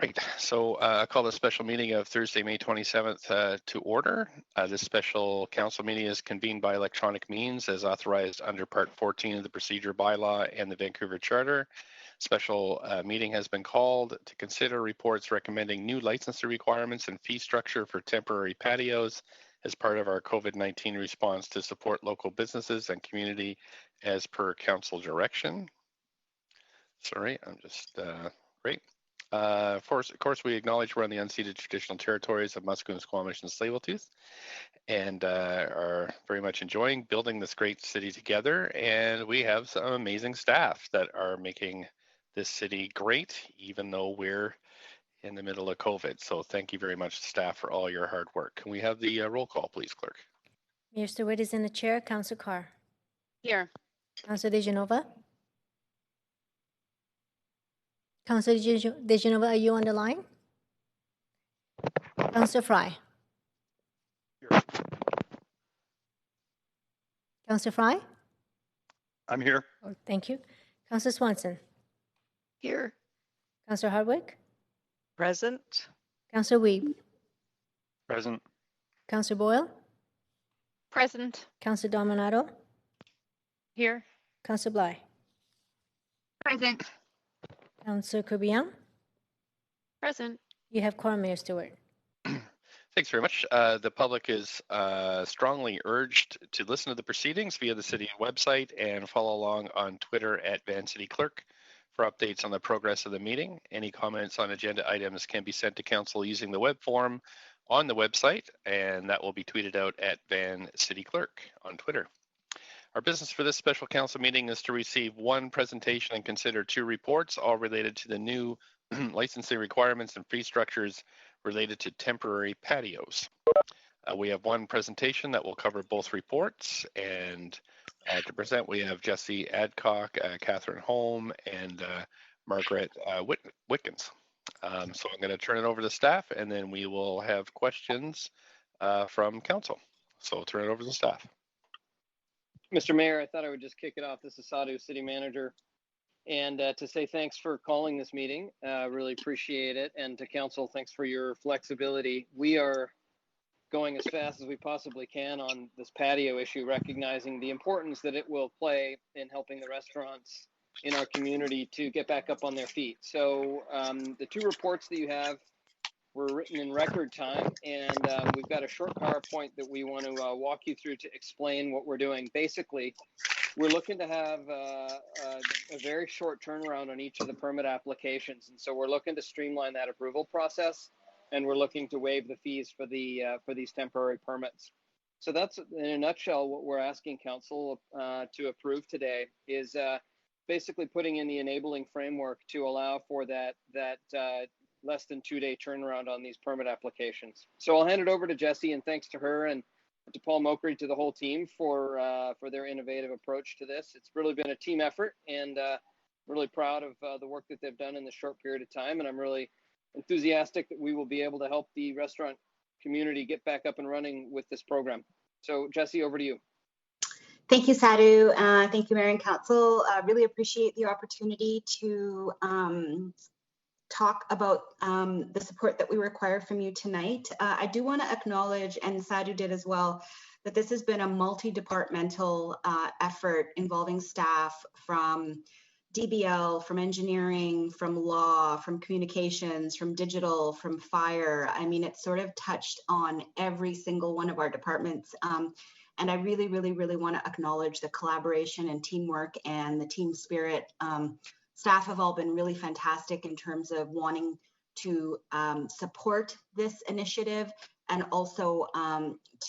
Right. So I call the special meeting of Thursday, May 27th to order. This special council meeting is convened by electronic means as authorized under Part 14 of the Procedure Bylaw and the Vancouver Charter. Special meeting has been called to consider reports recommending new licensing requirements and fee structure for temporary patios as part of our COVID-19 response to support local businesses and community as per council direction. Sorry, I'm just, great. Of course, we acknowledge we're on the unceded traditional territories of Musqueam, Squamish, and Tsleil-Waututh, and are very much enjoying building this great city together. And we have some amazing staff that are making this city great, even though we're in the middle of COVID. So thank you very much, staff, for all your hard work. Can we have the roll call, please, Clerk? Mayor Stewart is in the chair. Councillor Carr. Here. Councillor DeGenova. Councillor DeGenova, are you on the line? Councillor Fry. Here. Councillor Fry? I'm here. Oh, thank you. Councillor Swanson. Here. Councillor Hardwick. Present. Councillor Weeb. Present. Councillor Boyle. Present. Councillor Dominato. Here. Councillor Bly. Present. Councillor Kubian. Present. You have quorum, Mayor Stewart. Thanks very much. The public is strongly urged to listen to the proceedings via the city website and follow along on Twitter at VanCityClerk for updates on the progress of the meeting. Any comments on agenda items can be sent to council using the web form on the website, and that will be tweeted out at VanCityClerk on Twitter. Our business for this special council meeting is to receive one presentation and consider two reports, all related to the new licensing requirements and fee structures related to temporary patios. We have one presentation that will cover both reports, and to present we have Jesse Adcock, Catherine Holm, and Margaret Witkins. So I'm going to turn it over to staff, and then we will have questions from council. So I'll turn it over to staff. Mr. Mayor, I thought I would just kick it off. This is Sadhu, City Manager, and to say thanks for calling this meeting. Really appreciate it. And to council, thanks for your flexibility. We are going as fast as we possibly can on this patio issue, recognizing the importance that it will play in helping the restaurants in our community to get back up on their feet. So the two reports that you have were written in record time, and we've got a short PowerPoint that we want to walk you through to explain what we're doing. Basically, we're looking to have a very short turnaround on each of the permit applications, and so we're looking to streamline that approval process, and we're looking to waive the fees for these temporary permits. So that's, in a nutshell, what we're asking council to approve today is basically putting in the enabling framework to allow for that less than 2-day turnaround on these permit applications. So I'll hand it over to Jesse, and thanks to her and to Paul Mokry, to the whole team for their innovative approach to this. It's really been a team effort, and really proud of the work that they've done in this short period of time. And I'm really enthusiastic that we will be able to help the restaurant community get back up and running with this program. So Jesse, over to you. Thank you, Sadhu. Thank you, Mayor and Council. I really appreciate the opportunity to talk about the support that we require from you tonight. I do want to acknowledge, and Sadhu did as well, that this has been a multi-departmental effort involving staff from DBL, from engineering, from law, from communications, from digital, from fire. I mean, it's sort of touched on every single one of our departments. And I really, really, really want to acknowledge the collaboration and teamwork and the team spirit. Staff have all been really fantastic in terms of wanting to support this initiative, and also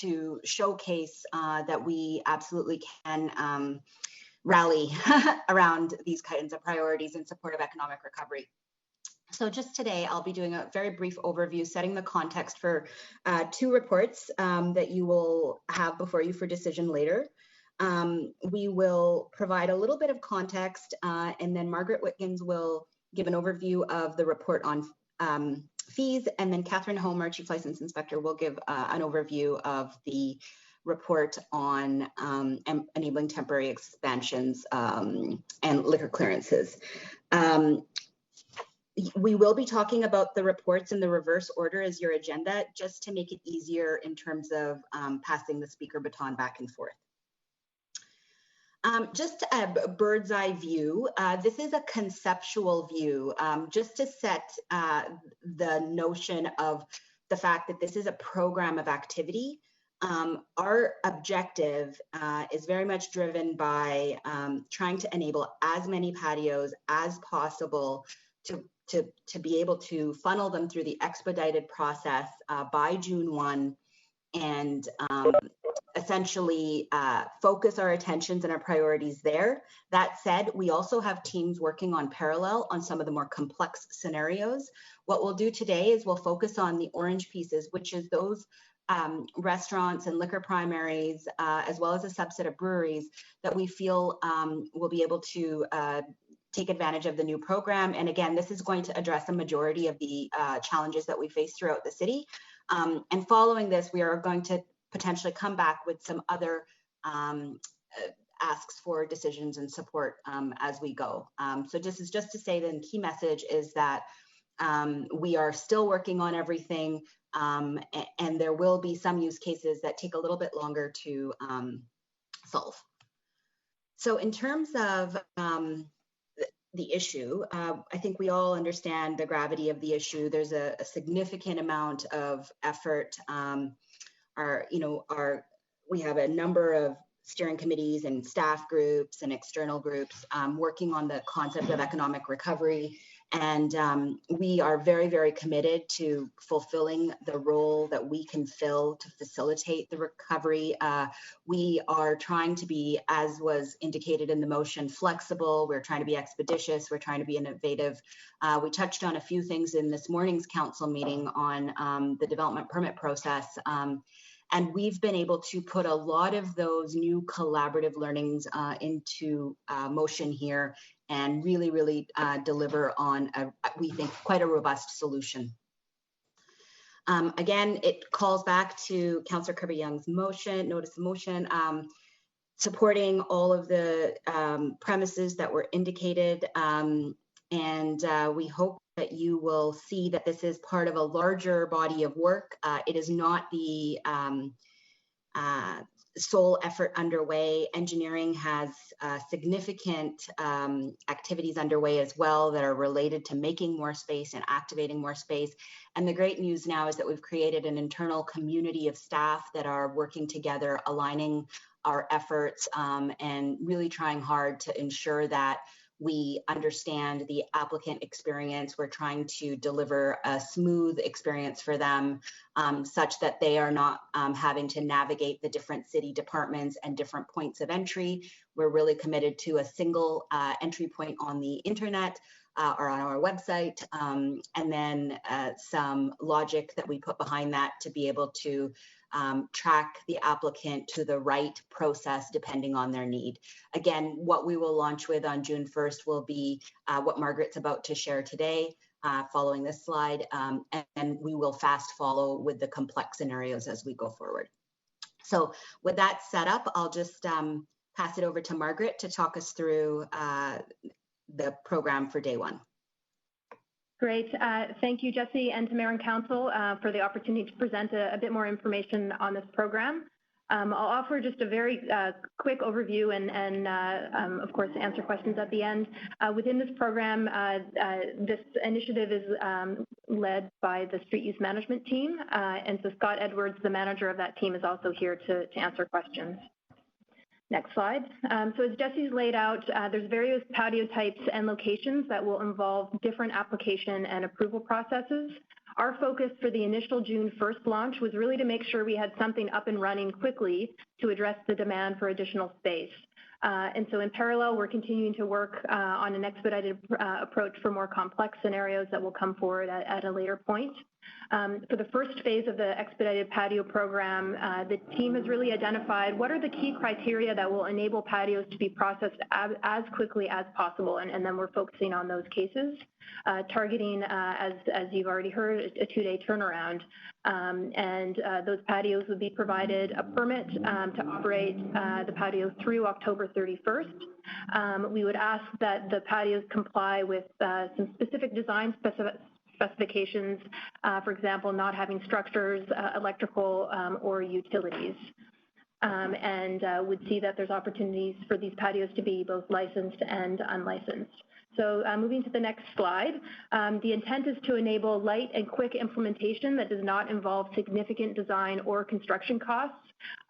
to showcase that we absolutely can rally around these kinds of priorities in support of economic recovery. So just today, I'll be doing a very brief overview, setting the context for two reports that you will have before you for decision later. We will provide a little bit of context, and then Margaret Witkins will give an overview of the report on fees, and then Catherine Holm, our Chief License Inspector, will give an overview of the report on enabling temporary expansions and liquor clearances. we will be talking about the reports in the reverse order as your agenda, just to make it easier in terms of passing the speaker baton back and forth. Just a bird's eye view. This is a conceptual view, just to set the notion of the fact that this is a program of activity. Our objective is very much driven by trying to enable as many patios as possible to be able to funnel them through the expedited process by June 1 and essentially focus our attentions and our priorities there. That said, we also have teams working on parallel on some of the more complex scenarios. What we'll do today is we'll focus on the orange pieces, which is those restaurants and liquor primaries, as well as a subset of breweries that we feel will be able to take advantage of the new program. And again, this is going to address a majority of the challenges that we face throughout the city. And following this, we are going to potentially come back with some other asks for decisions and support as we go. So this is just to say that the key message is that we are still working on everything, and there will be some use cases that take a little bit longer to solve. So in terms of the issue, I think we all understand the gravity of the issue. There's a significant amount of effort. We have a number of steering committees and staff groups and external groups working on the concept of economic recovery. And we are very, very committed to fulfilling the role that we can fill to facilitate the recovery. We are trying to be, as was indicated in the motion, flexible. We're trying to be expeditious. We're trying to be innovative. We touched on a few things in this morning's council meeting on the development permit process. And we've been able to put a lot of those new collaborative learnings into motion here and really, really deliver on, we think, quite a robust solution. Again, it calls back to Councillor Kirby-Young's motion, notice of motion, supporting all of the premises that were indicated. And we hope that you will see that this is part of a larger body of work. It is not the sole effort underway. Engineering has significant activities underway as well that are related to making more space and activating more space. And the great news now is that we've created an internal community of staff that are working together, aligning our efforts and really trying hard to ensure that we understand the applicant experience. We're trying to deliver a smooth experience for them such that they are not having to navigate the different city departments and different points of entry. We're really committed to a single entry point on the internet or on our website, and then some logic that we put behind that to be able to track the applicant to the right process depending on their need. Again, what we will launch with on June 1st will be what Margaret's about to share today, following this slide, and we will fast follow with the complex scenarios as we go forward. So with that set up, I'll just pass it over to Margaret to talk us through the program for day one. Great. Thank you, Jesse, and to Mayor and Council for the opportunity to present a bit more information on this program. I'll offer just a very quick overview and of course, answer questions at the end. Within this program, this initiative is led by the Street Use Management team. And so Scott Edwards, the manager of that team, is also here to answer questions. Next slide. So as Jesse's laid out, there's various patio types and locations that will involve different application and approval processes. Our focus for the initial June 1st launch was really to make sure we had something up and running quickly to address the demand for additional space. And so in parallel, we're continuing to work on an expedited approach for more complex scenarios that will come forward at a later point. For the first phase of the expedited patio program, the team has really identified what are the key criteria that will enable patios to be processed as quickly as possible, and then we're focusing on those cases. targeting, as you've already heard, a 2-day turnaround. Those patios would be provided a permit to operate the patio through October 31st. We would ask that the patios comply with some specific design specifications, for example, not having structures, electrical, or utilities. Would see that there's opportunities for these patios to be both licensed and unlicensed. So moving to the next slide, the intent is to enable light and quick implementation that does not involve significant design or construction costs.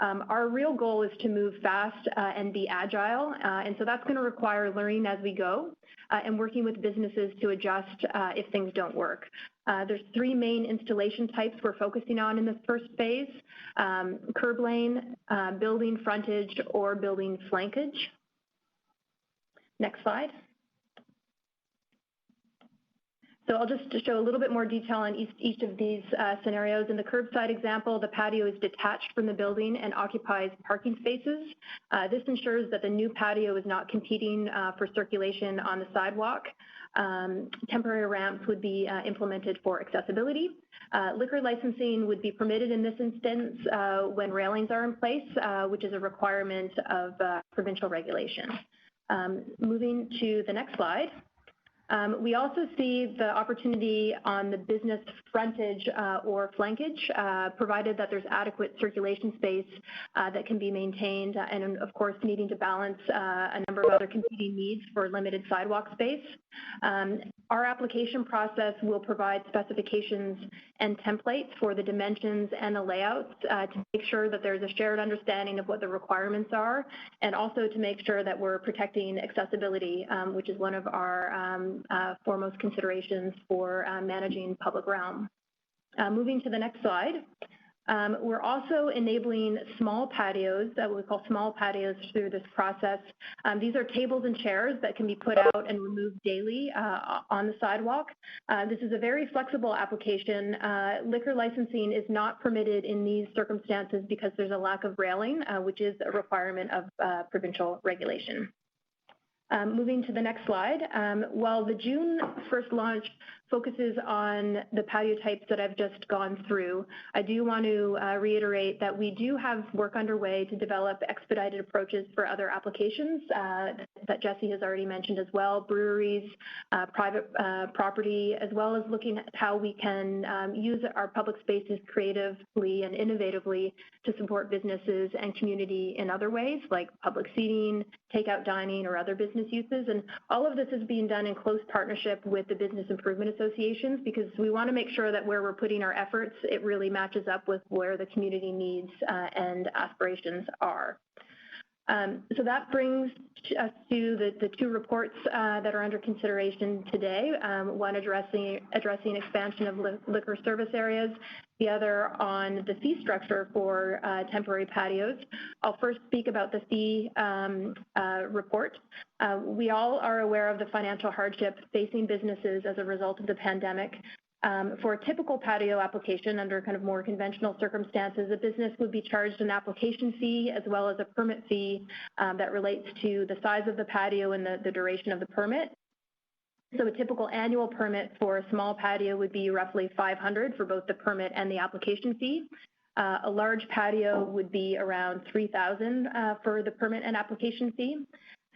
Our real goal is to move fast and be agile, and so that's going to require learning as we go and working with businesses to adjust if things don't work. There's 3 main installation types we're focusing on in this first phase: curb lane, building frontage, or building flankage. Next slide. So I'll just show a little bit more detail on each of these scenarios. In the curbside example, the patio is detached from the building and occupies parking spaces. This ensures that the new patio is not competing for circulation on the sidewalk. Temporary ramps would be implemented for accessibility. Liquor licensing would be permitted in this instance when railings are in place, which is a requirement of provincial regulation. Moving to the next slide. We also see the opportunity on the business frontage or flankage, provided that there's adequate circulation space that can be maintained, and of course needing to balance a number of other competing needs for limited sidewalk space. Our application process will provide specifications and templates for the dimensions and the layouts to make sure that there's a shared understanding of what the requirements are, and also to make sure that we're protecting accessibility, which is one of our foremost considerations for managing public realm. Moving to the next slide. We're also enabling small patios, that we call small patios, through this process. These are tables and chairs that can be put out and removed daily on the sidewalk. This is a very flexible application. Liquor licensing is not permitted in these circumstances because there's a lack of railing, which is a requirement of provincial regulation. Moving to the next slide. While the June 1st launch focuses on the patio types that I've just gone through, I do want to reiterate that we do have work underway to develop expedited approaches for other applications that Jesse has already mentioned as well: breweries, private property, as well as looking at how we can use our public spaces creatively and innovatively to support businesses and community in other ways, like public seating, takeout dining, or other business uses. And all of this is being done in close partnership with the business improvement associations, because we want to make sure that where we're putting our efforts, it really matches up with where the community needs and aspirations are. So that brings us to the 2 reports that are under consideration today. One addressing expansion of liquor service areas, the other on the fee structure for temporary patios. I'll first speak about the fee report. We all are aware of the financial hardship facing businesses as a result of the pandemic. For a typical patio application under kind of more conventional circumstances, a business would be charged an application fee as well as a permit fee that relates to the size of the patio and the duration of the permit. So a typical annual permit for a small patio would be roughly $500 for both the permit and the application fee. A large patio would be around $3,000 for the permit and application fee.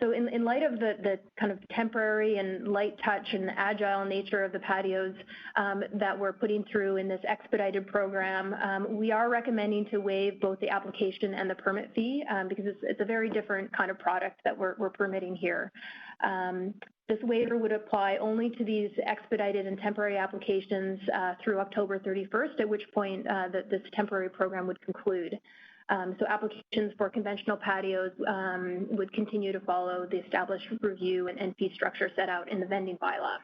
So in light of the kind of temporary and light touch and agile nature of the patios that we're putting through in this expedited program, we are recommending to waive both the application and the permit fee because it's a very different kind of product that we're permitting here. This waiver would apply only to these expedited and temporary applications through October 31st, at which point this temporary program would conclude. So applications for conventional patios would continue to follow the established review and fee structure set out in the vending bylaw.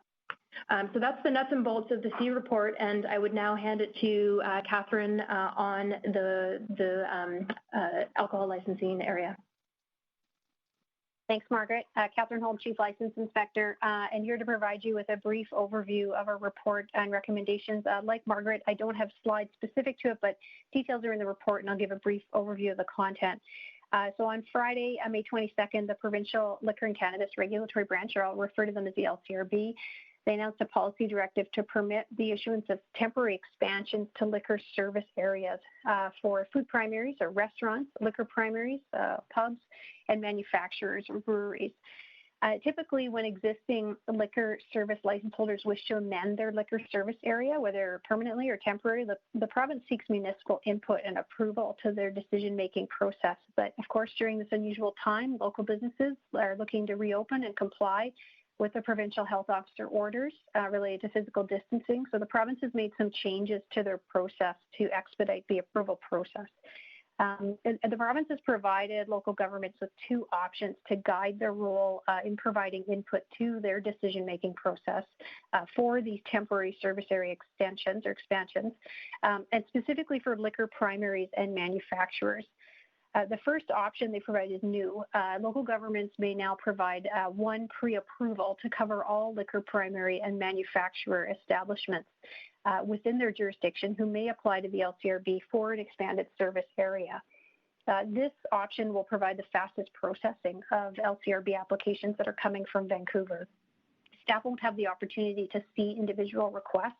So that's the nuts and bolts of the fee report, and I would now hand it to Catherine on the alcohol licensing area. Thanks, Margaret. Catherine Holm, Chief License Inspector, and here to provide you with a brief overview of our report and recommendations. Like Margaret, I don't have slides specific to it, but details are in the report, and I'll give a brief overview of the content. So on Friday, May 22nd, the Provincial Liquor and Cannabis Regulatory Branch, or I'll refer to them as the LCRB, They announced a policy directive to permit the issuance of temporary expansions to liquor service areas for food primaries or restaurants, liquor primaries, pubs, and manufacturers or breweries. Typically, when existing liquor service license holders wish to amend their liquor service area, whether permanently or temporary, the province seeks municipal input and approval to their decision-making process. But of course, during this unusual time, local businesses are looking to reopen and comply with the provincial health officer orders related to physical distancing. So the province has made some changes to their process to expedite the approval process. The province has provided local governments with two options to guide their role in providing input to their decision-making process for these temporary service area extensions or expansions, and specifically for liquor primaries and manufacturers. The first option they provide is new. Local governments may now provide one pre-approval to cover all liquor primary and manufacturer establishments within their jurisdiction who may apply to the LCRB for an expanded service area. This option will provide the fastest processing of LCRB applications that are coming from Vancouver. Staff won't have the opportunity to see individual requests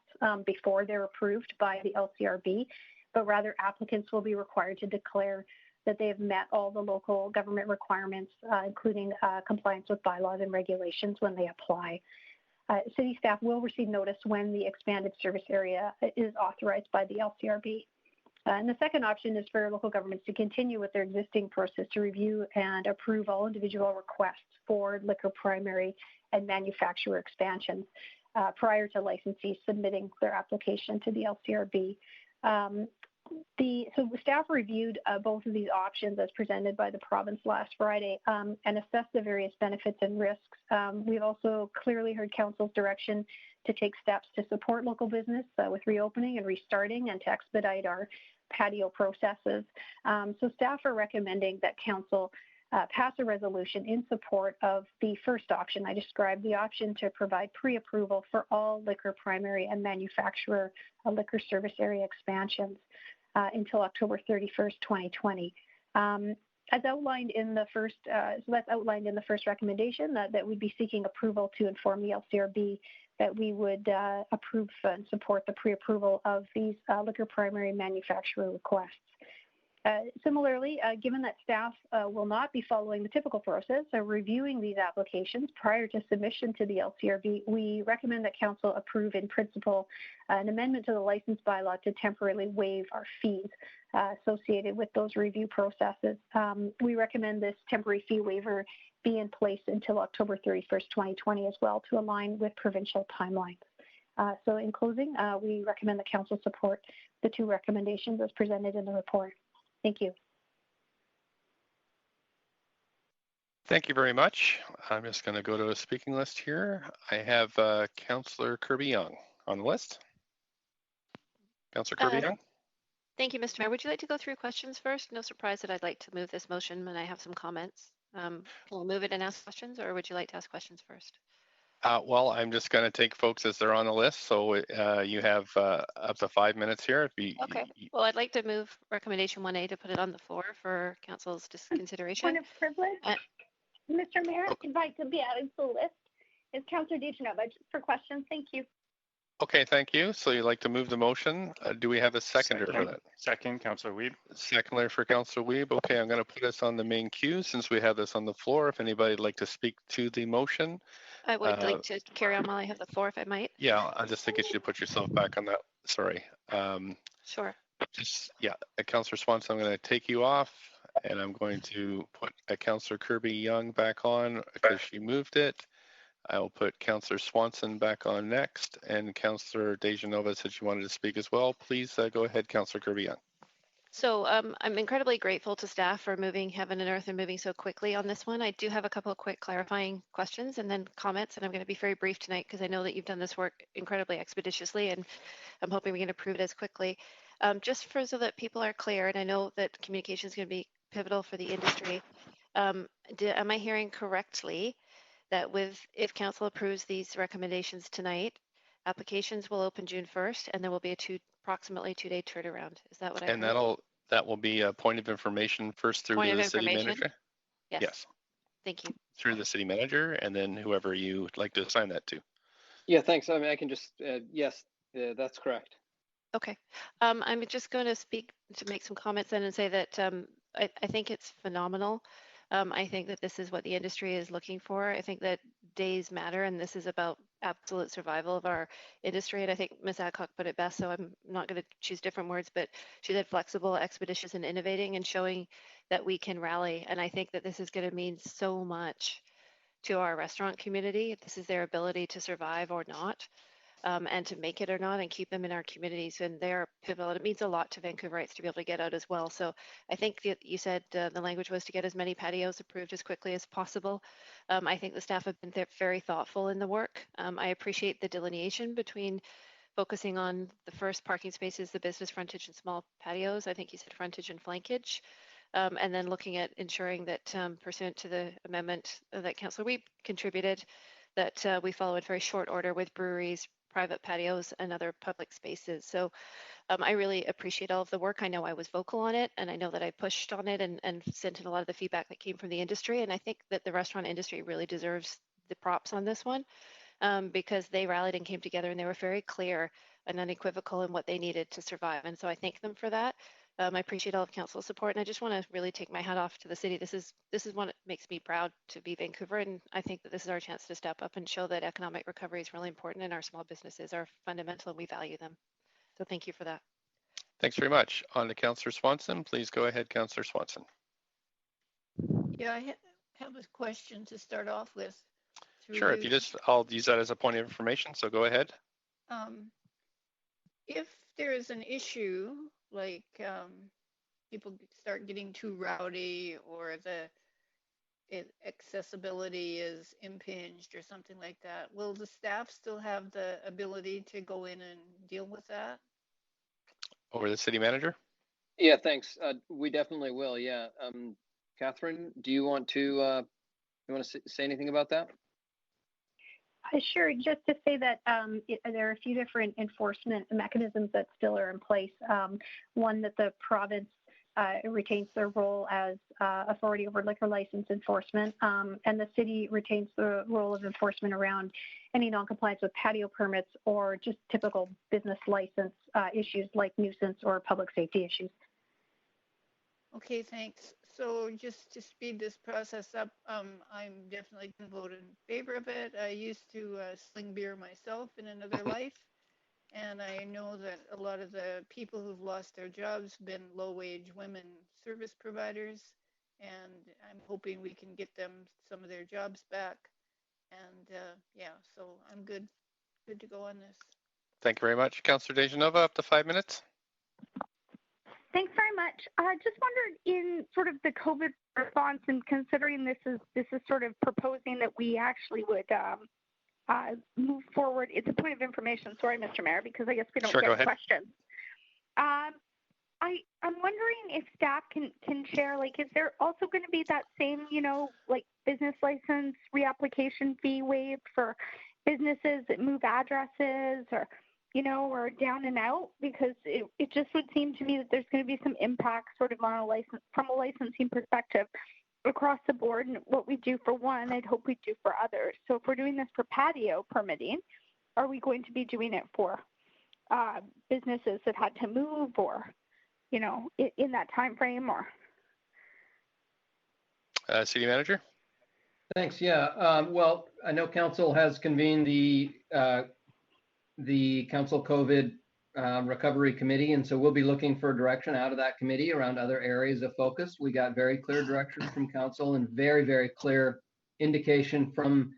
before they're approved by the LCRB, but rather applicants will be required to declare that they have met all the local government requirements, including compliance with bylaws and regulations when they apply. City staff will receive notice when the expanded service area is authorized by the LCRB. And the second option is for local governments to continue with their existing process to review and approve all individual requests for liquor primary and manufacturer expansions prior to licensees submitting their application to the LCRB. So staff reviewed both of these options as presented by the province last Friday and assessed the various benefits and risks. We've also clearly heard council's direction to take steps to support local business with reopening and restarting and to expedite our patio processes. So staff are recommending that council pass a resolution in support of the first option I described, the option to provide pre-approval for all liquor primary and manufacturer liquor service area expansions until October 31st, 2020. As outlined in the first, so that's outlined in the first recommendation that we'd be seeking approval to inform the LCRB that we would approve and support the pre-approval of these liquor primary manufacturer requests. Similarly, given that staff will not be following the typical process of reviewing these applications prior to submission to the LCRB, we recommend that council approve in principle an amendment to the license bylaw to temporarily waive our fees associated with those review processes. We recommend this temporary fee waiver be in place until October 31st, 2020 as well to align with provincial timelines. So in closing, we recommend that council support the two recommendations as presented in the report. Thank you. Thank you very much. I'm just going to go to a speaking list here. I have Councillor Kirby-Yung on the list. Councillor Kirby-Yung. Thank you, Mr. Mayor. Would you like to go through questions first? No surprise that I'd like to move this motion when I have some comments. We'll move it and ask questions, or would you like to ask questions first? Well, I'm just going to take folks as they're on the list. So you have up to 5 minutes here. Okay. Well, I'd like to move recommendation 1A to put it on the floor for council's consideration. Point of privilege, Mr. Mayor, I'd like to be added to the list. Is Councillor DeGenova for questions? Thank you. Okay, thank you. So you'd like to move the motion. Do we have a seconder for that? Second, Councillor Wiebe. Seconder for Councillor Wiebe. Okay, I'm going to put this on the main queue since we have this on the floor. If anybody would like to speak to the motion. I would like to carry on while I have the floor, if I might. Yeah, I just think you should put yourself back on that. Sorry. Sure. Councillor Swanson, I'm going to take you off and I'm going to put Councillor Kirby-Yung back on because she moved it. I will put Councillor Swanson back on next, and Councillor DeGenova said she wanted to speak as well. Please go ahead, Councillor Kirby-Yung. So I'm incredibly grateful to staff for moving heaven and earth and moving so quickly on this one. I do have a couple of quick clarifying questions and then comments, and I'm going to be very brief tonight because I know that you've done this work incredibly expeditiously, and I'm hoping we can approve it as quickly. Just so that people are clear, and I know that communication is going to be pivotal for the industry, am I hearing correctly that if council approves these recommendations tonight, applications will open June 1st, and there will be approximately 2-day turnaround? Is that what I heard? And that will be a point of information first through to the city manager? Yes. Thank you. Through the city manager, and then whoever you'd like to assign that to. Yeah, thanks. I mean, I can just, yes, that's correct. Okay. I'm just going to speak to make some comments then and say that I think it's phenomenal. I think that this is what the industry is looking for. I think that days matter, and this is about absolute survival of our industry. And I think Ms. Adcock put it best, so I'm not going to choose different words, but she said flexible, expeditious, and innovating, and showing that we can rally. And I think that this is going to mean so much to our restaurant community. This is their ability to survive or not. And to make it or not and keep them in our communities. And they're pivotal. It means a lot to Vancouverites to be able to get out as well. So I think that you said the language was to get as many patios approved as quickly as possible. I think the staff have been very thoughtful in the work. I appreciate the delineation between focusing on the first parking spaces, the business frontage and small patios. I think you said frontage and flankage. And then looking at ensuring that pursuant to the amendment that Councillor Weep contributed, that we follow in very short order with breweries, private patios, and other public spaces. So I really appreciate all of the work. I know I was vocal on it, and I know that I pushed on it and sent in a lot of the feedback that came from the industry. And I think that the restaurant industry really deserves the props on this one because they rallied and came together, and they were very clear and unequivocal in what they needed to survive. And so I thank them for that. I appreciate all of council's support, and I just want to really take my hat off to the city. This is what makes me proud to be Vancouver, and I think that this is our chance to step up and show that economic recovery is really important, and our small businesses are fundamental, and we value them. So thank you for that. Thanks very much. On to Councillor Swanson. Please go ahead, Councillor Swanson. Yeah, I have a question to start off with. Sure, if you just, I'll use that as a point of information, so go ahead. If there is an issue, like people start getting too rowdy or the accessibility is impinged or something like that, will the staff still have the ability to go in and deal with that? Over the city manager? Yeah, thanks. We definitely will. Yeah. Catherine, do you want to say anything about that? Sure. Just to say that there are a few different enforcement mechanisms that still are in place. One, that the province retains their role as authority over liquor license enforcement, and the city retains the role of enforcement around any non-compliance with patio permits or just typical business license issues like nuisance or public safety issues. Okay, thanks. So just to speed this process up, I'm definitely going to vote in favor of it. I used to sling beer myself in another life, and I know that a lot of the people who've lost their jobs have been low-wage women service providers, and I'm hoping we can get them some of their jobs back. And yeah, so I'm good to go on this. Thank you very much. Councillor Dejanova, up to 5 minutes. Thanks very much. I just wondered, in sort of the COVID response, and considering this is sort of proposing that we actually would move forward. It's a point of information. Sorry, Mr. Mayor, because I guess we don't get questions. I'm wondering if staff can share, like, is there also going to be that same, like business license reapplication fee waived for businesses that move addresses or down and out? Because it just would seem to me that there's going to be some impact sort of on from a licensing perspective across the board, and what we do for one, I'd hope we do for others. So if we're doing this for patio permitting, are we going to be doing it for businesses that had to move or, in that time frame? Or City Manager? Thanks. Yeah. Well, I know Council has convened the Council COVID Recovery Committee, and so we'll be looking for direction out of that committee around other areas of focus. We got very clear direction from Council and very, very clear indication from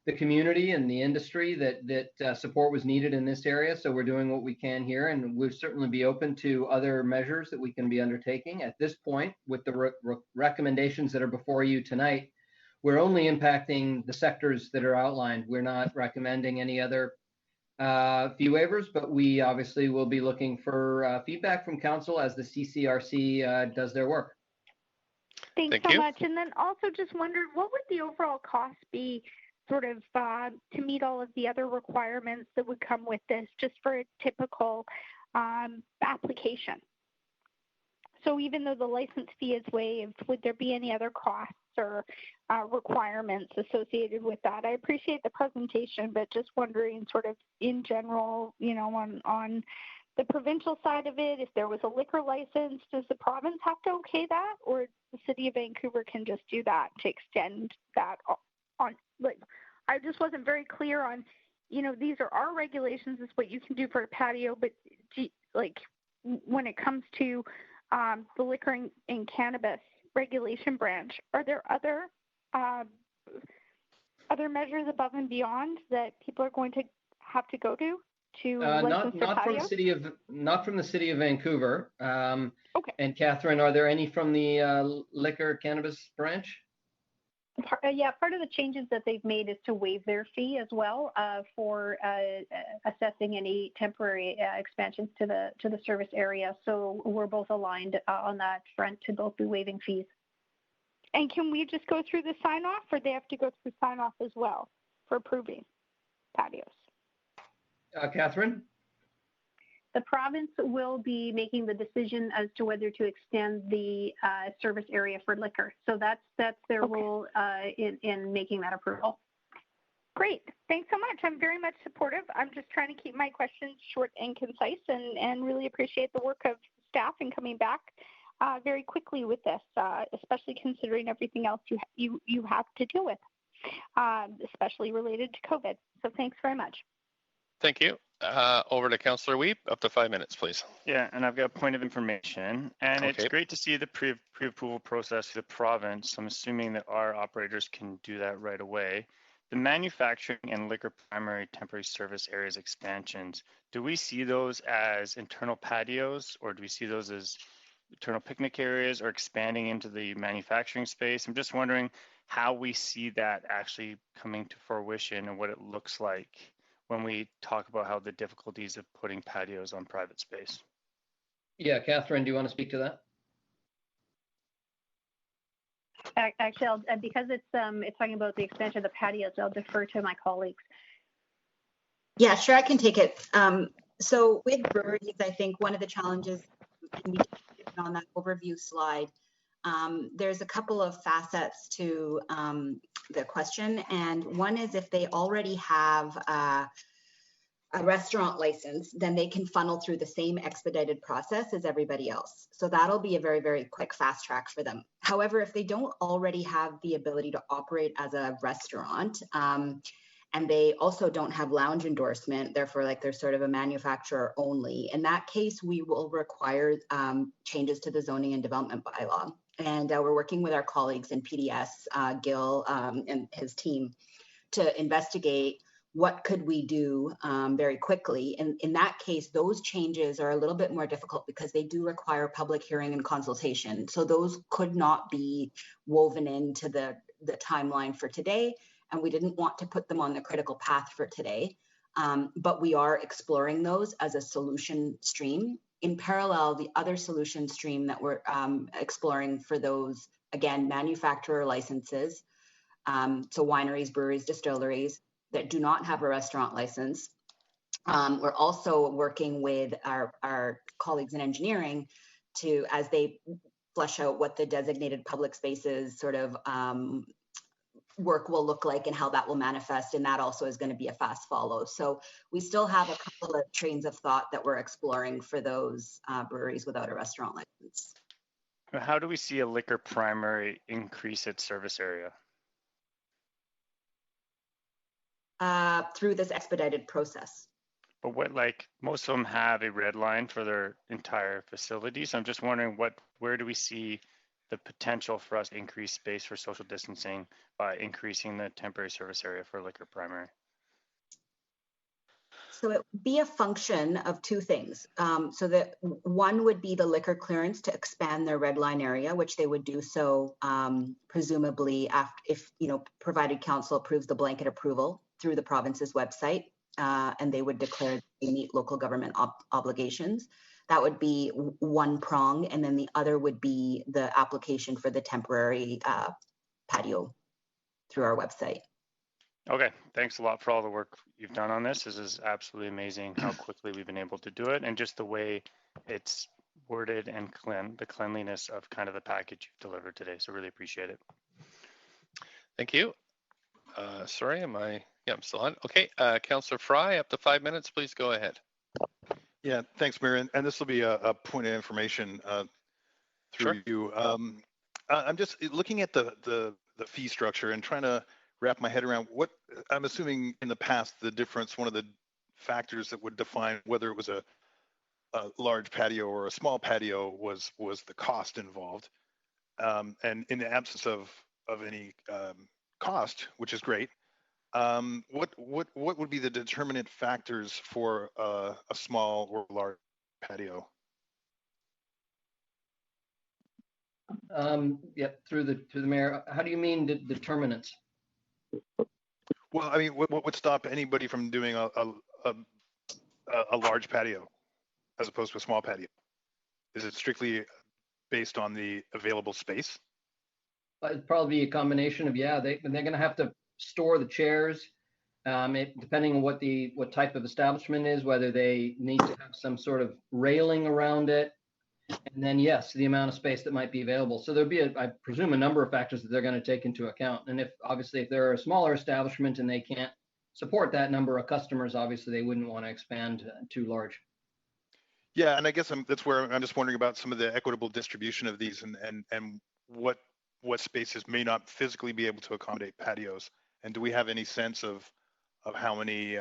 the community and the industry that support was needed in this area. So we're doing what we can here, and we'll certainly be open to other measures that we can be undertaking. At this point, with the recommendations that are before you tonight, we're only impacting the sectors that are outlined. We're not recommending any other fee waivers, but we obviously will be looking for feedback from Council as the CCRC does their work. Thanks so much. And then also just wondered, what would the overall cost be sort of to meet all of the other requirements that would come with this, just for a typical application? So even though the license fee is waived, would there be any other costs or requirements associated with that. I appreciate the presentation, but just wondering sort of in general, you know, on the provincial side of it, if there was a liquor license, does the province have to okay that, or the city of Vancouver can just do that to extend that on? Like, I just wasn't very clear on, you know, these are our regulations, is what you can do for a patio, but like when it comes to the liquor and cannabis regulation branch, are there other measures above and beyond that people are going to have to go to license their not from the patios? city of Vancouver. Okay. And Catherine, are there any from the liquor cannabis branch? Yeah, part of the changes that they've made is to waive their fee as well for assessing any temporary expansions to the service area. So we're both aligned on that front to both be waiving fees. And can we just go through the sign off, or they have to go through sign off as well for approving patios? Catherine? The province will be making the decision as to whether to extend the service area for liquor. So that's their role in making that approval. Great. Thanks so much. I'm very much supportive. I'm just trying to keep my questions short and concise, and really appreciate the work of staff in coming back very quickly with this, especially considering everything else you have to deal with, especially related to COVID. So thanks very much. Thank you. Over to Councillor Weep, up to 5 minutes, please. Yeah, and I've got a point of information, and Okay. it's great to see the pre-approval process for the province. I'm assuming that our operators can do that right away. The manufacturing and liquor primary temporary service areas expansions, do we see those as internal patios, or do we see those as internal picnic areas, or expanding into the manufacturing space? I'm just wondering how we see that actually coming to fruition and what it looks like when we talk about how the difficulties of putting patios on private space. Yeah, Catherine, do you want to speak to that? Actually, because it's talking about the expansion of the patios, I'll defer to my colleagues. Yeah, sure, I can take it. So with breweries, I think one of the challenges can be on that overview slide. There's a couple of facets to the question, and one is if they already have a restaurant license, then they can funnel through the same expedited process as everybody else. So that'll be a very, very quick fast track for them. However, if they don't already have the ability to operate as a restaurant, and they also don't have lounge endorsement, therefore like they're sort of a manufacturer only, in that case, we will require changes to the zoning and development bylaw. And we're working with our colleagues in PDS, Gil and his team, to investigate what could we do very quickly. And in that case, those changes are a little bit more difficult because they do require public hearing and consultation. So those could not be woven into the timeline for today. And we didn't want to put them on the critical path for today. But we are exploring those as a solution stream. In parallel, the other solution stream that we're exploring for those, again, manufacturer licenses, so wineries, breweries, distilleries that do not have a restaurant license. We're also working with our colleagues in engineering to, as they flesh out what the designated public spaces sort of work will look like and how that will manifest, and that also is going to be a fast follow. So we still have a couple of trains of thought that we're exploring for those breweries without a restaurant license. How do we see a liquor primary increase its service area? Through this expedited process. But what, like, most of them have a red line for their entire facility. So I'm just wondering where do we see the potential for us to increase space for social distancing by increasing the temporary service area for liquor primary? So it would be a function of two things. So that one would be the liquor clearance to expand their red line area, which they would do so presumably after, if, you know, provided council approves the blanket approval through the province's website, and they would declare they meet local government obligations. That would be one prong, and then the other would be the application for the temporary patio through our website. Okay, thanks a lot for all the work you've done on this. This is absolutely amazing how quickly we've been able to do it, and just the way it's worded and the cleanliness of kind of the package you've delivered today. So really appreciate it. Thank you. Sorry, yeah, I'm still on. Okay, Councillor Fry, up to 5 minutes, please go ahead. Yeah, thanks, Mayor. And this will be a point of information through Sure. you. I'm just looking at the fee structure and trying to wrap my head around what I'm assuming in the past, one of the factors that would define whether it was a large patio or a small patio was the cost involved. And in the absence of any cost, which is great, what would be the determinant factors for a small or large patio? Yeah, through the mayor. How do you mean determinants? Well, I mean, what would stop anybody from doing a large patio as opposed to a small patio? Is it strictly based on the available space? It'd probably be a combination of, yeah, they're going to have to store the chairs, depending on what type of establishment is, whether they need to have some sort of railing around it. And then, yes, the amount of space that might be available. So there'll be, I presume, a number of factors that they're going to take into account. And if they're a smaller establishment and they can't support that number of customers, obviously they wouldn't want to expand too large. Yeah, and I guess that's where I'm just wondering about some of the equitable distribution of these and what spaces may not physically be able to accommodate patios. And do we have any sense of how many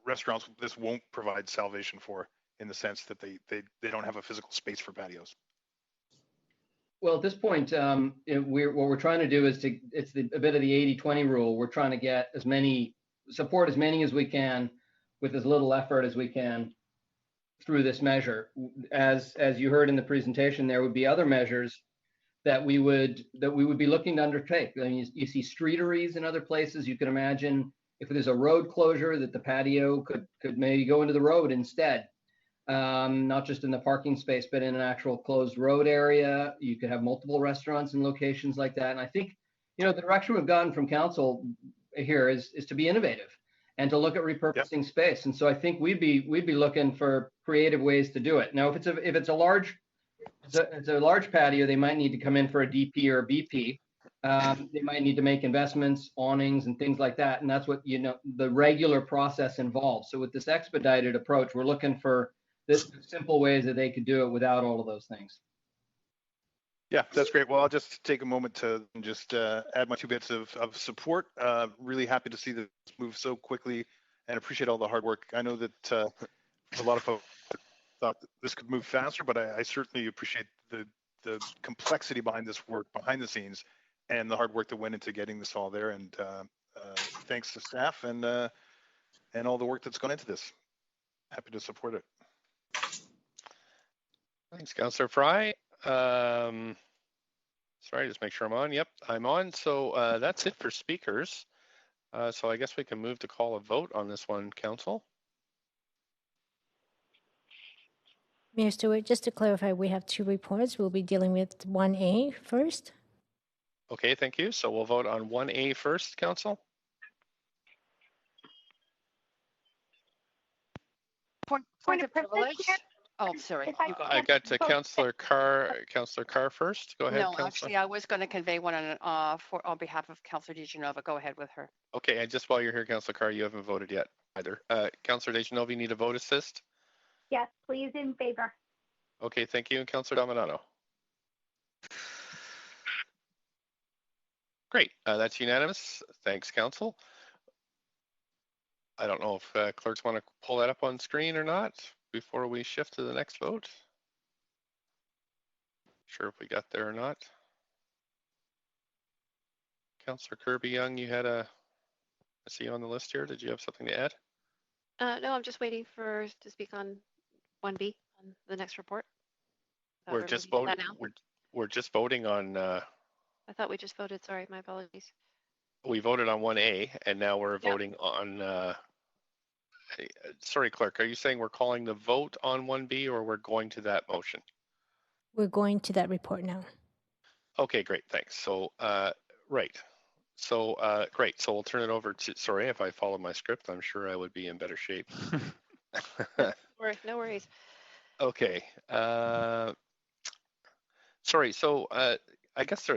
restaurants this won't provide salvation for, in the sense that they don't have a physical space for patios? Well, at this point, what we're trying to do is it's a bit of the 80-20 rule. We're trying to get support as many as we can with as little effort as we can through this measure. As you heard in the presentation, there would be other measures that we would be looking to undertake. I mean, you see streeteries in other places. You can imagine if there's a road closure that the patio could maybe go into the road instead. Not just in the parking space, but in an actual closed road area. You could have multiple restaurants in locations like that. And I think, the direction we've gotten from council here is to be innovative and to look at repurposing space. And so I think we'd be looking for creative ways to do it. Now, if it's a large patio, they might need to come in for a DP or a BP. They might need to make investments, awnings, and things like that. And that's what the regular process involves. So with this expedited approach, we're looking for this simple ways that they could do it without all of those things. Yeah, that's great. Well, I'll just take a moment to just add my 2 bits of support. Really happy to see this move so quickly and appreciate all the hard work. I know that a lot of folks thought this could move faster, but I certainly appreciate the complexity behind this work behind the scenes and the hard work that went into getting this all there. And thanks to staff and all the work that's gone into this. Happy to support it. Thanks, Councillor Fry. Sorry, just make sure I'm on. Yep, I'm on. So that's it for speakers. So I guess we can move to call a vote on this one, Council. Mayor Stewart, just to clarify, we have 2 reports. We'll be dealing with 1A first. Okay, thank you. So we'll vote on 1A first, Council. Point of privilege. Oh, sorry. I got to Councillor Carr first. Go ahead, No, Councillor. actually, I was going to convey one on behalf of Councillor DeGenova. Go ahead with her. Okay, and just while you're here, Councillor Carr, you haven't voted yet either. Councillor DeGenova, you need a vote assist? Yes, please, in favor. Okay, thank you. And Councillor Dominato? Great, that's unanimous. Thanks, Council. I don't know if clerks want to pull that up on screen or not before we shift to the next vote. Sure if we got there or not. Councillor Kirby-Yung, you had I see you on the list here. Did you have something to add? No, I'm just waiting to speak on 1B on the next report. We're just voting. We're just voting on. I thought we just voted. Sorry, my apologies. We voted on 1A, and now we're voting on. Sorry, clerk. Are you saying we're calling the vote on 1B, or we're going to that motion? We're going to that report now. Okay, great. Thanks. So, right. So, great. So we'll turn it over to. Sorry, if I followed my script, I'm sure I would be in better shape. No worries. Okay. Sorry. So I guess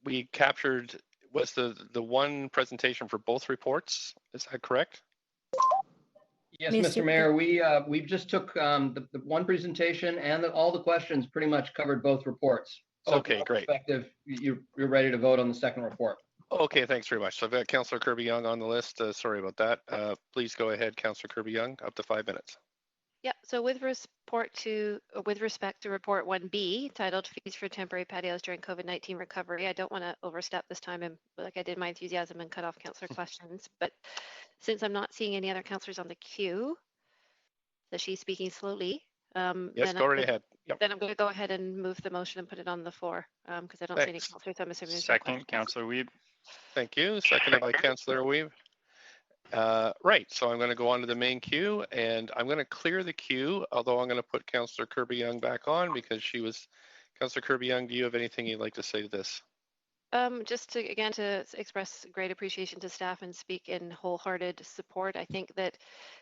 we captured, was the one presentation for both reports? Is that correct? Yes, Mr. Mr. Mayor, we just took the one presentation and all the questions pretty much covered both reports. So Okay, from our great. perspective, you're ready to vote on the second report. Okay, thanks very much. So I've got Councillor Kirby-Yung on the list. Sorry about that. Please go ahead, Councillor Kirby-Yung, up to 5 minutes. Yeah, so with respect to report 1B, titled Fees for Temporary Patios During COVID-19 Recovery, I don't want to overstep this time and like I did my enthusiasm and cut off councillor questions, but since I'm not seeing any other councillors on the queue, that she's speaking slowly, Yes, go right ahead. Yep. then I'm going to go ahead and move the motion and put it on the floor because I don't see any Thanks. councillors. I'm assuming there's no Second, questions. Councillor Wiebe. Thank you. Seconded by Councillor Wiebe. Right, so I'm going to go on to the main queue and I'm going to clear the queue, although I'm going to put Councillor Kirby-Yung back on because she was, Councillor Kirby-Yung, do you have anything you'd like to say to this? Just to, again, to express great appreciation to staff and speak in wholehearted support. I think that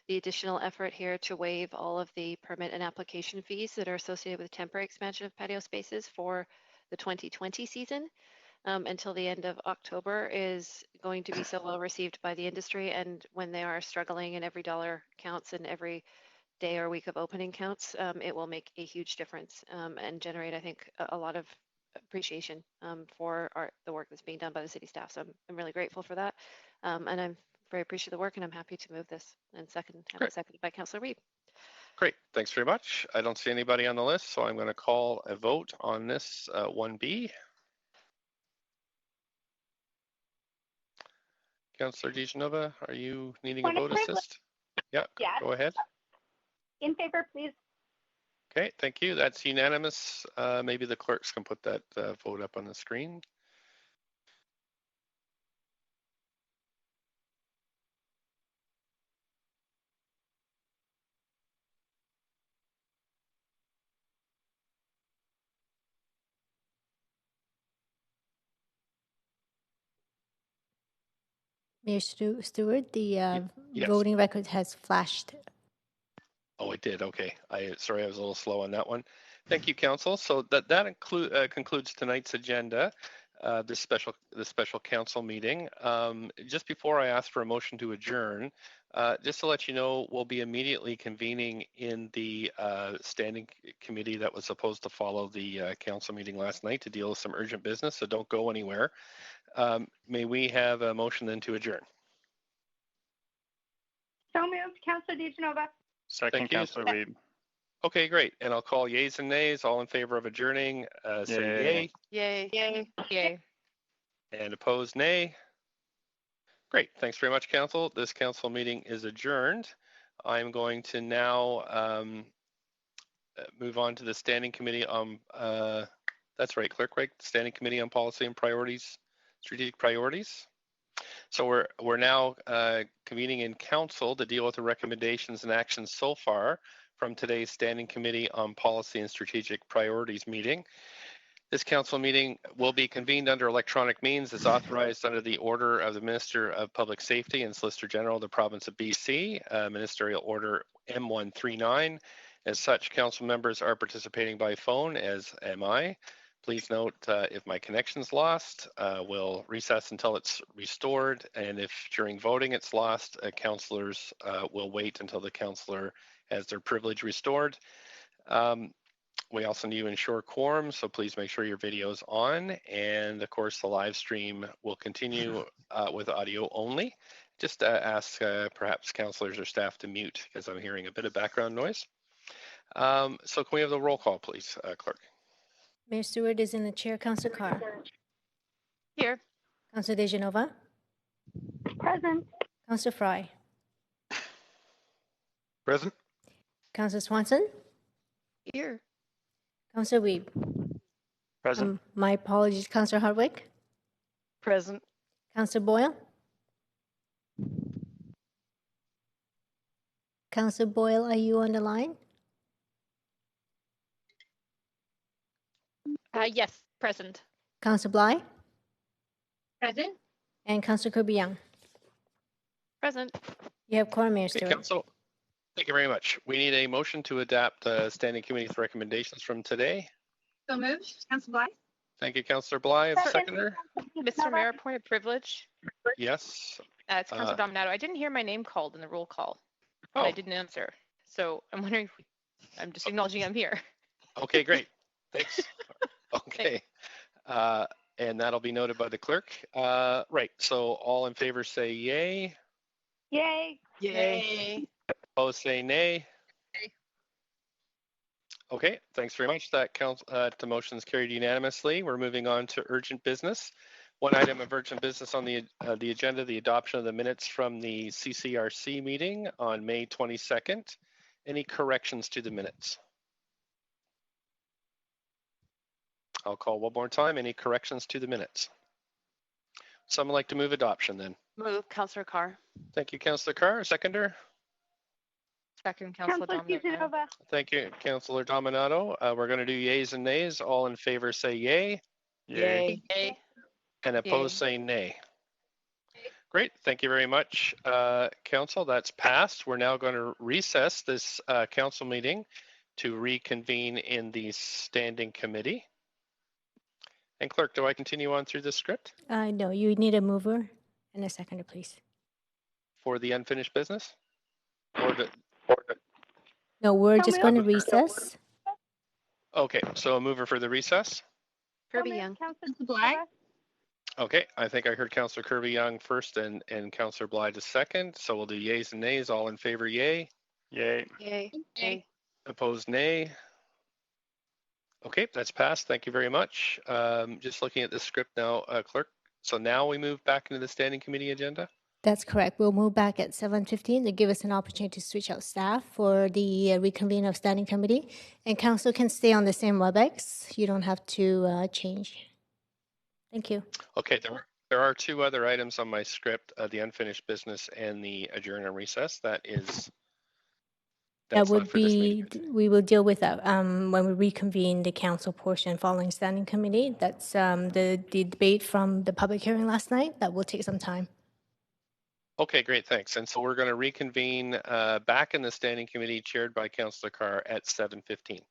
the additional effort here to waive all of the permit and application fees that are associated with temporary expansion of patio spaces for the 2020 season until the end of October is going to be so well received by the industry. And when they are struggling and every dollar counts and every day or week of opening counts, it will make a huge difference and generate, I think, a lot of appreciation for the work that's being done by the city staff. So I'm really grateful for that. And I'm very appreciative of the work and I'm happy to move this and have it seconded by Councillor Wiebe. Great, thanks very much. I don't see anybody on the list, so I'm going to call a vote on this 1B. Councillor DeGenova, are you needing a vote assist? Yeah, Yes. Go ahead. In favor, please. Okay, thank you. That's unanimous. Maybe the clerks can put that vote up on the screen. Mayor Stewart, the Yes. voting record has flashed. Oh, it did. Okay. Sorry, I was a little slow on that one. Thank you, Council. So that concludes tonight's agenda, this special council meeting. Just before I ask for a motion to adjourn, just to let you know, we'll be immediately convening in the standing committee that was supposed to follow the council meeting last night to deal with some urgent business. So don't go anywhere. May we have a motion then to adjourn? So moved, Councillor DeGenova. Second, Councillor Wiebe. Okay, great. And I'll call yays and nays. All in favor of adjourning, say yay. Yay. Yay. Yay. And opposed, nay. Great. Thanks very much, Council. This council meeting is adjourned. I'm going to now move on to the Standing Committee on, that's right, Clerk, right? Standing Committee on Policy and Priorities, Strategic Priorities. So we're now convening in council to deal with the recommendations and actions so far from today's Standing Committee on Policy and Strategic Priorities meeting. This council meeting will be convened under electronic means as authorized under the order of the Minister of Public Safety and Solicitor General of the Province of BC, Ministerial Order M139. As such, council members are participating by phone, as am I. Please note if my connection's lost, we'll recess until it's restored. And if during voting it's lost, councillors will wait until the councillor has their privilege restored. We also need to ensure quorum, so please make sure your video is on. And of course, the live stream will continue with audio only. Just ask perhaps councillors or staff to mute because I'm hearing a bit of background noise. So can we have the roll call, please, Clerk? Mayor Stewart is in the chair. Councillor Carr. Here. Councillor DeGenova. Present. Councillor Fry. Present. Councillor Swanson. Here. Councillor Wiebe. Present. My apologies, Councillor Hardwick. Present. Councillor Boyle. Councillor Boyle, are you on the line? Yes, present. Councillor Bly. Present. And Councillor Kirby-Yung. Present. You have quorum, Mayor Okay, Stewart. Council. Thank you very much. We need a motion to adapt Standing Committee's recommendations from today. So moved. Councillor Bly. Thank you, Councillor Bly. Seconder? Mr. Mayor, point of privilege. Yes. It's Councillor Dominato. I didn't hear my name called in the roll call. And I didn't answer. So I'm wondering, I'm just acknowledging I'm here. Okay, great. Thanks. Okay. And that'll be noted by the clerk. Right. So all in favor say yay. Yay. Yay. Opposed say nay. Okay, thanks very much. That counts. The motion is carried unanimously. We're moving on to urgent business. One item of urgent business on the agenda, the adoption of the minutes from the CCRC meeting on May 22nd. Any corrections to the minutes? I'll call one more time. Any corrections to the minutes? Someone like to move adoption then? Move, Councillor Carr. Thank you, Councillor Carr. Seconder? Second, Councillor Dominato. Thank you, Councillor Dominato. We're going to do yays and nays. All in favor say yay. Yay. Yay. And opposed say nay. Great, thank you very much, Council. That's passed. We're now going to recess this council meeting to reconvene in the standing committee. And clerk, do I continue on through the script No, you need a mover and a seconder, please. for the unfinished business? No, we're just going to recess. Okay, so a mover for the recess. Kirby Young. Councillor Bly. Okay, I think I heard Councillor Kirby Young first and Councillor Bly to second. So we'll do yays and nays. All in favor, yay. Yay. Yay. Yay. Opposed, nay. Okay, that's passed. Thank you very much. Just looking at the script now, clerk. So now we move back into the standing committee agenda. That's correct. We'll move back at 7:15 to give us an opportunity to switch out staff for the reconvene of standing committee. And council can stay on the same WebEx. You don't have to change. Thank you. Okay, there are two other items on my script, the unfinished business and the adjourn and recess. That would be, we will deal with that when we reconvene the council portion following standing committee. That's the debate from the public hearing last night. That will take some time. Okay, great, thanks. And so we're going to reconvene back in the standing committee chaired by Councillor Carr at 7:15.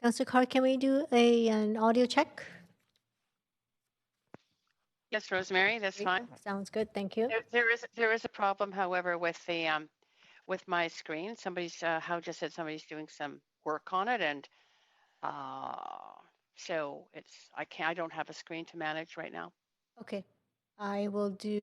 Councillor Carr, can we do an audio check? Yes, Rosemary, that's fine. Sounds good. Thank you. There is a problem, however, with the with my screen. Somebody's How just said somebody's doing some work on it, and so I don't have a screen to manage right now. Okay. I will do.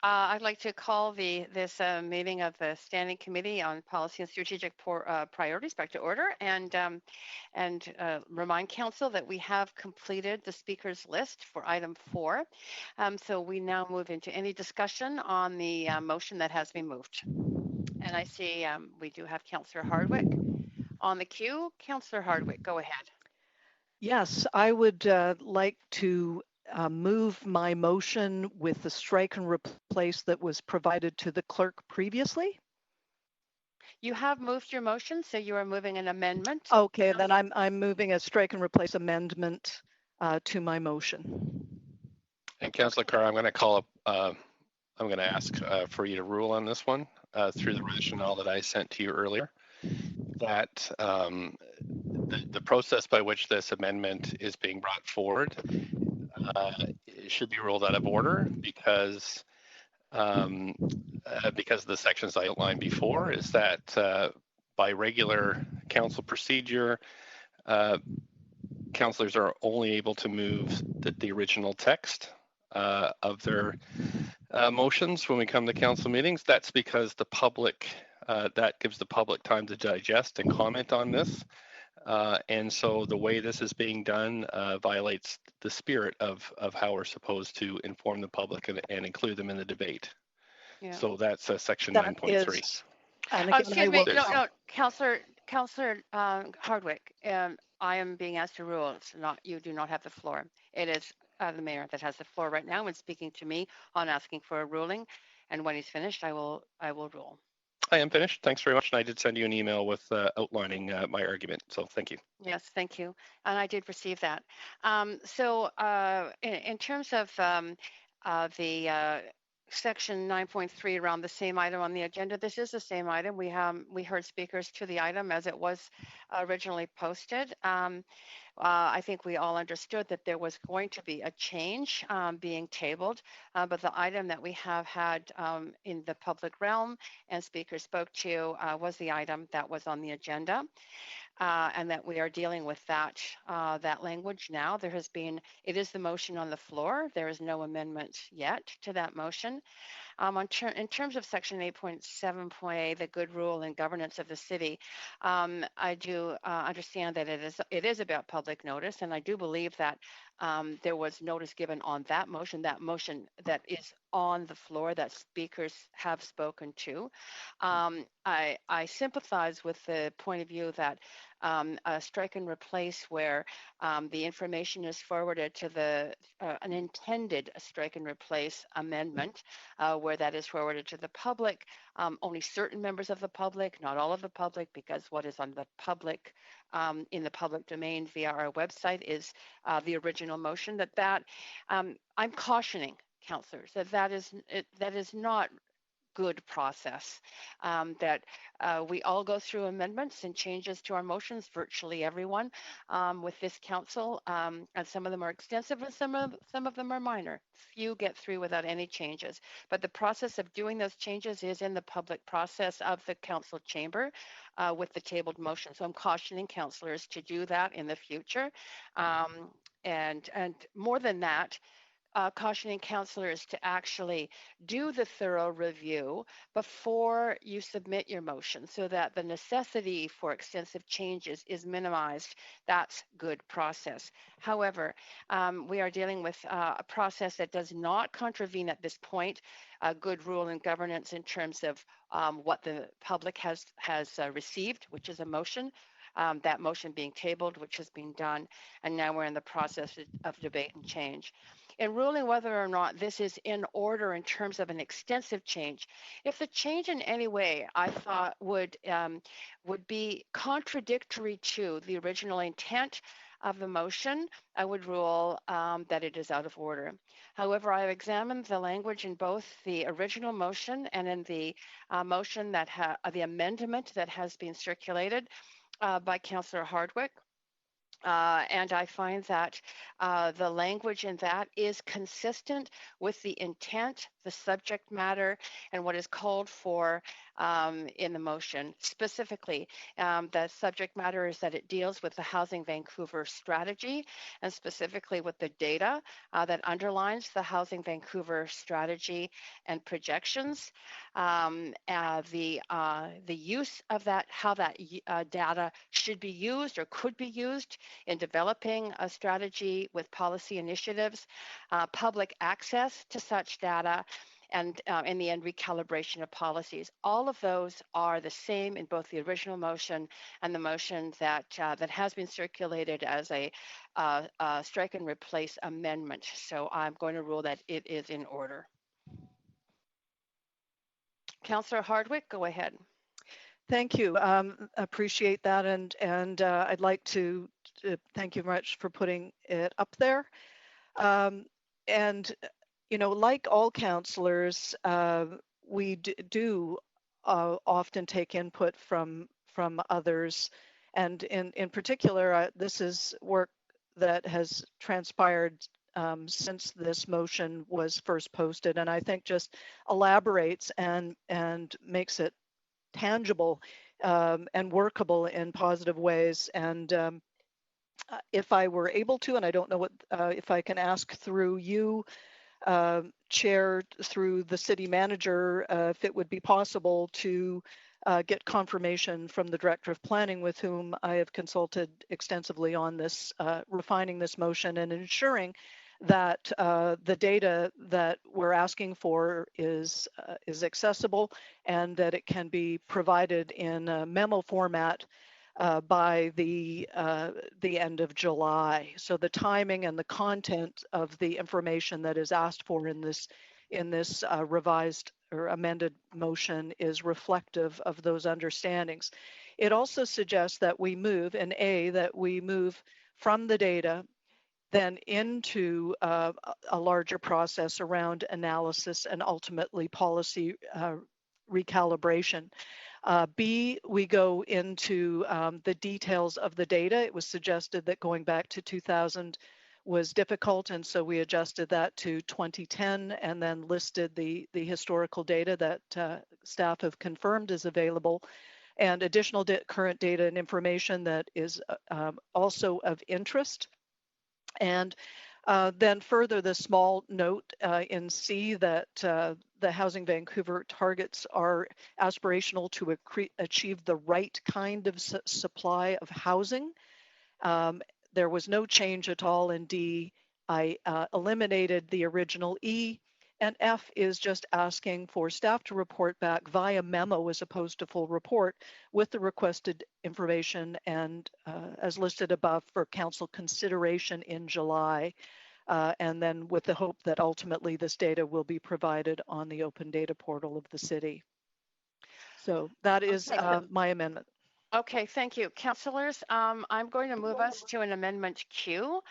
I'd like to call this meeting of the Standing Committee on Policy and Strategic Priorities back to order, and remind Council that we have completed the speakers list for item 4. So we now move into any discussion on the motion that has been moved. And I see we do have Councillor Hardwick on the queue. Councillor Hardwick, go ahead. Yes, I would like to move my motion with the strike and replace that was provided to the clerk previously. You have moved your motion, so you are moving an amendment. Okay, then I'm moving a strike and replace amendment to my motion. And Councillor Carr, I'm going to call up. I'm going to ask for you to rule on this one through the rationale that I sent to you earlier. That the process by which this amendment is being brought forward should be ruled out of order because the sections I outlined before is that by regular council procedure, councillors are only able to move the original text of their motions when we come to council meetings. That's because the public, that gives the public time to digest and comment on this. And so the way this is being done violates the spirit of how we're supposed to inform the public and include them in the debate. Yeah. So that's section 9.3. Excuse me, no, Councillor Hardwick, I am being asked to rule. It's not, you do not have the floor. It is the mayor that has the floor right now and speaking to me on asking for a ruling. And when he's finished, I will rule. I am finished. Thanks very much. And I did send you an email with outlining my argument. So thank you. Yes, thank you. And I did receive that. In terms of the section 9.3 around the same item on the agenda, this is the same item. We heard speakers to the item as it was originally posted. I think we all understood that there was going to be a change being tabled, but the item that we have had in the public realm and speakers spoke to was the item that was on the agenda. And that we are dealing with that language now. It is the motion on the floor. There is no amendment yet to that motion. In terms of section 8.7.a, the good rule and governance of the city, I do understand that it is about public notice, and I do believe that there was notice given on that motion that is on the floor that speakers have spoken to. I sympathize with the point of view that a strike and replace where the information is forwarded to an intended strike and replace amendment where that is forwarded to the public, only certain members of the public, not all of the public, because what is on the public in the public domain via our website is the original motion. I'm cautioning councillors that is not good process, that we all go through amendments and changes to our motions, virtually everyone with this council, and some of them are extensive and some of them are minor. Few get through without any changes, but the process of doing those changes is in the public process of the council chamber with the tabled motion. So I'm cautioning councillors to do that in the future, and more than that, cautioning councillors to actually do the thorough review before you submit your motion so that the necessity for extensive changes is minimized. That's good process. However, we are dealing with a process that does not contravene at this point good rule and governance in terms of what the public has received, which is a motion. That motion being tabled, which has been done, and now we're in the process of debate and change. In ruling whether or not this is in order in terms of an extensive change, if the change in any way I thought would be contradictory to the original intent of the motion, I would rule that it is out of order. However, I have examined the language in both the original motion and in the motion that the amendment that has been circulated by Councillor Hardwick. And I find that the language in that is consistent with the intent, the subject matter, and what is called for in the motion. Specifically, the subject matter is that it deals with the Housing Vancouver strategy, and specifically with the data that underlines the Housing Vancouver strategy and projections, the use of that, how that data should be used or could be used in developing a strategy with policy initiatives, public access to such data, and in the end, recalibration of policies. All of those are the same in both the original motion and the motion that that has been circulated as a strike and replace amendment. So I'm going to rule that it is in order. Councillor Hardwick, go ahead. Thank you. Appreciate that, and I'd like to thank you very much for putting it up there. And you know, like all councillors, we do often take input from others, and in particular, this is work that has transpired since this motion was first posted, and I think just elaborates and makes it tangible and workable in positive ways. And if I were able to, and I don't know what if I can ask through you, Chair, through the city manager, if it would be possible to get confirmation from the Director of Planning, with whom I have consulted extensively on this, refining this motion and ensuring that the data that we're asking for is accessible and that it can be provided in a memo format by the end of July. So the timing and the content of the information that is asked for in this revised or amended motion is reflective of those understandings. It also suggests that we move, in A, that we move from the data then into a larger process around analysis and ultimately policy recalibration. B, we go into the details of the data. It was suggested that going back to 2000 was difficult, and so we adjusted that to 2010 and then listed the historical data that staff have confirmed is available, and additional current data and information that is also of interest. And then further, the small note in C that the Housing Vancouver targets are aspirational to achieve the right kind of supply of housing. There was no change at all in D. I eliminated the original E, and F is just asking for staff to report back via memo as opposed to full report with the requested information and as listed above for council consideration in July. And then with the hope that ultimately this data will be provided on the open data portal of the city. So that is my amendment. Okay, thank you. Councillors, I'm going to move us to an amendment queue.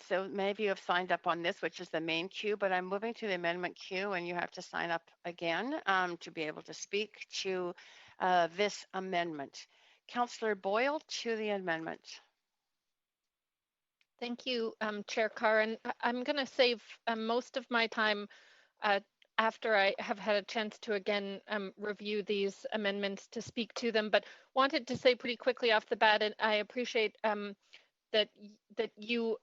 So many of you have signed up on this, which is the main queue, but I'm moving to the amendment queue, and you have to sign up again to be able to speak to this amendment. Councillor Boyle to the amendment. Thank you, Chair Carr. And I'm going to save most of my time after I have had a chance to again review these amendments to speak to them, but wanted to say pretty quickly off the bat, and I appreciate that you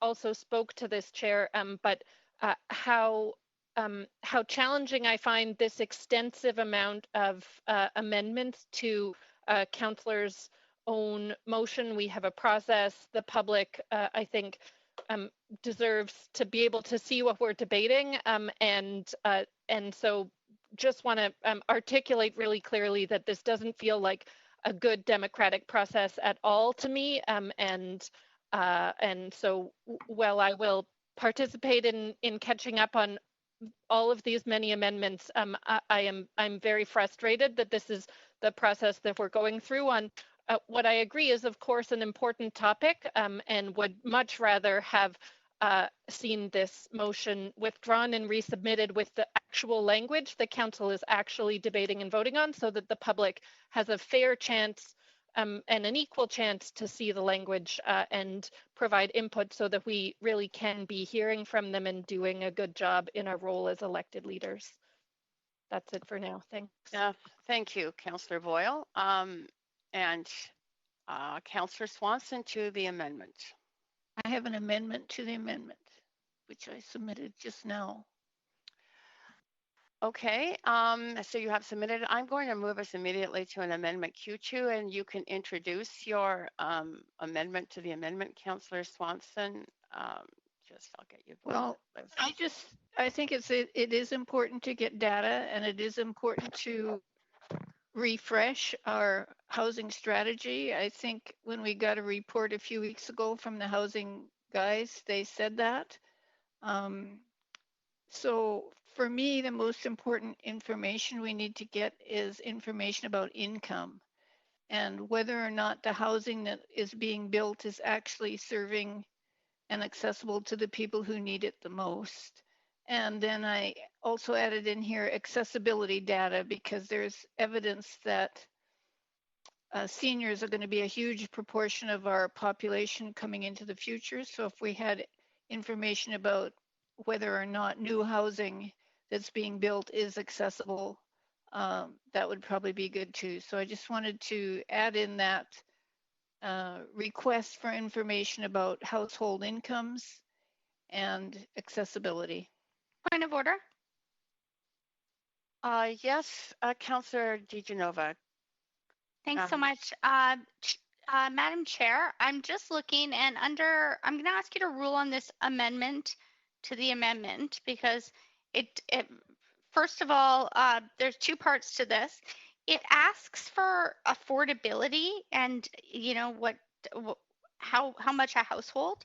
also spoke to this, Chair, but how challenging I find this extensive amount of amendments to councillors' own motion. We have a process. The public, I think, deserves to be able to see what we're debating, and so just want to articulate really clearly that this doesn't feel like a good democratic process at all to me, and so while I will participate in catching up on all of these many amendments, I'm very frustrated that this is the process that we're going through on what I agree is, of course, an important topic, and would much rather have seen this motion withdrawn and resubmitted with the actual language the council is actually debating and voting on, so that the public has a fair chance and an equal chance to see the language and provide input, so that we really can be hearing from them and doing a good job in our role as elected leaders. That's it for now. Thanks. Thank you, Councillor Boyle. And Councillor Swanson to the amendment. I have an amendment to the amendment, which I submitted just now. Okay, so you have submitted. I'm going to move us immediately to an amendment Q2, and you can introduce your amendment to the amendment, Councillor Swanson. I'll get you. Well, I think it is important to get data, and it is important to refresh our housing strategy. I think when we got a report a few weeks ago from the housing guys, they said that. So for me, the most important information we need to get is information about income and whether or not the housing that is being built is actually serving and accessible to the people who need it the most. And then I also added in here accessibility data because there's evidence that seniors are going to be a huge proportion of our population coming into the future. So if we had information about whether or not new housing that's being built is accessible, that would probably be good too. So I just wanted to add in that request for information about household incomes and accessibility. Point of order. Yes, Councillor DiGenova. Thanks so much. Madam Chair, I'm just looking and I'm going to ask you to rule on this amendment to the amendment because first of all, there's two parts to this. It asks for affordability and how much a household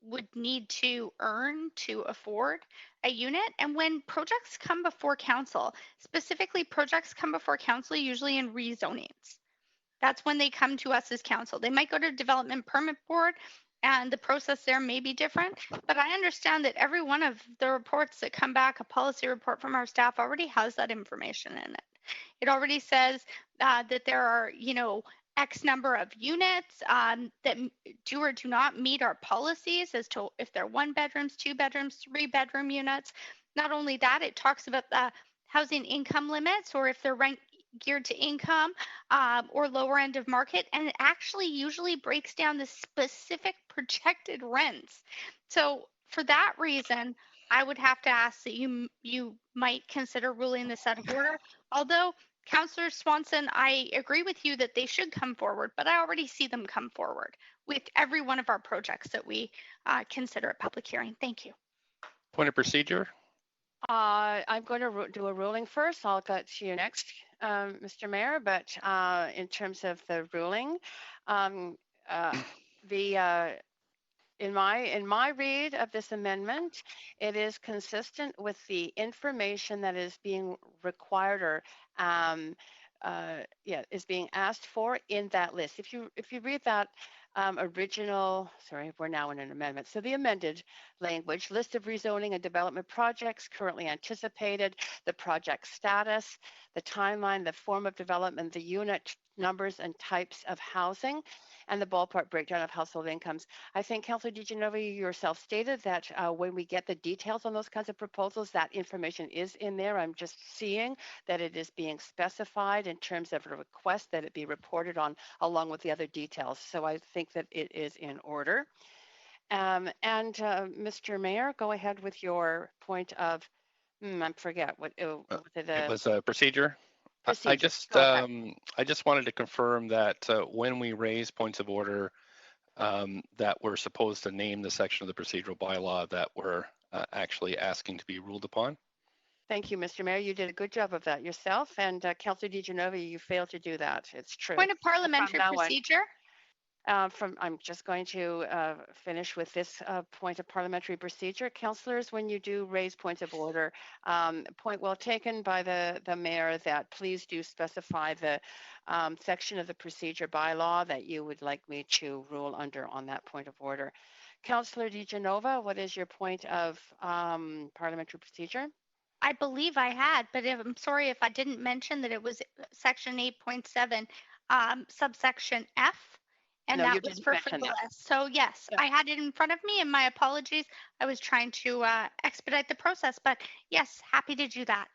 would need to earn to afford a unit. And when projects come before council, specifically projects come before council usually in rezonings. That's when they come to us as council. They might go to development permit board and the process there may be different, but I understand that every one of the reports that come back, a policy report from our staff already has that information in it. It already says that there are, X number of units that do or do not meet our policies as to if they're 1 bedrooms, 2 bedrooms, 3 bedroom units. Not only that, it talks about the housing income limits or if they're geared to income or lower end of market. And it actually usually breaks down the specific projected rents. So for that reason, I would have to ask that you might consider ruling this out of order. Although Councillor Swanson, I agree with you that they should come forward, but I already see them come forward with every one of our projects that we consider a public hearing. Thank you. Point of procedure. I'm going to do a ruling first. I'll get to you next, Mr. Mayor. But in terms of the ruling, in my read of this amendment, it is consistent with the information that is being required or is being asked for in that list. If you read that we're now in an amendment. So the amended language, list of rezoning and development projects currently anticipated, the project status, the timeline, the form of development, the unit numbers and types of housing, and the ballpark breakdown of household incomes. I think Councillor DiGenova, you yourself stated that when we get the details on those kinds of proposals, that information is in there. I'm just seeing that it is being specified in terms of a request that it be reported on along with the other details. So I think that it is in order. Mr. Mayor, go ahead with your point of, I forget what it was a procedure. I just wanted to confirm that when we raise points of order, that we're supposed to name the section of the procedural bylaw that we're actually asking to be ruled upon. Thank you, Mr. Mayor. You did a good job of that yourself. And Councillor DiGenova, you failed to do that. It's true. Point of parliamentary procedure. I'm just going to finish with this point of parliamentary procedure. Councillors, when you do raise points of order, point well taken by the mayor that please do specify the section of the procedure bylaw that you would like me to rule under on that point of order. Councillor DiGenova, what is your point of parliamentary procedure? I believe I had, but I'm sorry if I didn't mention that it was section 8.7, subsection F. and No, you that was didn't for mention that. frivolous. So yes, Yeah. I had it in front of me, and my apologies. I was trying to expedite the process, but yes, happy to do that.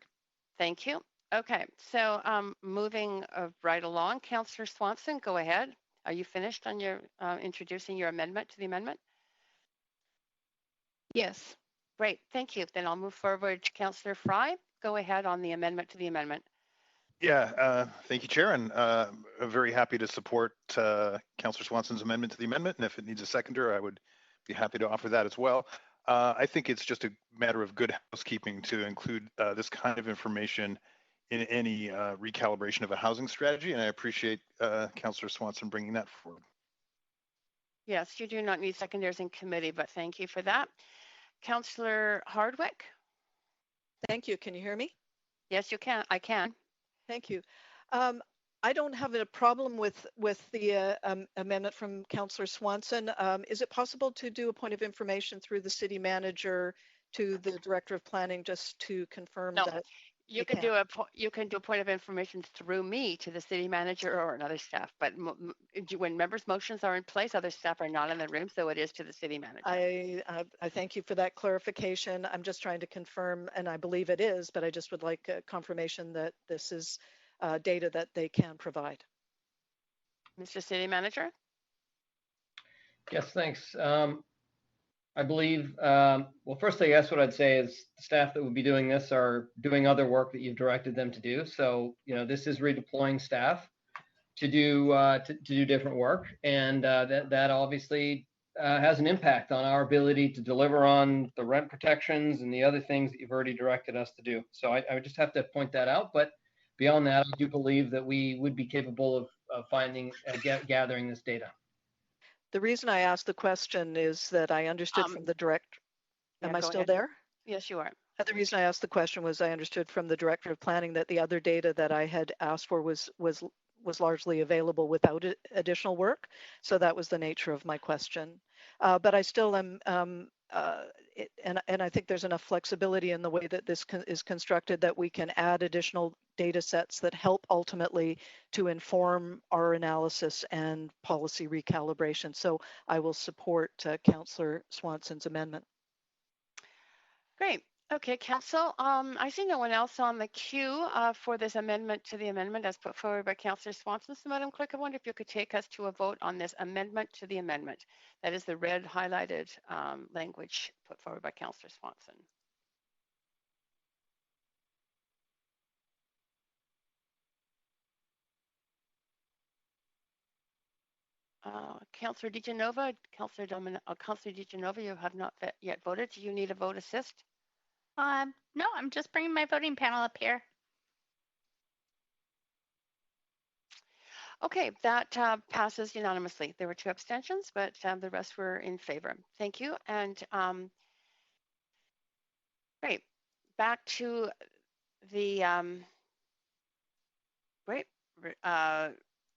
Thank you. Okay, so moving right along, Councillor Swanson, go ahead. Are you finished on your introducing your amendment to the amendment? Yes. Great, thank you. Then I'll move forward to Councillor Fry. Go ahead on the amendment to the amendment. Yeah, thank you, Chair, and I'm very happy to support Councillor Swanson's amendment to the amendment, and if it needs a seconder, I would be happy to offer that as well. I think it's just a matter of good housekeeping to include this kind of information in any recalibration of a housing strategy, and I appreciate Councillor Swanson bringing that forward. Yes, you do not need secondaries in committee, but thank you for that. Councillor Hardwick? Thank you. Can you hear me? Yes, you can. I can. Thank you. I don't have a problem with the amendment from Councillor Swanson. Is it possible to do a point of information through the city manager to the director of planning just to confirm No, that you can do a point of information through me to the city manager or another staff. But when members' motions are in place, other staff are not in the room, so it is to the city manager. I thank you for that clarification. I'm just trying to confirm, and I believe it is, but I just would like confirmation that this is data that they can provide. Mr. City Manager? Yes, thanks. I believe, well, first, I guess what I'd say is the staff that would be doing this are doing other work that you've directed them to do. So, this is redeploying staff to do different work, and that obviously has an impact on our ability to deliver on the rent protections and the other things that you've already directed us to do. So I would just have to point that out. But beyond that, I do believe that we would be capable of finding, gathering this data. The reason I asked the question is that I understood from the director. Am I still there? Yes, you are. The reason I asked the question was I understood from the director of planning that the other data that I had asked for was largely available without additional work. So that was the nature of my question. But I still am, and I think there's enough flexibility in the way that this is constructed that we can add additional data sets that help ultimately to inform our analysis and policy recalibration. So I will support Councillor Swanson's amendment. Great. Okay, Council. I see no one else on the queue for this amendment to the amendment as put forward by Councillor Swanson. So, Madam Clerk, I wonder if you could take us to a vote on this amendment to the amendment. That is the red highlighted language put forward by Councillor Swanson. Councillor DiGenova, Councillor DiGenova, you have not yet voted. Do you need a vote assist? No, I'm just bringing my voting panel up here. Okay, that passes unanimously. There were 2 abstentions, but the rest were in favor. Thank you. And great. Back to the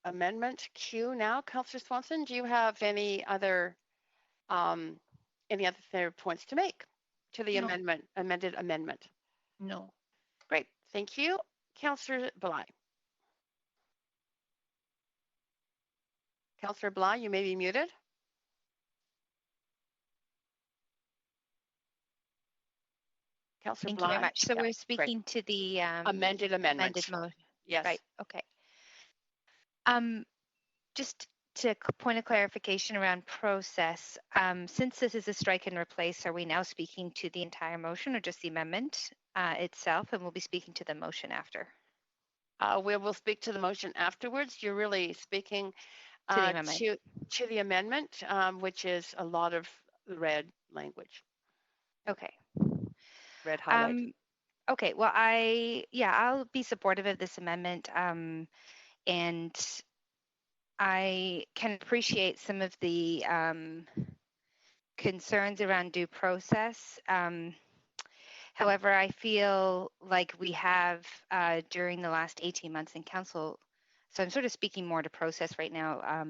amendment queue now. Councillor Swanson, do you have any other points to make to the amended amendment? No. Great, thank you. Councillor Bly. Councillor Bly, you may be muted. Councillor Thank Bly. you very much. So yeah, we're speaking to the amended amendment. Amended motion. Yes. Right. Okay. Just to point of clarification around process, since this is a strike and replace, are we now speaking to the entire motion or just the amendment itself? And we'll be speaking to the motion after. We will speak to the motion afterwards. You're really speaking to the amendment, which is a lot of red language. Okay. Red highlight. Okay. Well, I'll be supportive of this amendment, and I can appreciate some of the concerns around due process. However, I feel like we have during the last 18 months in council, so I'm sort of speaking more to process right now,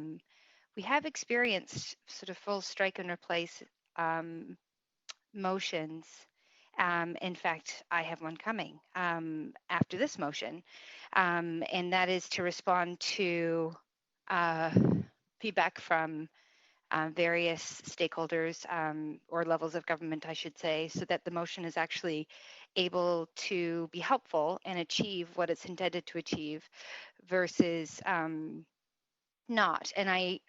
we have experienced sort of full strike and replace motions. In fact, I have one coming after this motion, and that is to respond to feedback from various stakeholders or levels of government, I should say, so that the motion is actually able to be helpful and achieve what it's intended to achieve versus not. And I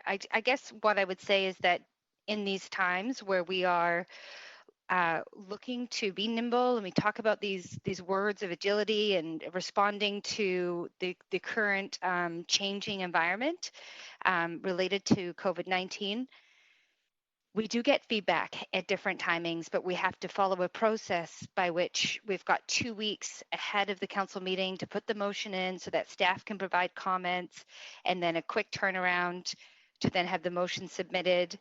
guess what I would say is that in these times where we are looking to be nimble, and we talk about these words of agility and responding to the current changing environment related to COVID-19, we do get feedback at different timings, but we have to follow a process by which we've got 2 weeks ahead of the council meeting to put the motion in so that staff can provide comments, and then a quick turnaround to then have the motion submitted.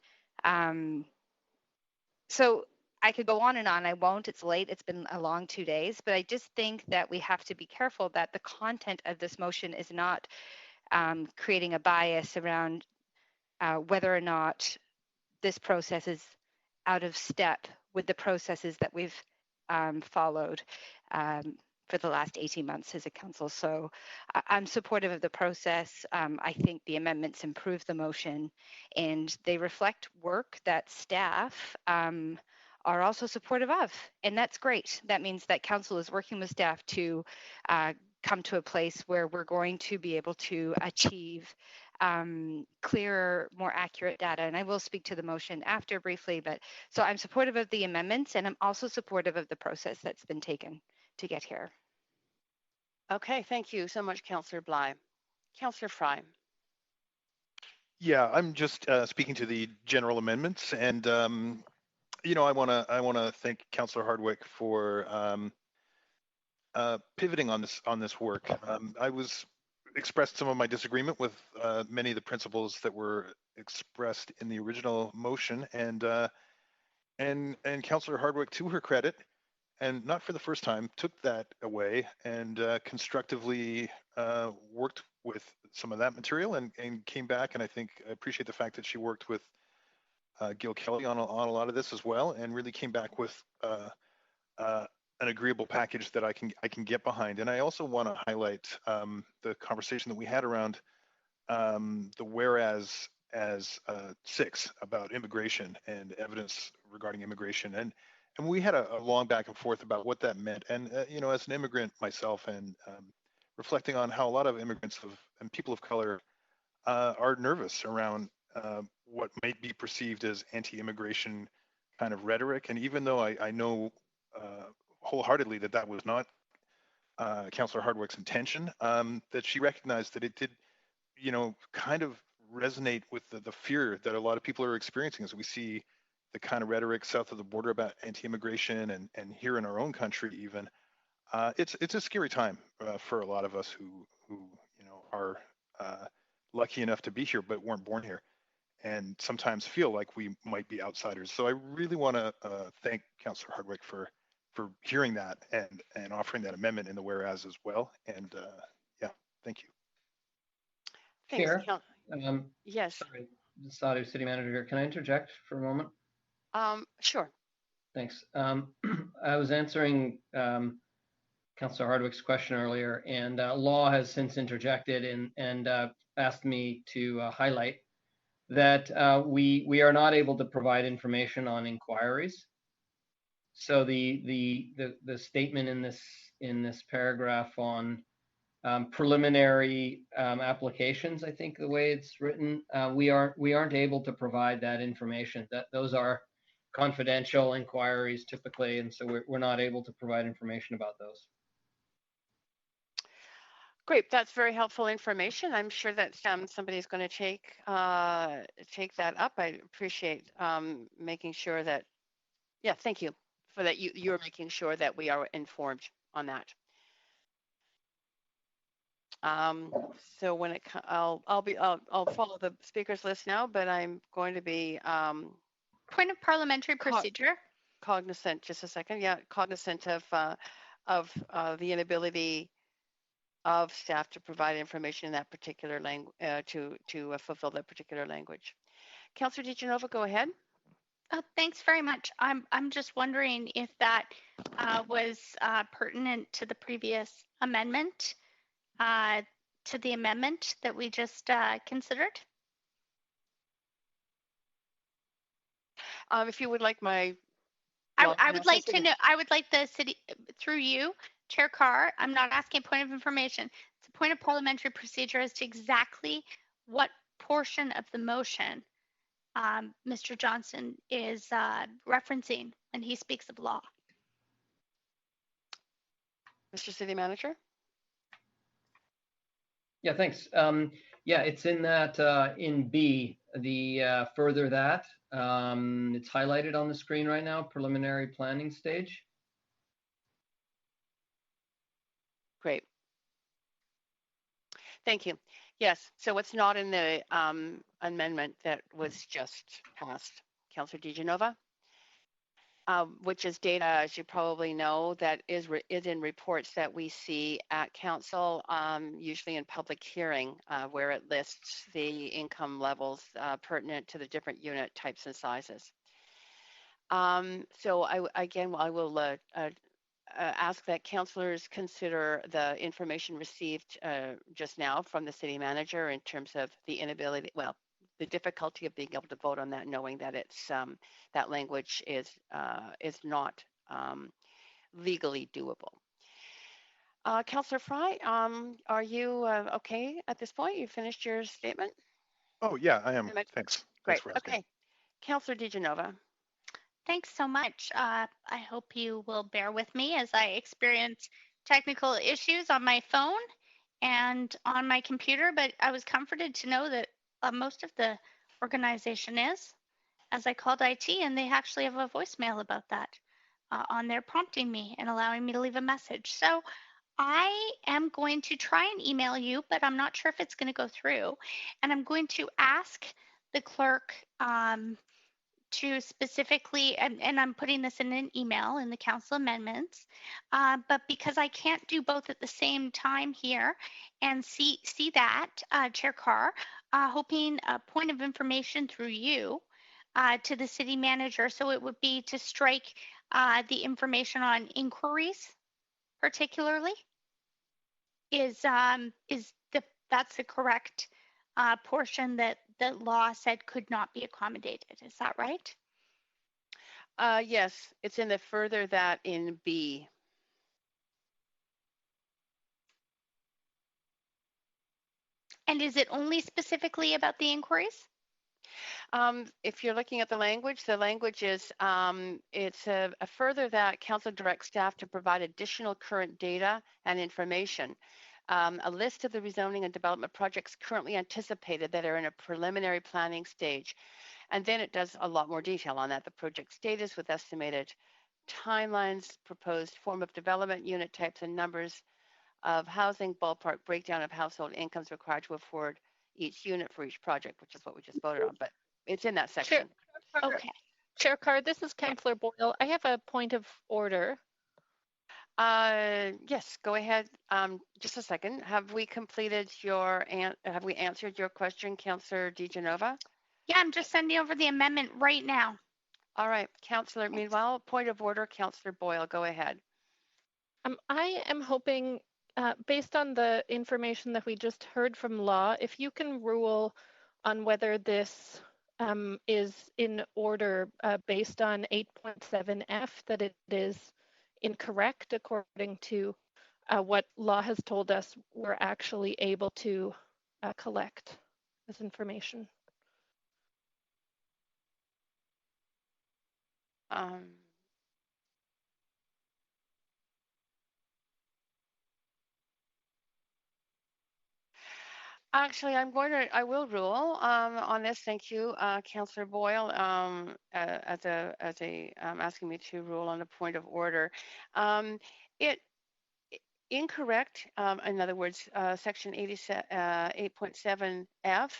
So I could go on and on. I won't. It's late. It's been a long 2 days, but I just think that we have to be careful that the content of this motion is not creating a bias around whether or not this process is out of step with the processes that we've followed for the last 18 months as a council. So I'm supportive of the process. I think the amendments improve the motion, and they reflect work that staff are also supportive of, and that's great. That means that council is working with staff to come to a place where we're going to be able to achieve clearer, more accurate data. And I will speak to the motion after briefly, but so I'm supportive of the amendments, and I'm also supportive of the process that's been taken to get here. Okay, thank you so much, Councillor Bly. Councillor Fry. Yeah, I'm just speaking to the general amendments, and you know, I want to thank Councillor Hardwick for pivoting on this work. I expressed some of my disagreement with many of the principles that were expressed in the original motion, and Councillor Hardwick, to her credit, and not for the first time, took that away and constructively worked with some of that material and came back. And I think I appreciate the fact that she worked with Gil Kelly on a lot of this as well, and really came back with an agreeable package that I can get behind. And I also want to highlight the conversation that we had around the whereas as 6 about immigration and evidence regarding immigration, and we had a long back and forth about what that meant. And you know, as an immigrant myself, and reflecting on how a lot of immigrants and people of color are nervous around what might be perceived as anti-immigration kind of rhetoric. And even though I know wholeheartedly that was not Councillor Hardwick's intention, that she recognized that it did, you know, kind of resonate with the fear that a lot of people are experiencing as we see the kind of rhetoric south of the border about anti-immigration, and here in our own country even. It's a scary time for a lot of us who you know are lucky enough to be here but weren't born here, and sometimes feel like we might be outsiders. So I really want to thank Councillor Hardwick for hearing that and offering that amendment in the whereas as well. And yeah, thank you. Thanks, Chair, yes. Sorry, Sadhu, City Manager here. Can I interject for a moment? Sure. Thanks. I was answering Councillor Hardwick's question earlier, and Law has since interjected and asked me to highlight that we are not able to provide information on inquiries. So the statement in this paragraph on preliminary applications, I think the way it's written, we aren't able to provide that information. That those are confidential inquiries typically, and so we're not able to provide information about those. Great, that's very helpful information. I'm sure that somebody's going to take that up. I appreciate making sure that, yeah, thank you for that. You're making sure that we are informed on that. So when I'll follow the speakers list now, but I'm going to be point of parliamentary procedure. Cognizant, just a second. Yeah, cognizant of the inability of staff to provide information in that particular language to fulfill that particular language. Councillor DiGenova, go ahead. Thanks very much. I'm just wondering if that was pertinent to the previous amendment, to the amendment that we just considered. If you would like my, I would like to know, I would like the city, through you, Chair Carr, I'm not asking a point of information. It's a point of parliamentary procedure as to exactly what portion of the motion Mr. Johnson is referencing when he speaks of law. Mr. City Manager? Yeah, thanks. Yeah, it's in that, in B, the further that, it's highlighted on the screen right now, preliminary planning stage. Great. Thank you. Yes, so it's not in the amendment that was just passed, Councillor DiGenova, which is data, as you probably know, that is in reports that we see at council, usually in public hearing, where it lists the income levels pertinent to the different unit types and sizes. So I will ask that councillors consider the information received just now from the city manager in terms of the inability, well, the difficulty of being able to vote on that, knowing that it's that language is not legally doable. Councillor Fry, are you okay at this point? You finished your statement? Oh yeah, I am. Thanks. Great. Thanks for asking. Okay. Councillor DiGenova. Thanks so much. I hope you will bear with me as I experience technical issues on my phone and on my computer, but I was comforted to know that most of the organization is, as I called IT, and they actually have a voicemail about that on there prompting me and allowing me to leave a message. So I am going to try and email you, but I'm not sure if it's going to go through. And I'm going to ask the clerk to specifically, and I'm putting this in an email in the council amendments, but because I can't do both at the same time here and see that, Chair Carr, hoping a point of information through you to the city manager. So it would be to strike the information on inquiries, particularly, that's the correct portion that the law said could not be accommodated. Is that right? Yes, it's in the further that in B. And is it only specifically about the inquiries? If you're looking at the language is it's a further that council directs staff to provide additional current data and information. A list of the rezoning and development projects currently anticipated that are in a preliminary planning stage. And then it does a lot more detail on that, the project status with estimated timelines, proposed form of development, unit types and numbers of housing, ballpark breakdown of household incomes required to afford each unit for each project, which is what we just voted on, but it's in that section. Okay. Chair Carr, this is Councillor Boyle. I have a point of order. Yes, go ahead. Just a second. Have we completed have we answered your question, Councillor DiGenova? Yeah, I'm just sending over the amendment right now. All right, Councillor. Meanwhile, point of order, Councillor Boyle, go ahead. I am hoping, based on the information that we just heard from law, if you can rule on whether this is in order based on 8.7F, that it is incorrect according to what law has told us we're actually able to collect this information. Actually, I will rule on this. Thank you, Councillor Boyle, as asking me to rule on a point of order. Incorrect. In other words, section 8.7F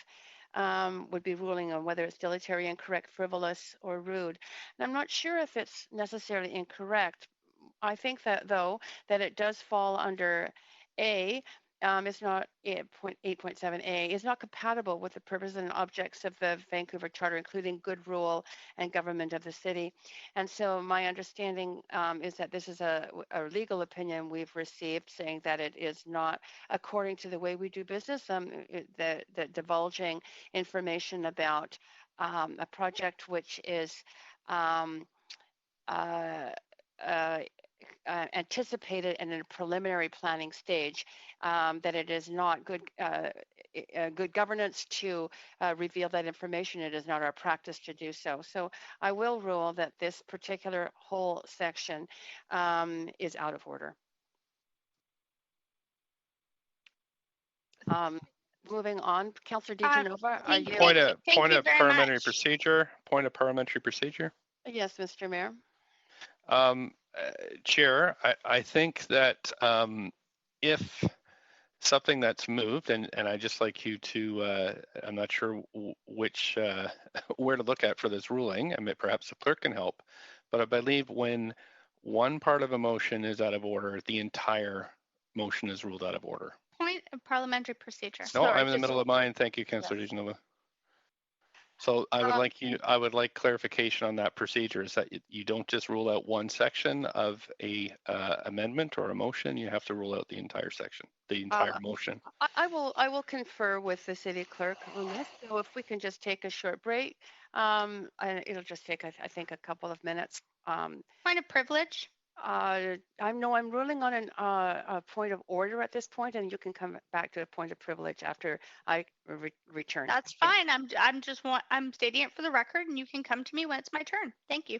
would be ruling on whether it's dilatory, incorrect, frivolous, or rude. And I'm not sure if it's necessarily incorrect. I think that, though, that it does fall under A. It's not 8.7A, is not compatible with the purpose and objects of the Vancouver Charter, including good rule and government of the city. And so my understanding is that this is a legal opinion we've received saying that it is not according to the way we do business, that divulging information about a project which is um, uh, uh, anticipated and in a preliminary planning stage, that it is not good governance to reveal that information. It is not our practice to do so. So I will rule that this particular whole section is out of order. Moving on, Councillor DiGenova, are you? Point of parliamentary much. procedure. Point of parliamentary procedure. Yes, Mr. Mayor. Chair, I think that if something that's moved, and I'd just like you to, I'm not sure which, where to look at for this ruling, and perhaps the clerk can help, but I believe when one part of a motion is out of order, the entire motion is ruled out of order. Point of parliamentary procedure. No, I'm in the middle of mine. Thank you, Councillor DiGenova. So I would like clarification on that procedure, is that you don't just rule out one section of a amendment or a motion, you have to rule out the entire section, the entire motion. I will confer with the city clerk on this. So if we can just take a short break, it'll just take, I think, a couple of minutes. Point of privilege. I'm ruling on a point of order at this point, and you can come back to a point of privilege after I return. That's fine. I'm stating it for the record, and you can come to me when it's my turn. Thank you.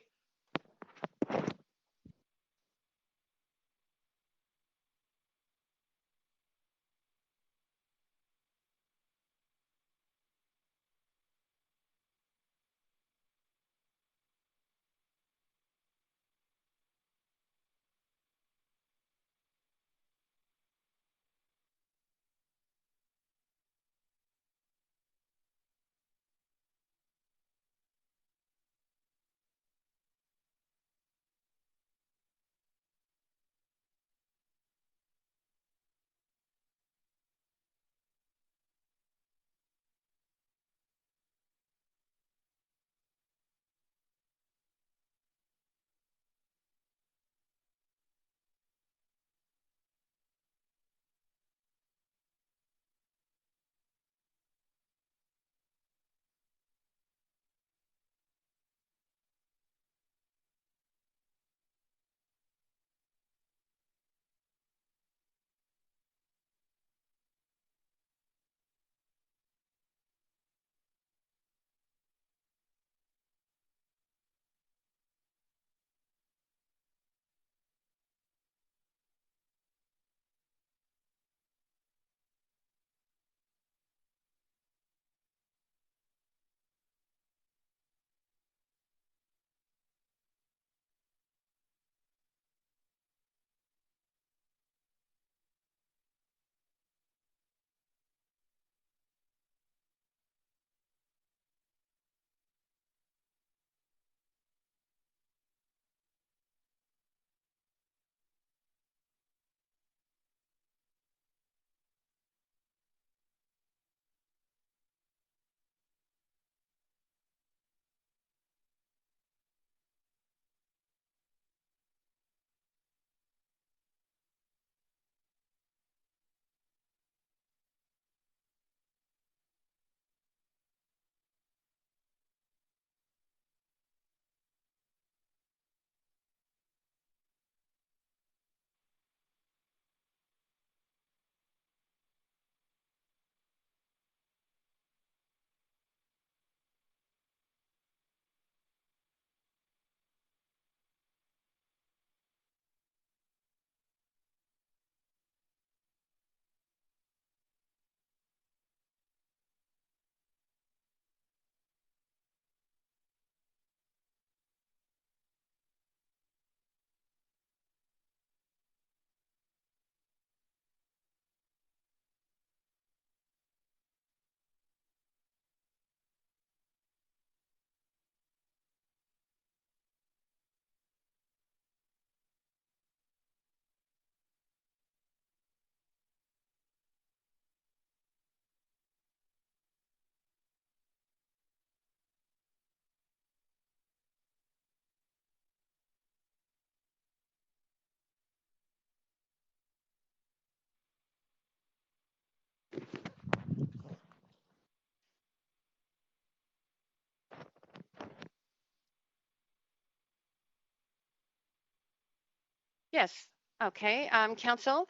Yes. Okay. Council,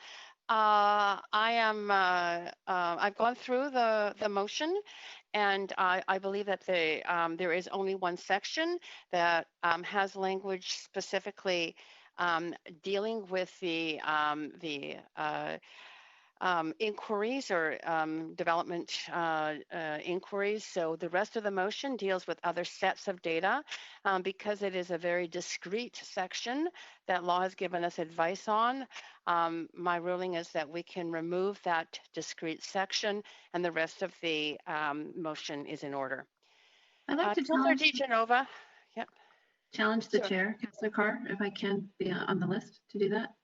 I've gone through the motion, and I believe that there is only one section that has language specifically dealing with the inquiries or development inquiries. So the rest of the motion deals with other sets of data because it is a very discrete section that law has given us advice on. My ruling is that we can remove that discrete section and the rest of the motion is in order. I'd like to Councillor DiGenova. Yep. Challenge the chair, Councillor Carr, if I can be on the list to do that.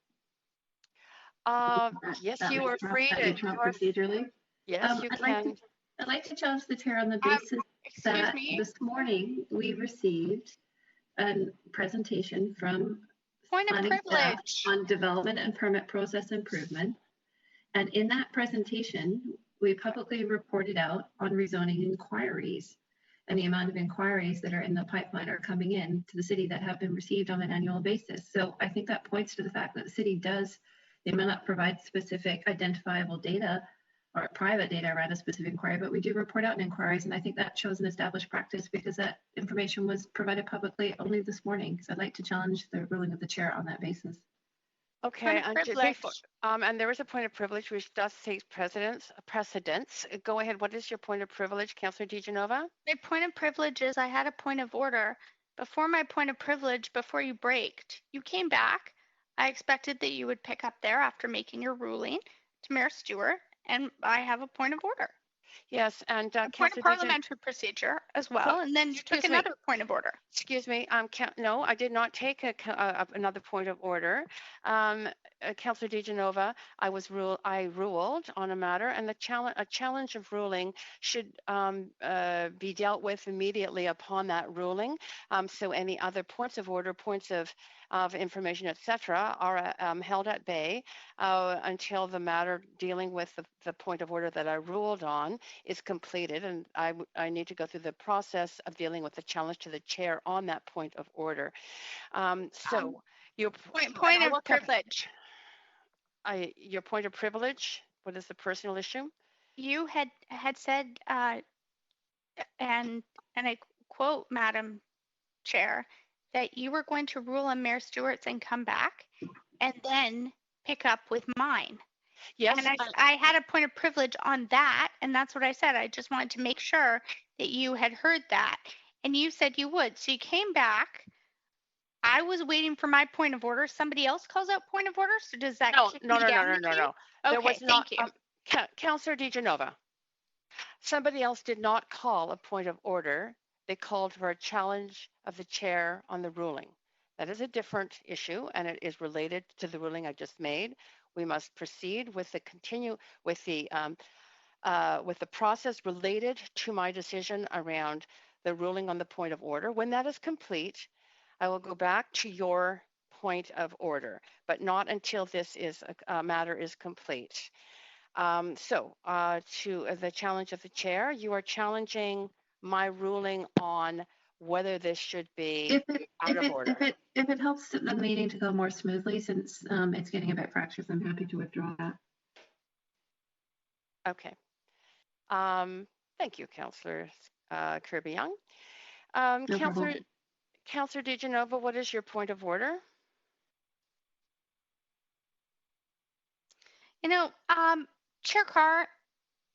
Yes, you are free to. Procedurally. Yes, you can. I'd like to challenge the chair on the basis that this morning we received a presentation from Point of planning staff privilege on development and permit process improvement. And in that presentation, we publicly reported out on rezoning inquiries, and the amount of inquiries that are in the pipeline are coming in to the city that have been received on an annual basis. So I think that points to the fact that the city does, they may not provide specific identifiable data or private data around a specific inquiry, but we do report out in inquiries. And I think that shows an established practice because that information was provided publicly only this morning. So I'd like to challenge the ruling of the chair on that basis. Okay, and there is a point of privilege which does take precedence. Go ahead. What is your point of privilege, Councillor DiGenova? My point of privilege is I had a point of order. Before my point of privilege, before you braked, you came back. I expected that you would pick up there after making your ruling to Mayor Stewart, and I have a point of order. Yes, and point of parliamentary procedure as well, and then you took another point of order. Excuse me, no, I did not take another point of order. Councillor DiGenova, I ruled on a matter, and a challenge of ruling should be dealt with immediately upon that ruling. So any other points of order, points of information, etc., are held at bay until the matter dealing with the point of order that I ruled on is completed, and I need to go through the process of dealing with the challenge to the chair on that point of order. Your point of privilege. Your point of privilege. What is the personal issue? You had said, and I quote, Madam Chair, that you were going to rule on Mayor Stewart's and come back, and then pick up with mine. Yes, and I had a point of privilege on that, and that's what I said. I just wanted to make sure that you had heard that, and you said you would. So you came back. I was waiting for my point of order. Somebody else calls out point of order. So does that no? Okay, There was not, thank you. Councillor DiGenova. Somebody else did not call a point of order. They called for a challenge of the chair on the ruling. That is a different issue, and it is related to the ruling I just made. We must proceed with the process related to my decision around the ruling on the point of order. When that is complete, I will go back to your point of order, but not until this matter is complete. To the challenge of the chair, you are challenging my ruling on whether this should be out of order. If it helps the meeting to go more smoothly, since it's getting a bit fractious, I'm happy to withdraw that. Okay. Thank you, Councillor Kirby-Yung. Councillor DiGenova, what is your point of order? Chair Carr,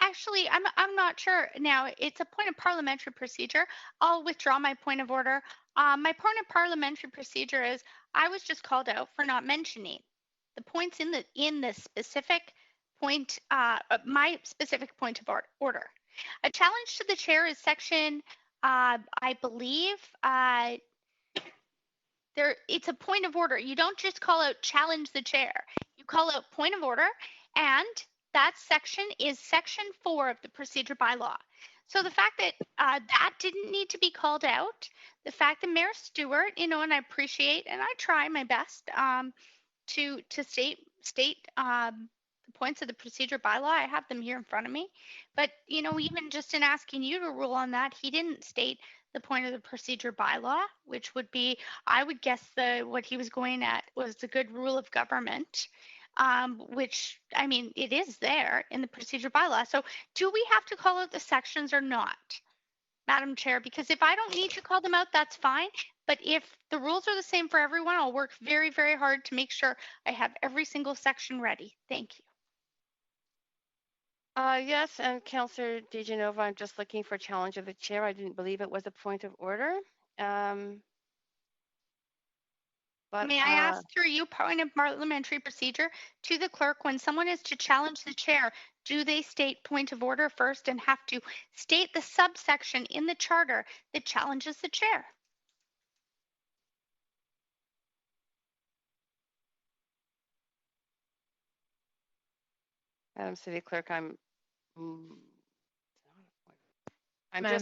actually, I'm not sure. Now, it's a point of parliamentary procedure. I'll withdraw my point of order. My point of parliamentary procedure is I was just called out for not mentioning the points in the specific point, my specific point of order. A challenge to the chair is section, I believe, it's a point of order. You don't just call out challenge the chair. You call out point of order, and that section is section 4 of the procedure bylaw. So the fact that that didn't need to be called out, the fact that Mayor Stewart, and I appreciate and I try my best to state the points of the procedure bylaw. I have them here in front of me. But even just in asking you to rule on that, he didn't state the point of the procedure bylaw, which would be, I would guess what he was going at was the good rule of government, which, I mean, it is there in the procedure bylaw. So do we have to call out the sections or not, Madam Chair? Because if I don't need to call them out, that's fine. But if the rules are the same for everyone, I'll work very, very hard to make sure I have every single section ready. Thank you. Yes, and Councillor DeGenova, I'm just looking for challenge of the chair. I didn't believe it was a point of order. But, may I ask through you, point of parliamentary procedure, to the clerk, when someone is to challenge the chair, do they state point of order first and have to state the subsection in the charter that challenges the chair? Madam City Clerk, Madam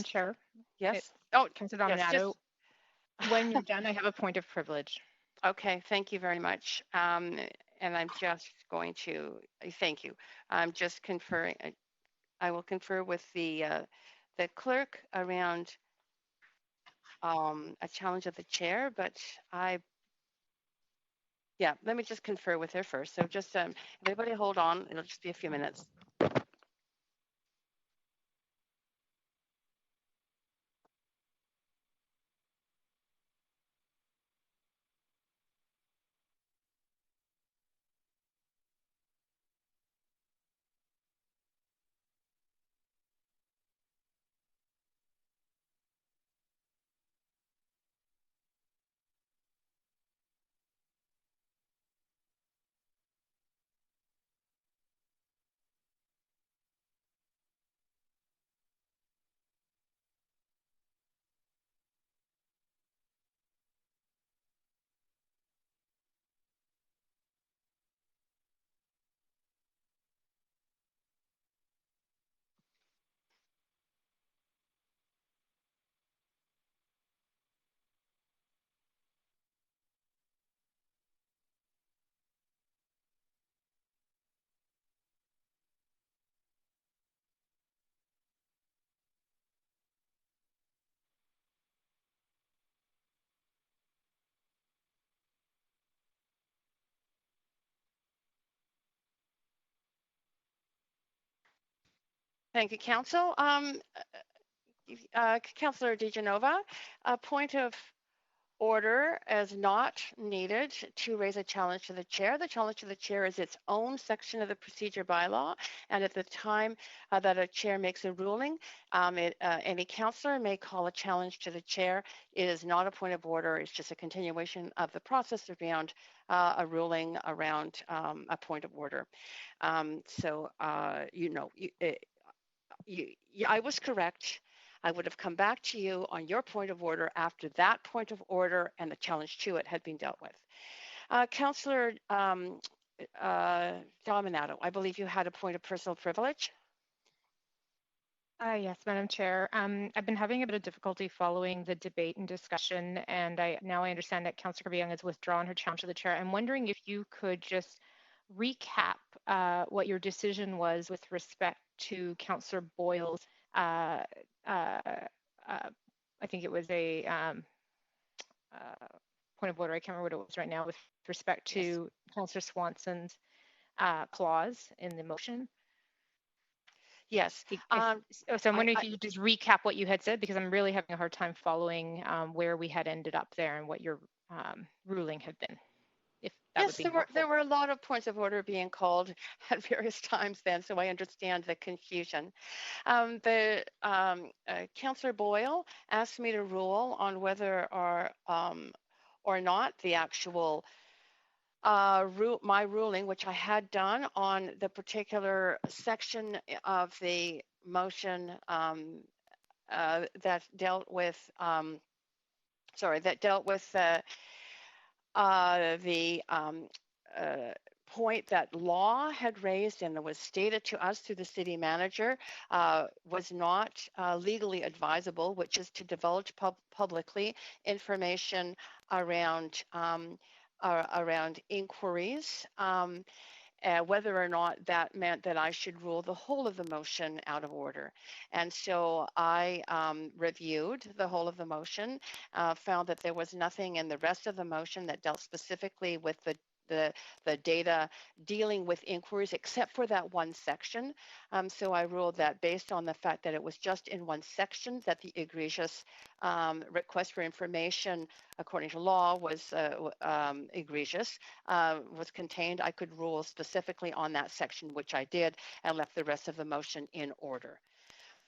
Chair. Yes. Councillor Yes, Dominato, when you're done, I have a point of privilege. Okay, thank you very much. And I'm just going to thank you. I'm just conferring. I will confer with the clerk around a challenge of the chair, but let me just confer with her first. So just everybody hold on. It'll just be a few minutes. Thank you, Council. Councillor DeGenova, a point of order is not needed to raise a challenge to the chair. The challenge to the chair is its own section of the procedure bylaw, and at the time that a chair makes a ruling, any councillor may call a challenge to the chair. It is not a point of order. It's just a continuation of the process around a ruling around a point of order. I was correct. I would have come back to you on your point of order after that point of order and the challenge to it had been dealt with. Councillor Dominato, I believe you had a point of personal privilege. Yes, Madam Chair. I've been having a bit of difficulty following the debate and discussion, and now I understand that Councillor Kirby-Yung has withdrawn her challenge to the chair. I'm wondering if you could just recap what your decision was with respect to Councillor Boyle's I think it was a point of order. I can't remember what it was right now with respect to Councillor Swanson's clause in the motion. Yes. So I'm wondering if you could just recap what you had said, because I'm really having a hard time following where we had ended up there and what your ruling had been. Yes, there were a lot of points of order being called at various times then, so I understand the confusion. Councillor Boyle asked me to rule on whether or not the actual my ruling, which I had done on the particular section of the motion that dealt with the point that law had raised and was stated to us through the city manager was not legally advisable, which is to divulge publicly information around inquiries. whether or not that meant that I should rule the whole of the motion out of order. And so I reviewed the whole of the motion, found that there was nothing in the rest of the motion that dealt specifically with the data dealing with inquiries except for that one section. So I ruled that based on the fact that it was just in one section that the egregious request for information according to law was egregious, was contained, I could rule specifically on that section, which I did, and left the rest of the motion in order.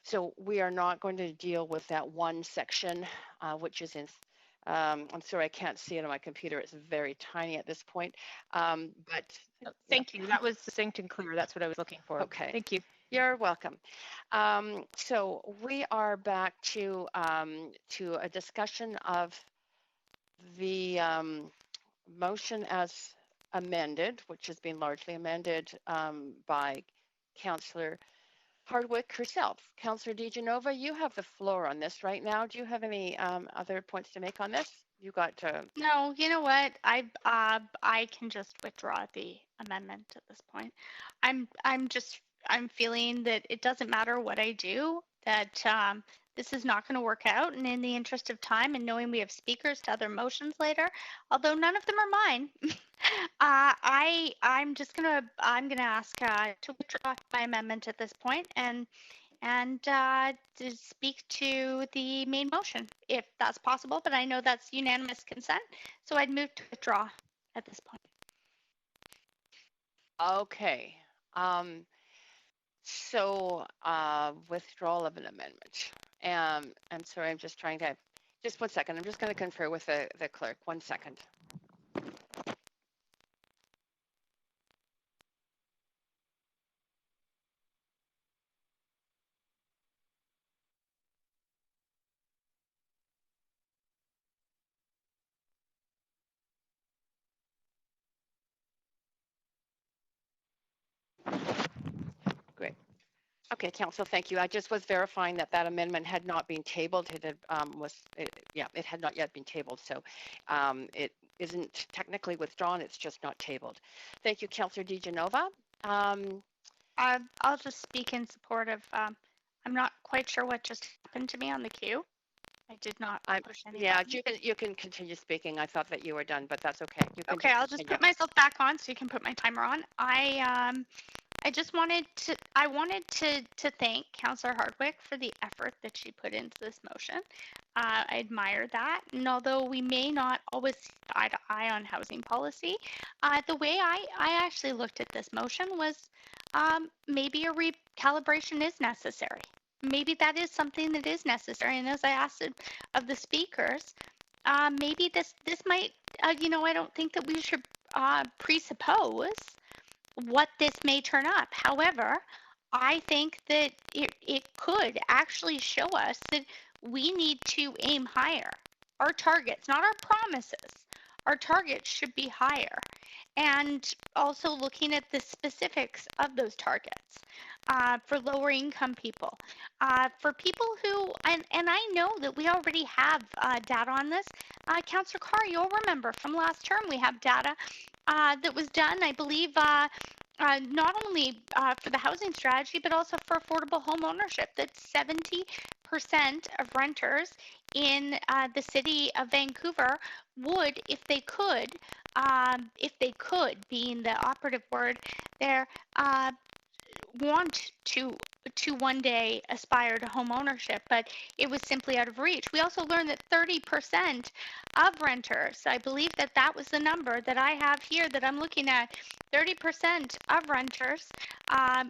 So we are not going to deal with that one section, which is in I'm sorry, I can't see it on my computer. It's very tiny at this point. But thank you. That was succinct and clear. That's what I was looking for. Okay. Thank you. You're welcome. So we are back to a discussion of the motion as amended, which has been largely amended by Councillor Hardwick herself. Councillor DiGenova, you have the floor on this right now. Do you have any other points to make on this? You got to... No, you know what? I can just withdraw the amendment at this point. I'm feeling that it doesn't matter what I do, that this is not going to work out. And in the interest of time and knowing we have speakers to other motions later, although none of them are mine, I'm gonna ask to withdraw my amendment at this point and to speak to the main motion if that's possible. But I know that's unanimous consent, so I'd move to withdraw at this point. Okay. So withdrawal of an amendment. I'm sorry, I'm just trying to, just 1 second. I'm just going to confer with the clerk. 1 second. Great. Okay, Council, thank you. I just was verifying that that amendment had not been tabled. It had not yet been tabled, so it isn't technically withdrawn. It's just not tabled. Thank you, Councillor DiGenova. I'll just speak in support of. I'm not quite sure what just happened to me on the queue. I did not push any. Yeah, you can continue speaking. I thought that you were done, but that's okay. You can okay, I'll just put myself back on so you can put my timer on. I just wanted to thank Councillor Hardwick for the effort that she put into this motion. I admire that, and although we may not always see eye to eye on housing policy, the way I actually looked at this motion was maybe a recalibration is necessary. Maybe that is something that is necessary, and as I asked of the speakers, maybe this might, I don't think that we should presuppose what this may turn up. However, I think that it could actually show us that we need to aim higher. Our targets, not our promises, our targets should be higher. And also looking at the specifics of those targets for lower income people, for people who, and I know that we already have data on this. Councillor Carr, you'll remember from last term we have data that was done, I believe, not only for the housing strategy, but also for affordable home ownership, that 70% of renters in the city of Vancouver would, if they could, being the operative word there, want to one day aspire to home ownership, but it was simply out of reach. We also learned that 30% of renters, I believe that was the number that I have here that I'm looking at, 30% of renters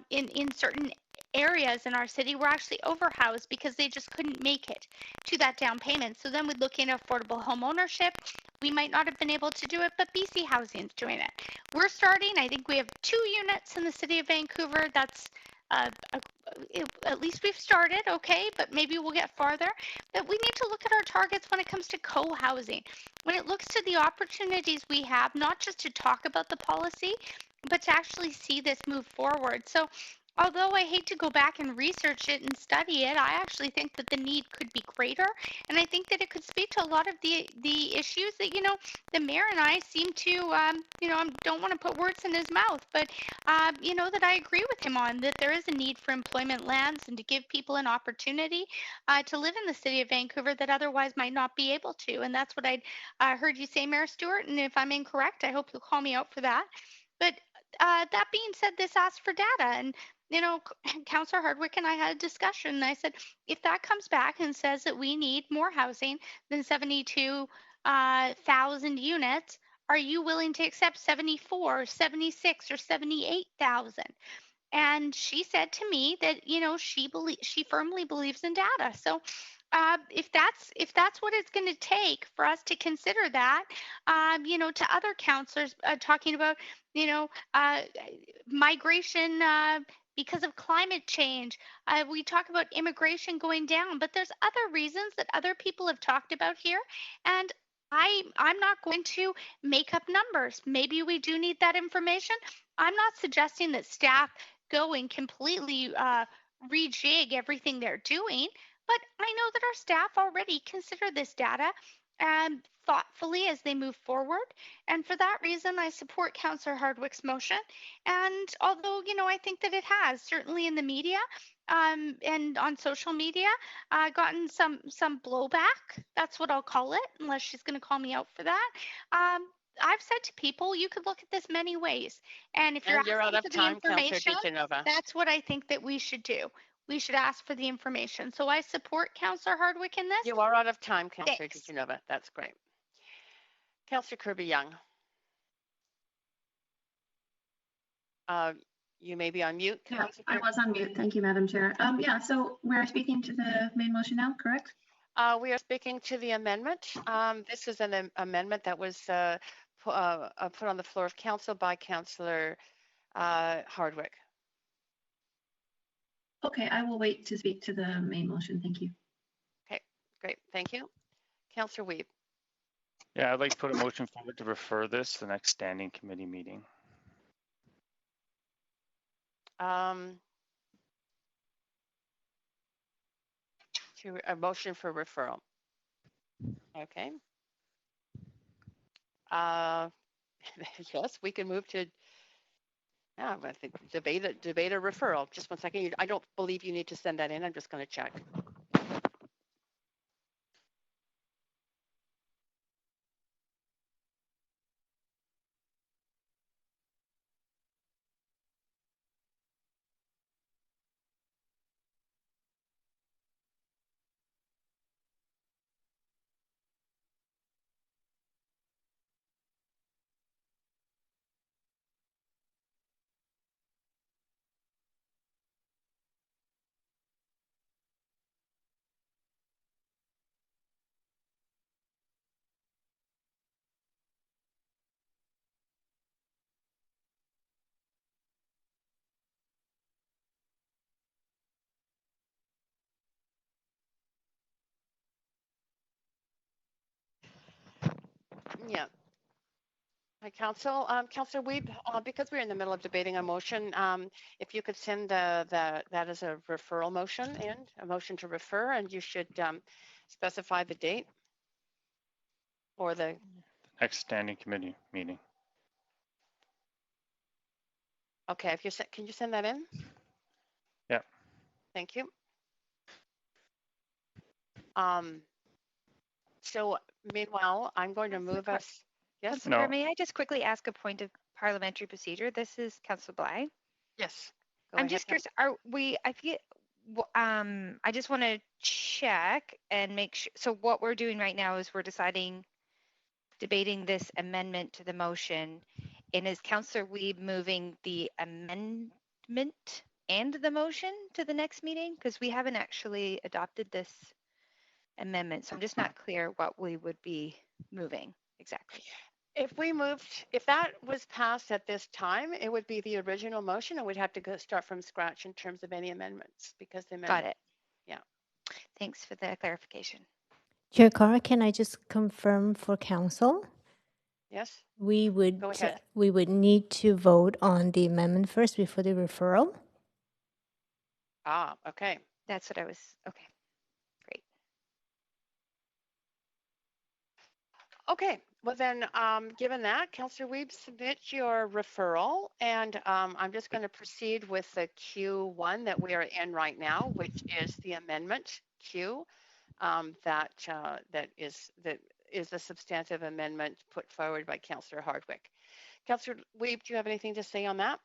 in certain areas in our city were actually overhoused because they just couldn't make it to that down payment. So then we look into affordable home ownership. We might not have been able to do it, but BC Housing's doing it. We're starting, I think we have 2 units in the city of Vancouver. That's at least we've started, okay, but maybe we'll get farther. But we need to look at our targets when it comes to co-housing. When it looks to the opportunities we have, not just to talk about the policy, but to actually see this move forward. So although I hate to go back and research it and study it, I actually think that the need could be greater. And I think that it could speak to a lot of the issues that, the mayor and I seem to, I don't want to put words in his mouth, but, that I agree with him on, that there is a need for employment lands and to give people an opportunity to live in the city of Vancouver that otherwise might not be able to. And that's what I heard you say, Mayor Stewart. And if I'm incorrect, I hope you'll call me out for that. But that being said, this asks for data. And Councillor Hardwick and I had a discussion. And I said, if that comes back and says that we need more housing than 72,000 units, are you willing to accept 74, 76, or 78,000? And she said to me that she firmly believes in data. So if that's what it's going to take for us to consider that, to other councillors talking about migration because of climate change, we talk about immigration going down, but there's other reasons that other people have talked about here, and I'm not going to make up numbers. Maybe we do need that information. I'm not suggesting that staff go and completely rejig everything they're doing, but I know that our staff already consider this data thoughtfully as they move forward. And for that reason, I support Councillor Hardwick's motion. And although, I think that it has, certainly in the media and on social media, gotten some blowback. That's what I'll call it, unless she's going to call me out for that. I've said to people, you could look at this many ways. And if you're out asking of for the time, information, Councillor DiGenova. that's what I think that we should do. We should ask for the information. So I support Councillor Hardwick in this. You are out of time, Councillor Thanks. DiGenova. That's great. Councillor Kirby-Yung. You may be on mute. Yeah, I was on mute. Thank you, Madam Chair. So we're speaking to the main motion now, correct? We are speaking to the amendment. This is an amendment that was put on the floor of council by Councillor Hardwick. Okay, I will wait to speak to the main motion. Thank you. Okay, great. Thank you. Councillor Wiebe. Yeah, I'd like to put a motion forward to refer this to the next standing committee meeting. To a motion for referral. Okay. Yes, we can move to. Yeah, I think debate a referral. Just 1 second. I don't believe you need to send that in. I'm just going to check. Yeah. Hi, Council. Councillor Wiebe, because we're in the middle of debating a motion, if you could send that as a referral motion in, a motion to refer, and you should specify the date or the Next standing committee meeting. Okay, if you can you send that in? Yeah. Thank you. So meanwhile, I'm going to move us. Yes. Councillor, may I just quickly ask a point of parliamentary procedure? This is Councillor Bly. Yes. I'm just curious. Are we? I just want to check and make sure. So what we're doing right now is we're debating this amendment to the motion. And is Councillor Wiebe moving the amendment and the motion to the next meeting? Because we haven't actually adopted this amendment. So I'm just not clear what we would be moving exactly. If that was passed at this time, it would be the original motion, and we'd have to start from scratch in terms of any amendments because the amendment. Got it. Yeah. Thanks for the clarification. Chair Carr, can I just confirm for council? Yes. We would Go ahead. we would need to vote on the amendment first before the referral. Okay. That's what I was, okay, great. Okay, well then, given that, Councillor Wiebe, submit your referral, and I'm just going to proceed with the Q1 that we are in right now, which is the amendment Q that is the substantive amendment put forward by Councillor Hardwick. Councillor Wiebe, do you have anything to say on that?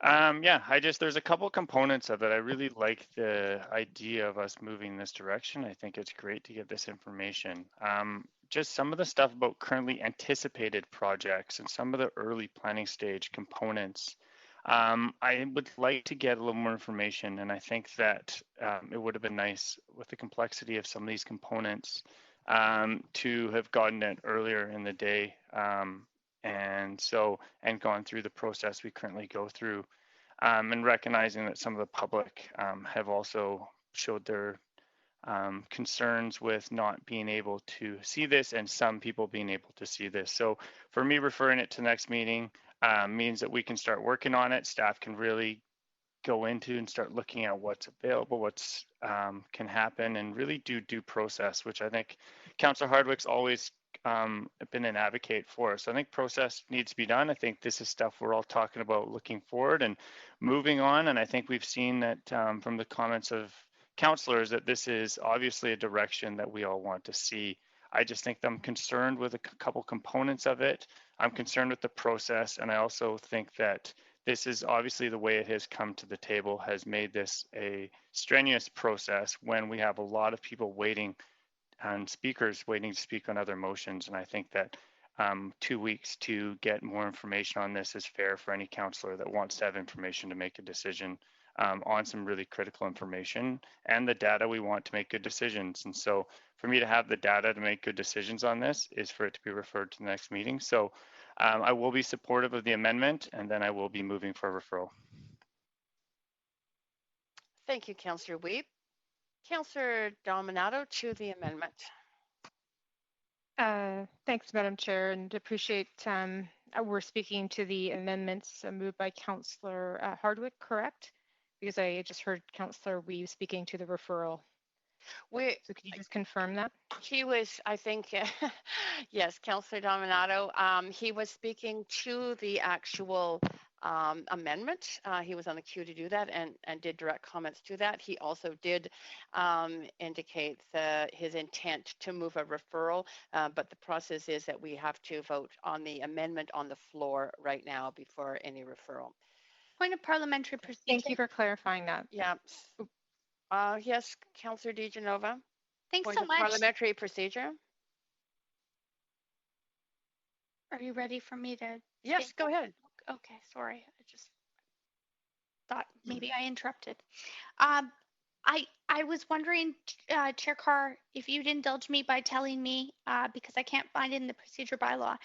Yeah, there's a couple components of it. I really like the idea of us moving this direction. I think it's great to get this information. Just some of the stuff about currently anticipated projects and some of the early planning stage components. I would like to get a little more information, and I think that it would have been nice with the complexity of some of these components to have gotten it earlier in the day. And gone through the process we currently go through, and recognizing that some of the public have also showed their concerns with not being able to see this, and some people being able to see this. So for me, referring it to the next meeting means that we can start working on it. Staff can really go into and start looking at what's available, what's can happen, and really do due process, which I think Councillor Hardwick's always been an advocate for. So I think process needs to be done. I think this is stuff we're all talking about looking forward and moving on. And I think we've seen that from the comments of councillors that this is obviously a direction that we all want to see. I just think I'm concerned with a couple components of it. I'm concerned with the process. And I also think that this is obviously the way it has come to the table has made this a strenuous process when we have a lot of people waiting and speakers waiting to speak on other motions. And I think that 2 weeks to get more information on this is fair for any councillor that wants to have information to make a decision on some really critical information and the data we want to make good decisions. And so for me to have the data to make good decisions on this is for it to be referred to the next meeting. So I will be supportive of the amendment, and then I will be moving for a referral. Thank you, Councillor Wiebe. Councillor Dominato to the amendment. Thanks, Madam Chair, and appreciate we're speaking to the amendments moved by Councillor Hardwick, correct? Because I just heard Councillor Wiebe speaking to the referral. So could you just confirm that? He was, I think, yes, Councillor Dominato. He was speaking to the actual amendment. He was on the queue to do that and did direct comments to that. He also did indicate his intent to move a referral, but the process is that we have to vote on the amendment on the floor right now before any referral. Point of parliamentary procedure. Thank you for clarifying that. Yeah. Yes, Councillor DiGenova. Thanks Point so of much. Parliamentary procedure. Are you ready for me to? Yes, go ahead. Okay, sorry. I just thought maybe I interrupted. I was wondering, Chair Carr, if you'd indulge me by telling me, because I can't find it in the procedure bylaw,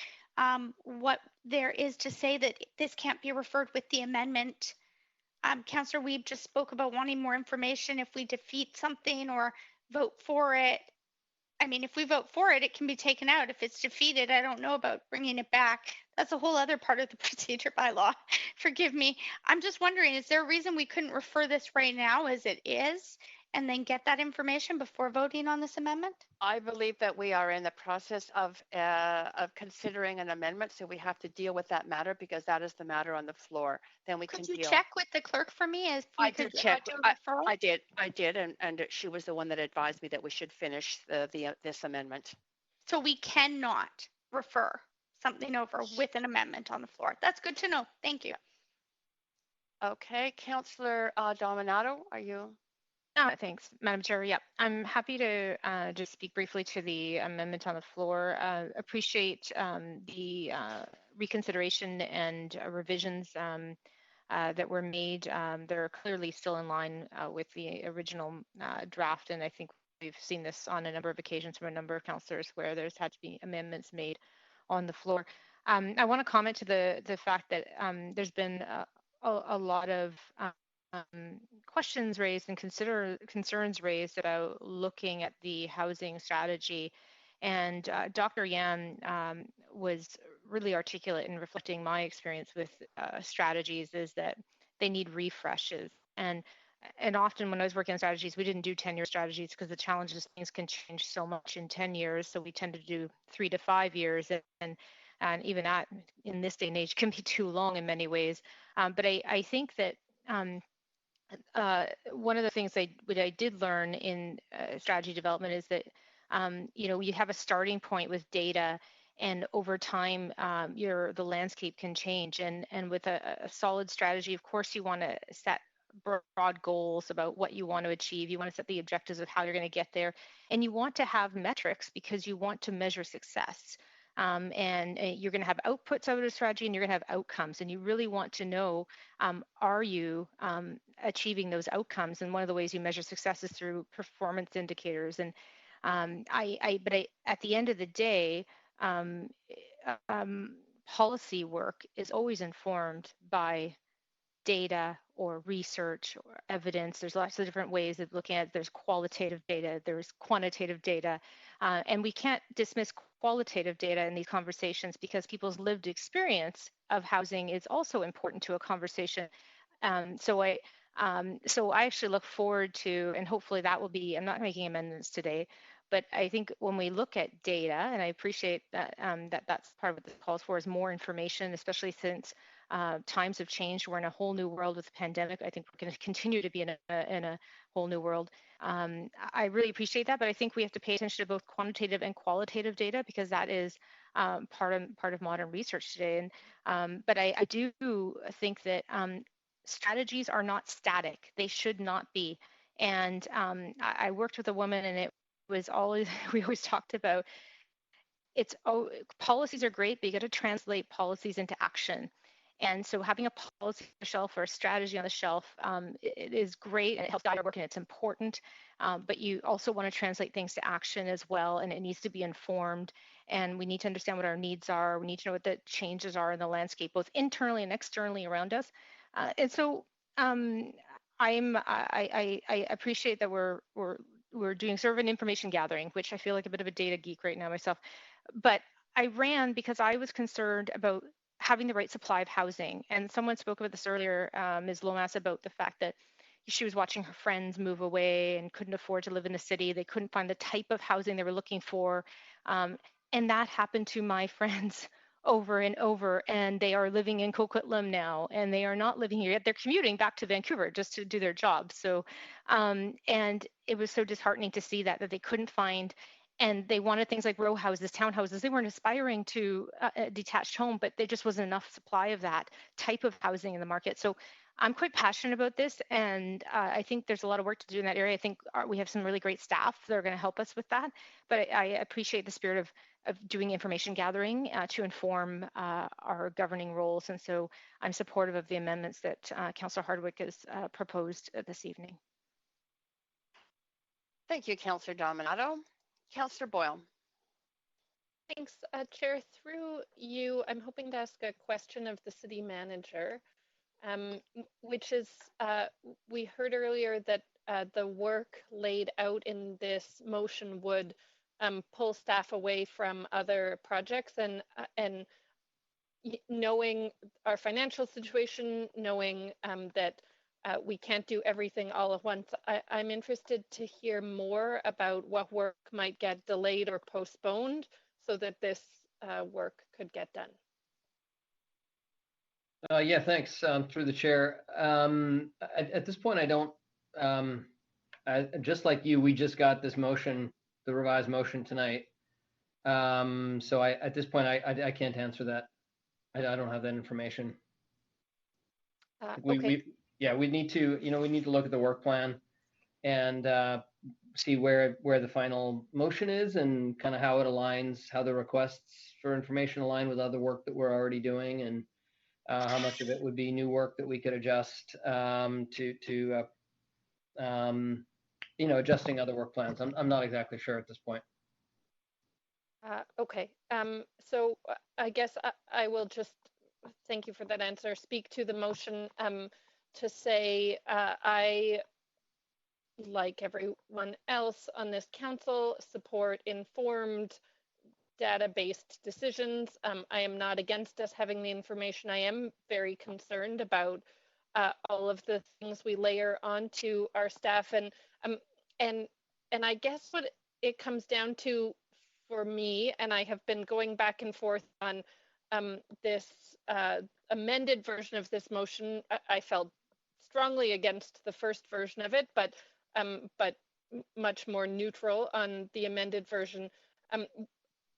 what there is to say that this can't be referred with the amendment. Councillor Wiebe just spoke about wanting more information if we defeat something or vote for it. I mean, if we vote for it, it can be taken out. If it's defeated, I don't know about bringing it back. That's a whole other part of the procedure bylaw. Forgive me. I'm just wondering, is there a reason we couldn't refer this right now as it is and then get that information before voting on this amendment? I believe that we are in the process of considering an amendment, so we have to deal with that matter because that is the matter on the floor. Then we can deal. Could you check with the clerk for me if we could check. do a referral? I did, and she was the one that advised me that we should finish this amendment. So we cannot refer something over with an amendment on the floor. That's good to know. Thank you. Okay, Councillor Dominato, are you? Thanks, Madam Chair. Yeah, I'm happy to just speak briefly to the amendment on the floor. Appreciate the reconsideration and revisions that were made. They're clearly still in line with the original draft, and I think we've seen this on a number of occasions from a number of councillors where there's had to be amendments made on the floor. I want to comment to the fact that there's been a lot of questions raised and concerns raised about looking at the housing strategy. And Dr. Yan was really articulate in reflecting my experience with strategies is that they need refreshes. And and often when I was working on strategies, we didn't do 10-year strategies because the challenge is things can change so much in 10 years. So we tend to do 3 to 5 years, and even that in this day and age can be too long in many ways. But I think that one of the things I did learn in strategy development is that you have a starting point with data, and over time the landscape can change. And with a solid strategy, of course, you want to set broad goals about what you want to achieve. You want to set the objectives of how you're going to get there, and you want to have metrics because you want to measure success. And you're going to have outputs out of the strategy, and you're going to have outcomes, and you really want to know, are you achieving those outcomes? And one of the ways you measure success is through performance indicators. And but at the end of the day, policy work is always informed by data or research or evidence. There's lots of different ways of looking at it. There's qualitative data, there's quantitative data, and we can't dismiss qualitative data in these conversations because people's lived experience of housing is also important to a conversation. So I actually look forward to, and hopefully that will be, I'm not making amendments today, but I think when we look at data, and I appreciate that that's part of what this calls for, is more information, especially since times have changed. We're in a whole new world with the pandemic. I think we're going to continue to be in a whole new world. I really appreciate that, but I think we have to pay attention to both quantitative and qualitative data because that is part of modern research today. And but I do think that strategies are not static. They should not be. And I worked with a woman, and it was always, we always talked about, policies are great, but you got to translate policies into action. And so having a policy on the shelf or a strategy on the shelf, it is great, and it helps guide our work, and it's important. But you also want to translate things to action as well, and it needs to be informed. And we need to understand what our needs are. We need to know what the changes are in the landscape, both internally and externally around us. And so I appreciate that we're doing sort of an information gathering, which I feel like a bit of a data geek right now myself. But I ran because I was concerned about having the right supply of housing. And someone spoke about this earlier, Ms. Lomas, about the fact that she was watching her friends move away and couldn't afford to live in the city. They couldn't find the type of housing they were looking for. And that happened to my friends over and over, and they are living in Coquitlam now, and they are not living here yet. They're commuting back to Vancouver just to do their job. So, and it was so disheartening to see that they couldn't find, and they wanted things like row houses, townhouses. They weren't aspiring to a detached home, but there just wasn't enough supply of that type of housing in the market. So I'm quite passionate about this, and I think there's a lot of work to do in that area. I think we have some really great staff that are going to help us with that, but I appreciate the spirit of doing information gathering to inform our governing roles. And so I'm supportive of the amendments that Councillor Hardwick has proposed this evening. Thank you, Councillor Dominato. Councillor Boyle. Thanks, Chair. Through you, I'm hoping to ask a question of the city manager, which is, we heard earlier that the work laid out in this motion would pull staff away from other projects, and knowing our financial situation, knowing that we can't do everything all at once, I'm interested to hear more about what work might get delayed or postponed so that this work could get done. Yeah, thanks. Through the chair. At this point, I don't, just like you, we just got this motion, the revised motion tonight. So at this point, I can't answer that. I don't have that information. Okay. We need to, we need to look at the work plan and see where the final motion is and kind of how it aligns, how the requests for information align with other work that we're already doing, and how much of it would be new work that we could adjust to adjusting other work plans. I'm not exactly sure at this point. Okay. So I guess I will just, thank you for that answer, speak to the motion to say I, like everyone else on this council, support informed data-based decisions. I am not against us having the information. I am very concerned about all of the things we layer onto our staff. And I guess what it comes down to for me, and I have been going back and forth on this amended version of this motion. I felt strongly against the first version of it, but much more neutral on the amended version.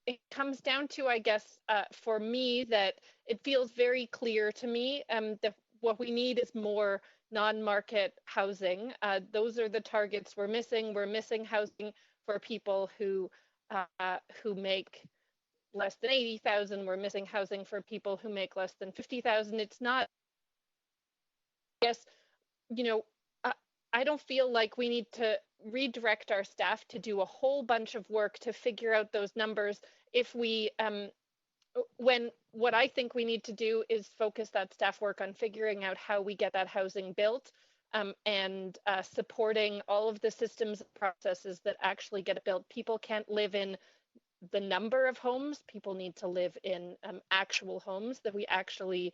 It comes down to, I guess, for me, that it feels very clear to me that what we need is more non-market housing. Those are the targets we're missing. We're missing housing for people who make less than 80,000. We're missing housing for people who make less than 50,000. It's not, I guess, you know, I don't feel like we need to redirect our staff to do a whole bunch of work to figure out those numbers if we, when what I think we need to do is focus that staff work on figuring out how we get that housing built, and supporting all of the systems and processes that actually get it built. People can't live in the number of homes. People need to live in actual homes that we actually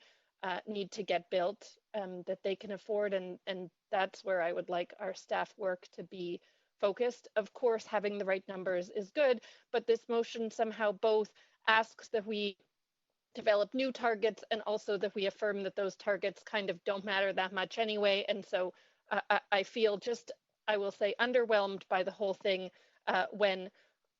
need to get built, that they can afford, and that's where I would like our staff work to be focused. Of course, having the right numbers is good, but this motion somehow both asks that we develop new targets and also that we affirm that those targets kind of don't matter that much anyway. And so I feel just, I will say, underwhelmed by the whole thing, when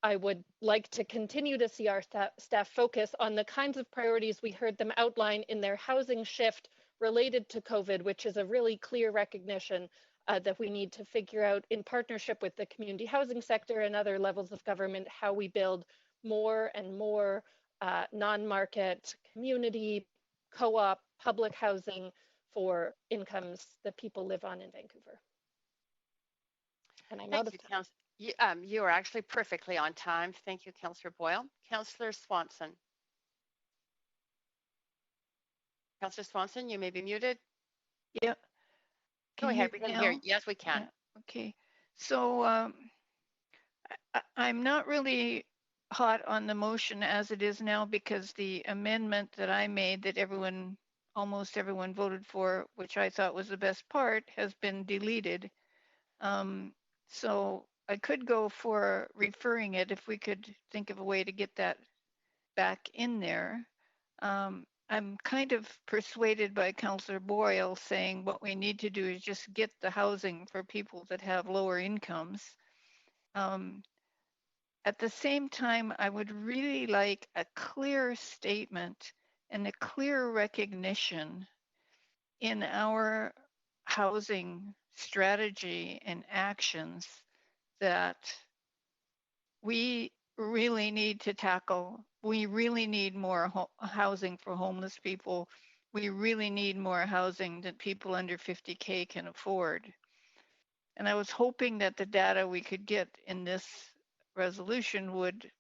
I would like to continue to see our staff focus on the kinds of priorities we heard them outline in their housing shift related to COVID, which is a really clear recognition that we need to figure out in partnership with the community housing sector and other levels of government, how we build more and more non-market, community, co-op, public housing for incomes that people live on in Vancouver. And I'm out of time. You are actually perfectly on time. Thank you, Councillor Boyle. Councillor Swanson. Councillor Swanson, you may be muted. Yeah. Go ahead, we can hear you. Yes, we can. Yeah. Okay. So I'm not really hot on the motion as it is now, because the amendment that I made that almost everyone voted for, which I thought was the best part, has been deleted. So I could go for referring it if we could think of a way to get that back in there. I'm kind of persuaded by Councillor Boyle saying what we need to do is just get the housing for people that have lower incomes. At the same time, I would really like a clear statement and a clear recognition in our housing strategy and actions that we really need to tackle. We really need more housing for homeless people. We really need more housing that people under 50K can afford. And I was hoping that the data we could get in this resolution would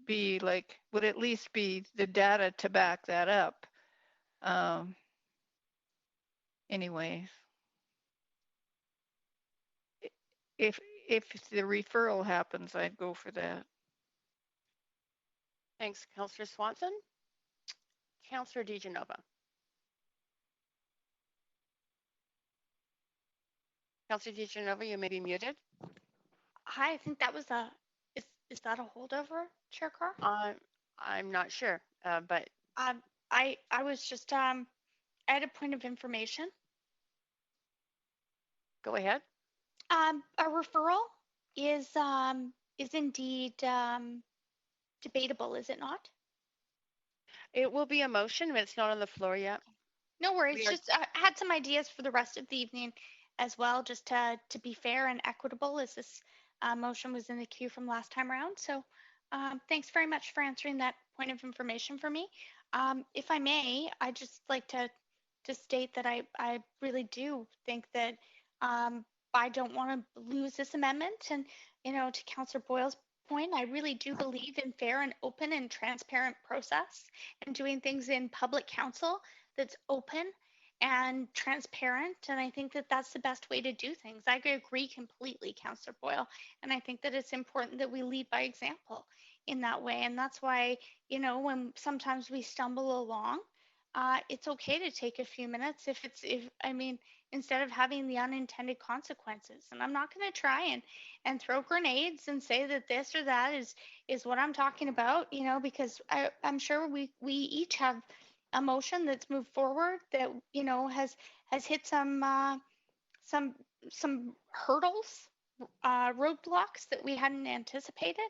at least be the data to back that up. Anyway, if the referral happens, I'd go for that. Thanks, Councillor Swanson. Councillor DiGenova. Councillor DiGenova, you may be muted. Hi, I think that was is that a holdover, Chair Carr? I'm not sure, but I was just I had a point of information. Go ahead. A referral is indeed debatable, is it not? It will be a motion, but it's not on the floor yet. No worries. Just I had some ideas for the rest of the evening as well, just to be fair and equitable, as this motion was in the queue from last time around. So thanks very much for answering that point of information for me. If I may, I'd just like to state that I really do think that I don't want to lose this amendment. And, to Councillor Boyle's point, I really do believe in fair and open and transparent process and doing things in public council that's open and transparent. And I think that that's the best way to do things. I agree completely, Councillor Boyle. And I think that it's important that we lead by example in that way. And that's why, when sometimes we stumble along, it's okay to take a few minutes I mean, instead of having the unintended consequences. And I'm not going to try and throw grenades and say that this or that is what I'm talking about, you know, because I'm sure we each have a motion that's moved forward that, you know, has hit some hurdles, roadblocks that we hadn't anticipated.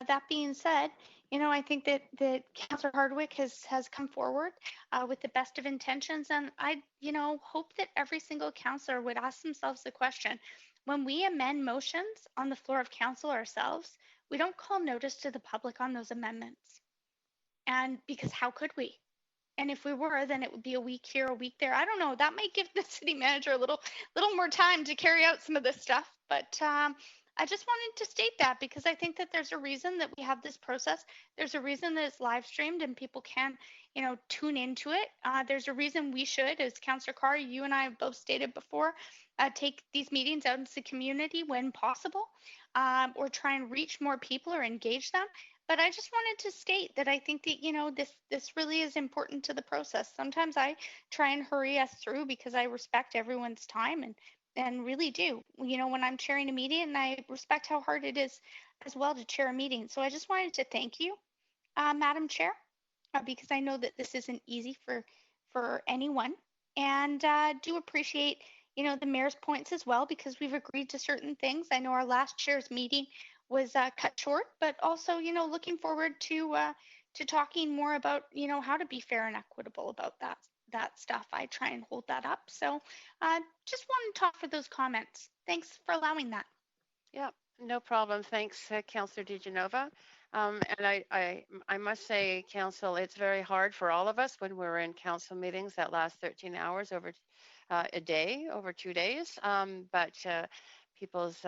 That being said, you know, I think that Councillor Hardwick has come forward with the best of intentions, and I, you know, hope that every single councillor would ask themselves the question: when we amend motions on the floor of council ourselves, we don't call notice to the public on those amendments, and because how could we? And if we were, then it would be a week here, a week there. I don't know. That might give the city manager a little more time to carry out some of this stuff. But I just wanted to state that because I think that there's a reason that we have this process. There's a reason that it's live streamed and people can, you know, tune into it. There's a reason we should, as Councillor Carr, you and I have both stated before, take these meetings out into the community when possible, or try and reach more people or engage them. But I just wanted to state that I think that, you know, this really is important to the process. Sometimes I try and hurry us through because I respect everyone's time and really do. You know, when I'm chairing a meeting, and I respect how hard it is as well to chair a meeting. So I just wanted to thank you, Madam Chair, because I know that this isn't easy for anyone, and do appreciate, you know, the mayor's points as well, because we've agreed to certain things. I know our last chair's meeting was cut short, but also, you know, looking forward to talking more about, you know, how to be fair and equitable about that stuff. I try and hold that up. So just wanted to talk for those comments. Thanks for allowing that. Yeah, no problem. Thanks, Councillor DiGenova. And I must say, Council, it's very hard for all of us when we're in council meetings that last 13 hours over a day, over 2 days. But people's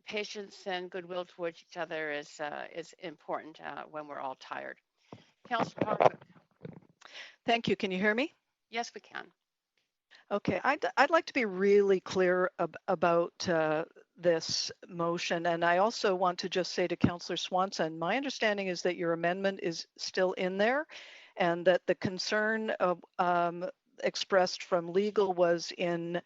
patience and goodwill towards each other is important when we're all tired. Councillor Hardwick. Thank you. Can you hear me? Yes, we can. Okay, I'd like to be really clear about this motion, and I also want to just say to Councillor Swanson, my understanding is that your amendment is still in there, and that the concern expressed from legal was in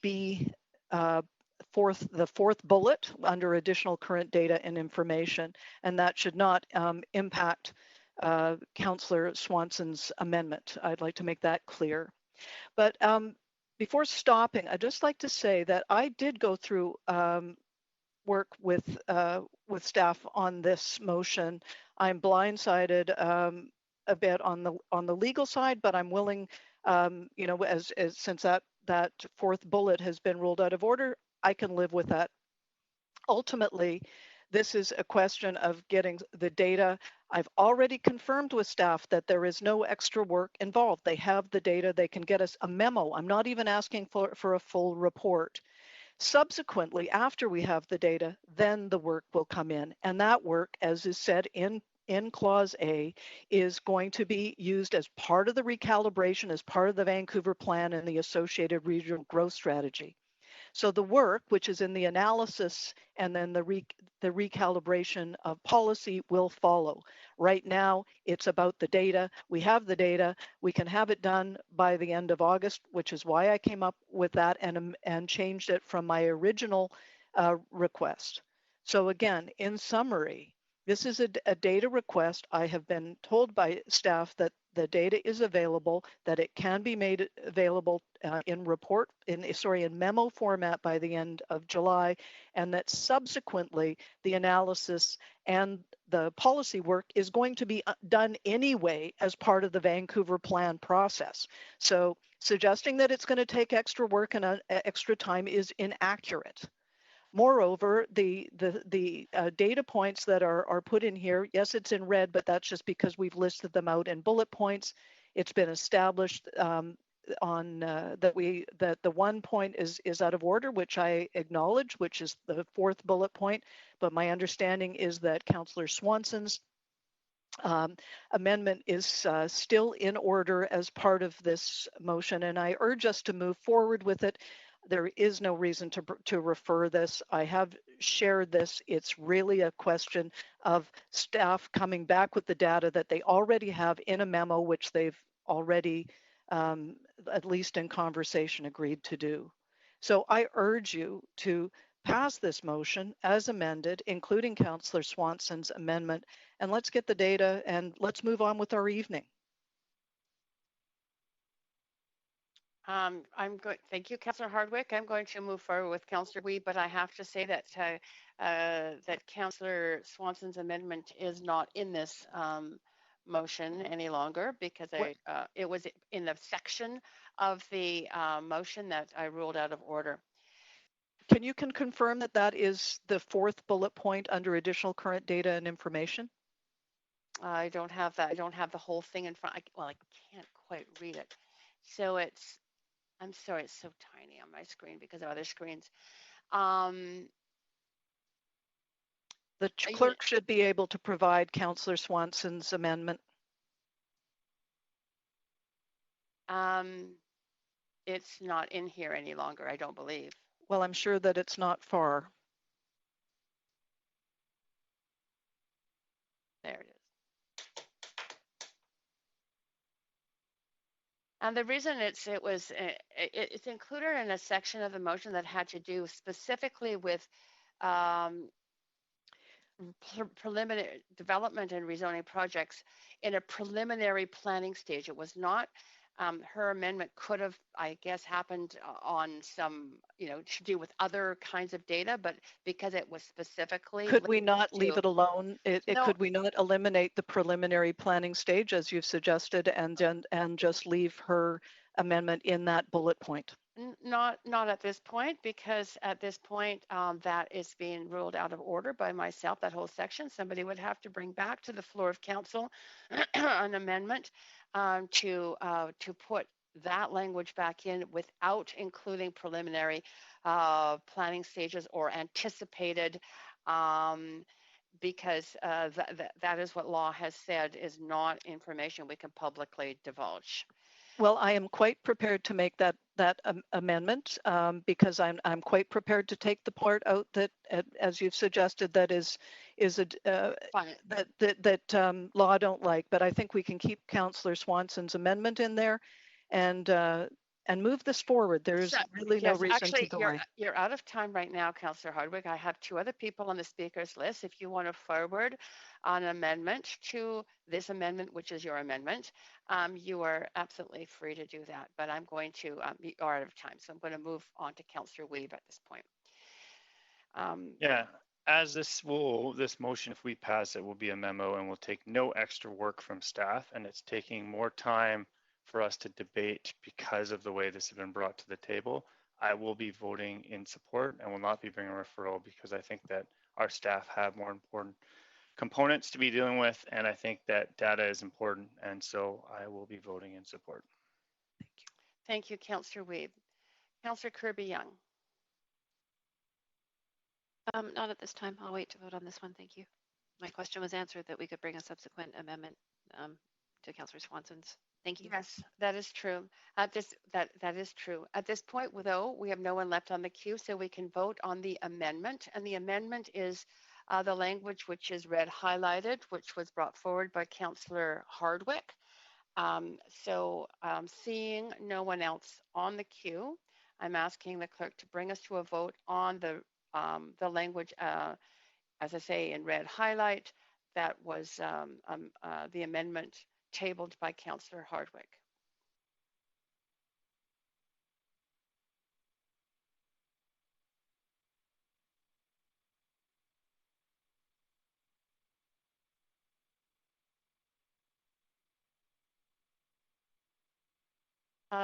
B. The fourth bullet under additional current data and information, and that should not impact Councillor Swanson's amendment. I'd like to make that clear. But before stopping, I'd just like to say that I did go through work with staff on this motion. I'm blindsided a bit on the legal side, but I'm willing, you know, as since that fourth bullet has been ruled out of order, I can live with that. Ultimately, this is a question of getting the data. I've already confirmed with staff that there is no extra work involved. They have the data, they can get us a memo. I'm not even asking for a full report. Subsequently, after we have the data, then the work will come in. And that work, as is said in Clause A, is going to be used as part of the recalibration, as part of the Vancouver Plan and the associated regional growth strategy. So the work, which is in the analysis and then the recalibration of policy, will follow. Right now, it's about the data. We have the data. We can have it done by the end of August, which is why I came up with that and changed it from my original request. So again, in summary, this is a data request. I have been told by staff that the data is available, that it can be made available in memo format by the end of July, and that subsequently the analysis and the policy work is going to be done anyway as part of the Vancouver Plan process. So suggesting that it's going to take extra work and extra time is inaccurate. Moreover, the data points that are put in here, yes, it's in red, but that's just because we've listed them out in bullet points. It's been established that the 1 point is out of order, which I acknowledge, which is the fourth bullet point. But my understanding is that Councillor Swanson's amendment is still in order as part of this motion, and I urge us to move forward with it. There is no reason to refer this. I have shared this. It's really a question of staff coming back with the data that they already have in a memo, which they've already, at least in conversation, agreed to do. So I urge you to pass this motion as amended, including Councillor Swanson's amendment, and let's get the data and let's move on with our evening. Thank you, Councillor Hardwick. I'm going to move forward with Councillor Wiebe, but I have to say that that Councillor Swanson's amendment is not in this motion any longer because it was in the section of the motion that I ruled out of order. Can you confirm that that is the fourth bullet point under additional current data and information? I don't have that. I don't have the whole thing in front. Well, I can't quite read it. So it's, I'm sorry, it's so tiny on my screen because of other screens. The clerk should be able to provide Councillor Swanson's amendment. It's not in here any longer, I don't believe. Well, I'm sure that it's not far. There it is. And the reason it's included in a section of the motion that had to do specifically with preliminary development and rezoning projects in a preliminary planning stage. It was not, her amendment could have, I guess, happened on some, to do with other kinds of data, but because it was specifically. Could we not leave it alone? No. Could we not eliminate the preliminary planning stage as you've suggested and just leave her amendment in that bullet point? Not at this point, because at this point that is being ruled out of order by myself, that whole section. Somebody would have to bring back to the floor of council an amendment to put that language back in without including preliminary planning stages or anticipated, because that is what law has said is not information we can publicly divulge. Well, I am quite prepared to make that amendment because I'm quite prepared to take the part out that, as you've suggested, that is that law don't like. But I think we can keep Councillor Swanson's amendment in there, and move this forward. There's really no reason to delay. You're out of time right now, Councillor Hardwick. I have two other people on the speakers list. If you want to forward an amendment to this amendment, which is your amendment, you are absolutely free to do that. But I'm going to, you are out of time, so I'm going to move on to Councillor Wiebe at this point. Yeah, as this motion, if we pass it, will be a memo and will take no extra work from staff, and it's taking more time for us to debate because of the way this has been brought to the table. I will be voting in support and will not be bringing a referral because I think that our staff have more important components to be dealing with, and I think that data is important, and so I will be voting in support. Thank you. Thank you, Councillor Wiebe. Councillor Kirby-Yung. Not at this time. I'll wait to vote on this one. Thank you. My question was answered that we could bring a subsequent amendment to Councillor Swanson's. Thank you. Yes, that is true. That is true. At this point, though, we have no one left on the queue, so we can vote on the amendment. And the amendment is the language which is red highlighted, which was brought forward by Councillor Hardwick. Seeing no one else on the queue, I'm asking the clerk to bring us to a vote on the language, as I say, in red highlight. That was the amendment tabled by Councillor Hardwick.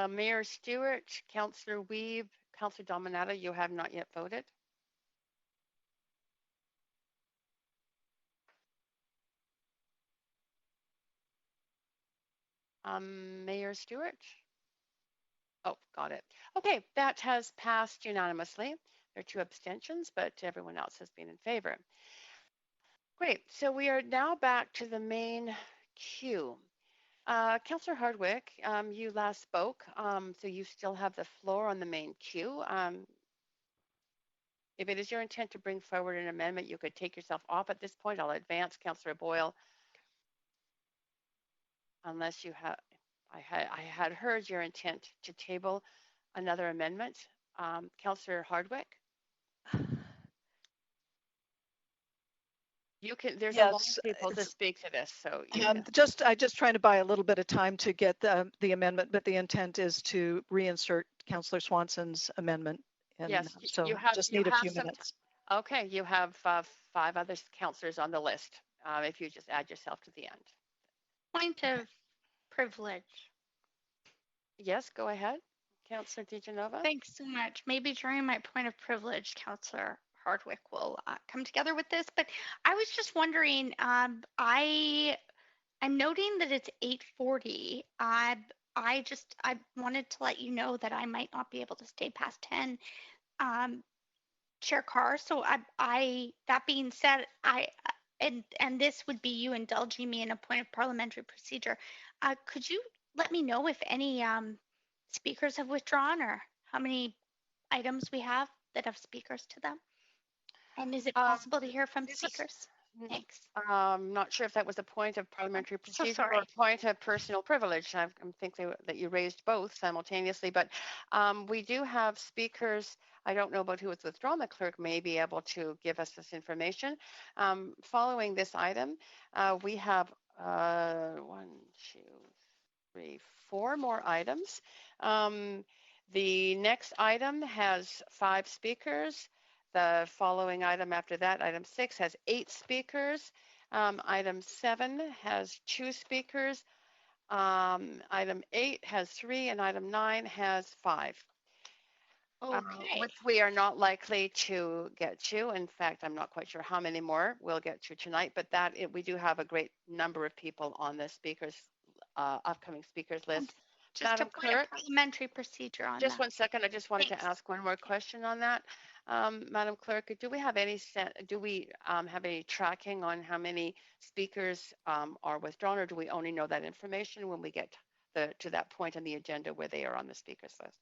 Mayor Stewart, Councillor Wiebe, Councillor Dominato, you have not yet voted. Mayor Stewart? Oh, got it. Okay, that has passed unanimously. There are 2 abstentions, but everyone else has been in favor. Great, so we are now back to the main queue. Councillor Hardwick, you last spoke, so you still have the floor on the main queue. If it is your intent to bring forward an amendment, you could take yourself off at this point. I'll advance Councillor Boyle. Unless you have, I had heard your intent to table another amendment. Councillor Hardwick? You can, there's a lot of people to speak to this, so you can. I just trying to buy a little bit of time to get the amendment, but the intent is to reinsert Councillor Swanson's amendment. And yes, so you have, just need a few minutes. Okay, you have 5 other councillors on the list. If you just add yourself to the end. Point of privilege. Yes, go ahead, Councillor DiGenova. Thanks so much. Maybe during my point of privilege, Councillor Hardwick will come together with this, but I was just wondering, I'm noting that it's 8:40. I wanted to let you know that I might not be able to stay past 10, Chair Carr. So that being said, and this would be you indulging me in a point of parliamentary procedure. Could you let me know if any speakers have withdrawn or how many items we have that have speakers to them? And is it possible to hear from speakers? Thanks. I'm not sure if that was a point of parliamentary procedure or a point of personal privilege. I think that you raised both simultaneously, but we do have speakers. I don't know about who was withdrawn. The clerk may be able to give us this information. Following this item, we have 1, 2, 3, 4 more items. The next item has 5 speakers. The following item after that, item 6, has 8 speakers. Item 7 has 2 speakers. Item 8 has 3, and item 9 has 5. Okay. Which we are not likely to get to. In fact, I'm not quite sure how many more we'll get to tonight, but we do have a great number of people on the upcoming speakers list. Just Madam a point of parliamentary procedure on just that. 1 second. I just wanted to ask one more question on that. Madam Clerk, do we have any tracking on how many speakers are withdrawn, or do we only know that information when we get to that point in the agenda where they are on the speakers list?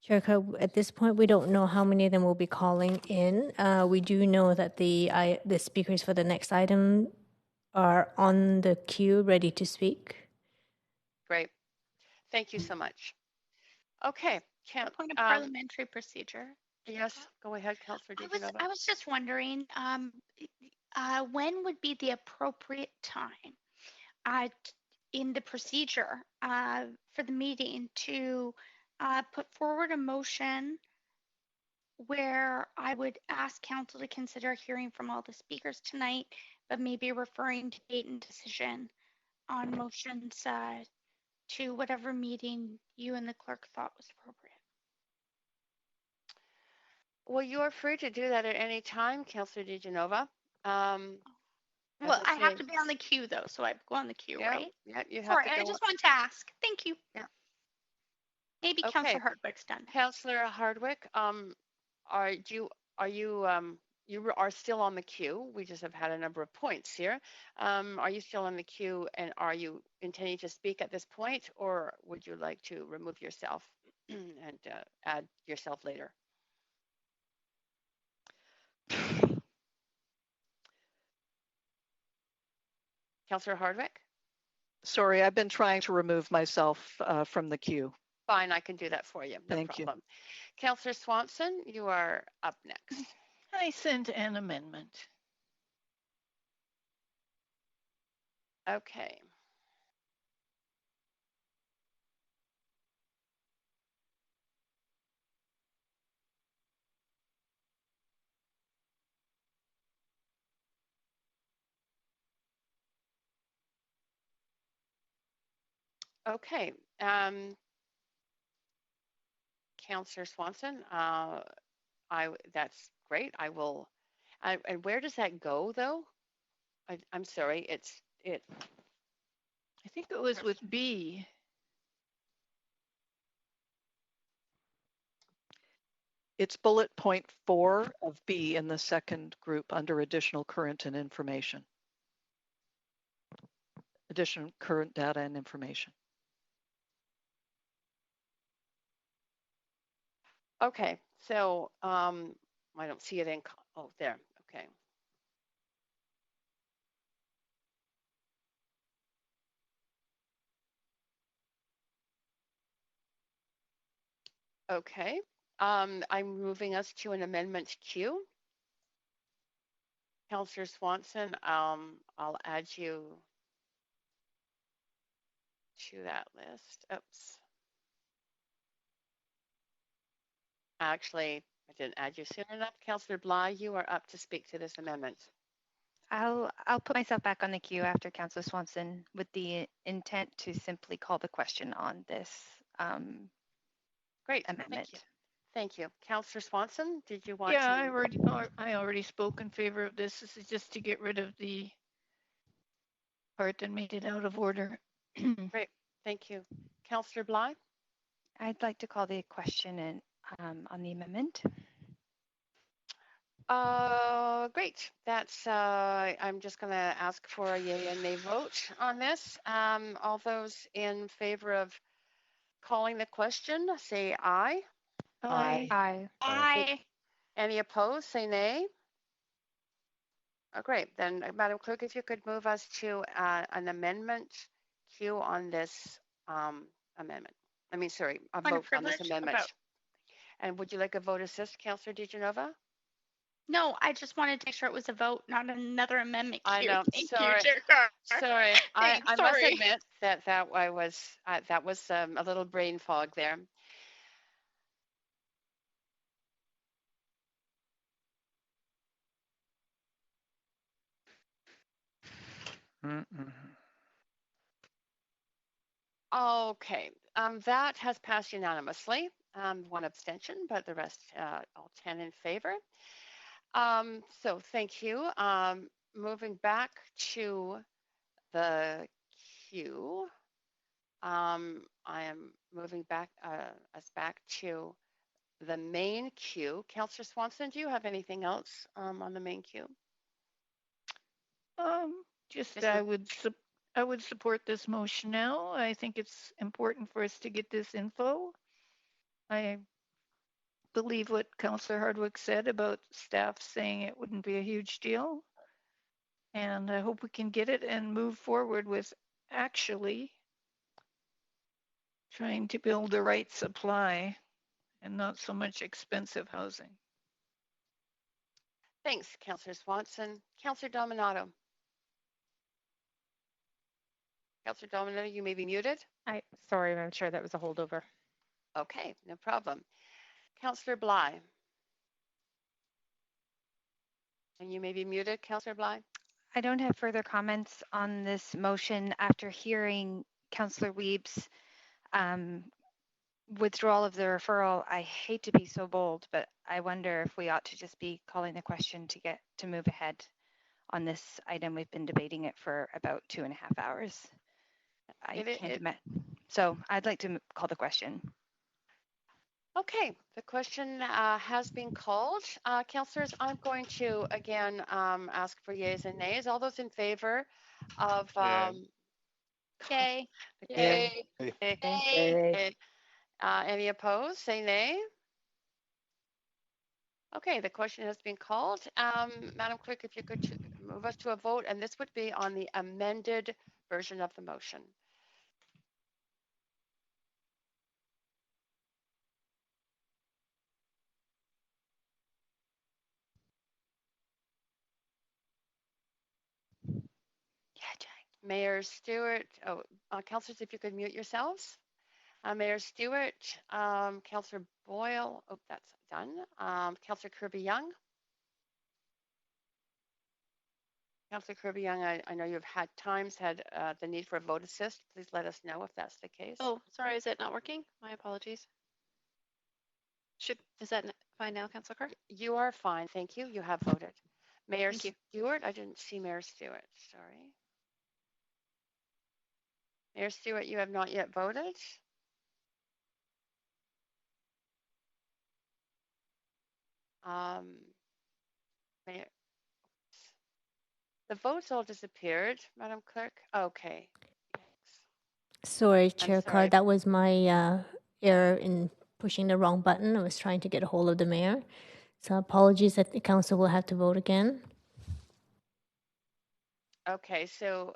Chair Carr, at this point, we don't know how many of them will be calling in. We do know that the speakers for the next item are on the queue, ready to speak. Great. Thank you so much. Okay. Point of parliamentary procedure. Yes, go ahead, Councillor DiGenova. I was just wondering, when would be the appropriate time in the procedure for the meeting to put forward a motion where I would ask council to consider hearing from all the speakers tonight, but maybe referring to date and decision on motions to whatever meeting you and the clerk thought was appropriate. Well, you are free to do that at any time, Councillor DiGenova. Well, I have to be on the queue though, so I go on the queue, right? Yeah, you have Sorry, to go. I just wanted to ask. Thank you. Yeah. Maybe Okay. Councillor Hardwick's done. Councillor Hardwick, you are still on the queue. We just have had a number of points here. Are you still on the queue, and are you intending to speak at this point, or would you like to remove yourself and add yourself later? Councillor Hardwick? Sorry, I've been trying to remove myself from the queue. Fine, I can do that for you. No Thank problem. You. Councillor Swanson, you are up next. I sent an amendment. Okay. Okay. Councillor Swanson, that's great. I will. And where does that go, though? I'm sorry. I think it was with B. It's bullet point 4 of B in the second group under additional current and information. additional current data and information. Okay, so I don't see it in, oh, there, okay. Okay, I'm moving us to an amendment Q. Councillor Swanson, I'll add you to that list. Oops. Actually, I didn't add you soon enough. Councillor Bly, you are up to speak to this amendment. I'll put myself back on the queue after Councillor Swanson with the intent to simply call the question on this Great, amendment. thank you. Thank you. Councillor Swanson, did you want Yeah, to? I already spoke in favor of this. This is just to get rid of the part that made it out of order. Great, thank you. Councillor Bly? I'd like to call the question in, on the amendment. Great. That's, I'm just going to ask for a yay and nay vote on this. All those in favor of calling the question, say aye. Aye. Aye. Aye. Any opposed, say nay. Oh, great. Then, Madam Clerk, if you could move us to an amendment queue on this amendment. I mean, sorry, a Point of vote on this privilege amendment. about- And would you like a vote assist, Councillor DiGenova? No, I just wanted to make sure it was a vote, not another amendment I queue. know. Thank Sorry. you, Chair Carr. Sorry, I must Sorry. admit that that was a little brain fog there. Okay, that has passed unanimously. One abstention, but the rest, all 10 in favor. So thank you. Moving back to the queue. I am moving back us back to the main queue. Councillor Swanson, do you have anything else on the main queue? Just I would support this motion now. I think it's important for us to get this info. I believe what Councillor Hardwick said about staff saying it wouldn't be a huge deal. And I hope we can get it and move forward with actually trying to build the right supply and not so much expensive housing. Thanks, Councillor Swanson. Councillor Dominato. Councillor Dominato, you may be muted. Sorry, I'm sure that was a holdover. Okay, no problem. Councillor Bly. And you may be muted, Councillor Bly. I don't have further comments on this motion after hearing Councillor Wiebes' withdrawal of the referral. I hate to be so bold, but I wonder if we ought to just be calling the question to move ahead on this item. We've been debating it for about 2.5 hours. I can't imagine. So I'd like to call the question. Okay, the question has been called. Councillors, I'm going to again ask for yeas and nays. All those in favor of Yay. Yay. Yay. Any opposed? Say nay. Okay, the question has been called. Madam Clerk, if you could move us to a vote, and this would be on the amended version of the motion. Mayor Stewart, councillors, if you could mute yourselves. Mayor Stewart, Councillor Boyle, oh, that's done. Councillor Kirby-Yung. Councillor Kirby-Yung, I know you've had the need for a vote assist. Please let us know if that's the case. Oh, sorry, is it not working? My apologies. Is that fine now, Councillor Carr? You are fine, thank you. You have voted. Mayor Stewart, I didn't see Mayor Stewart, sorry. Mayor Stewart, you have not yet voted. The votes all disappeared, Madam Clerk. Okay. Sorry, I'm Chair Carr, sorry. that was my error in pushing the wrong button. I was trying to get a hold of the mayor. So apologies that the council will have to vote again. Okay, so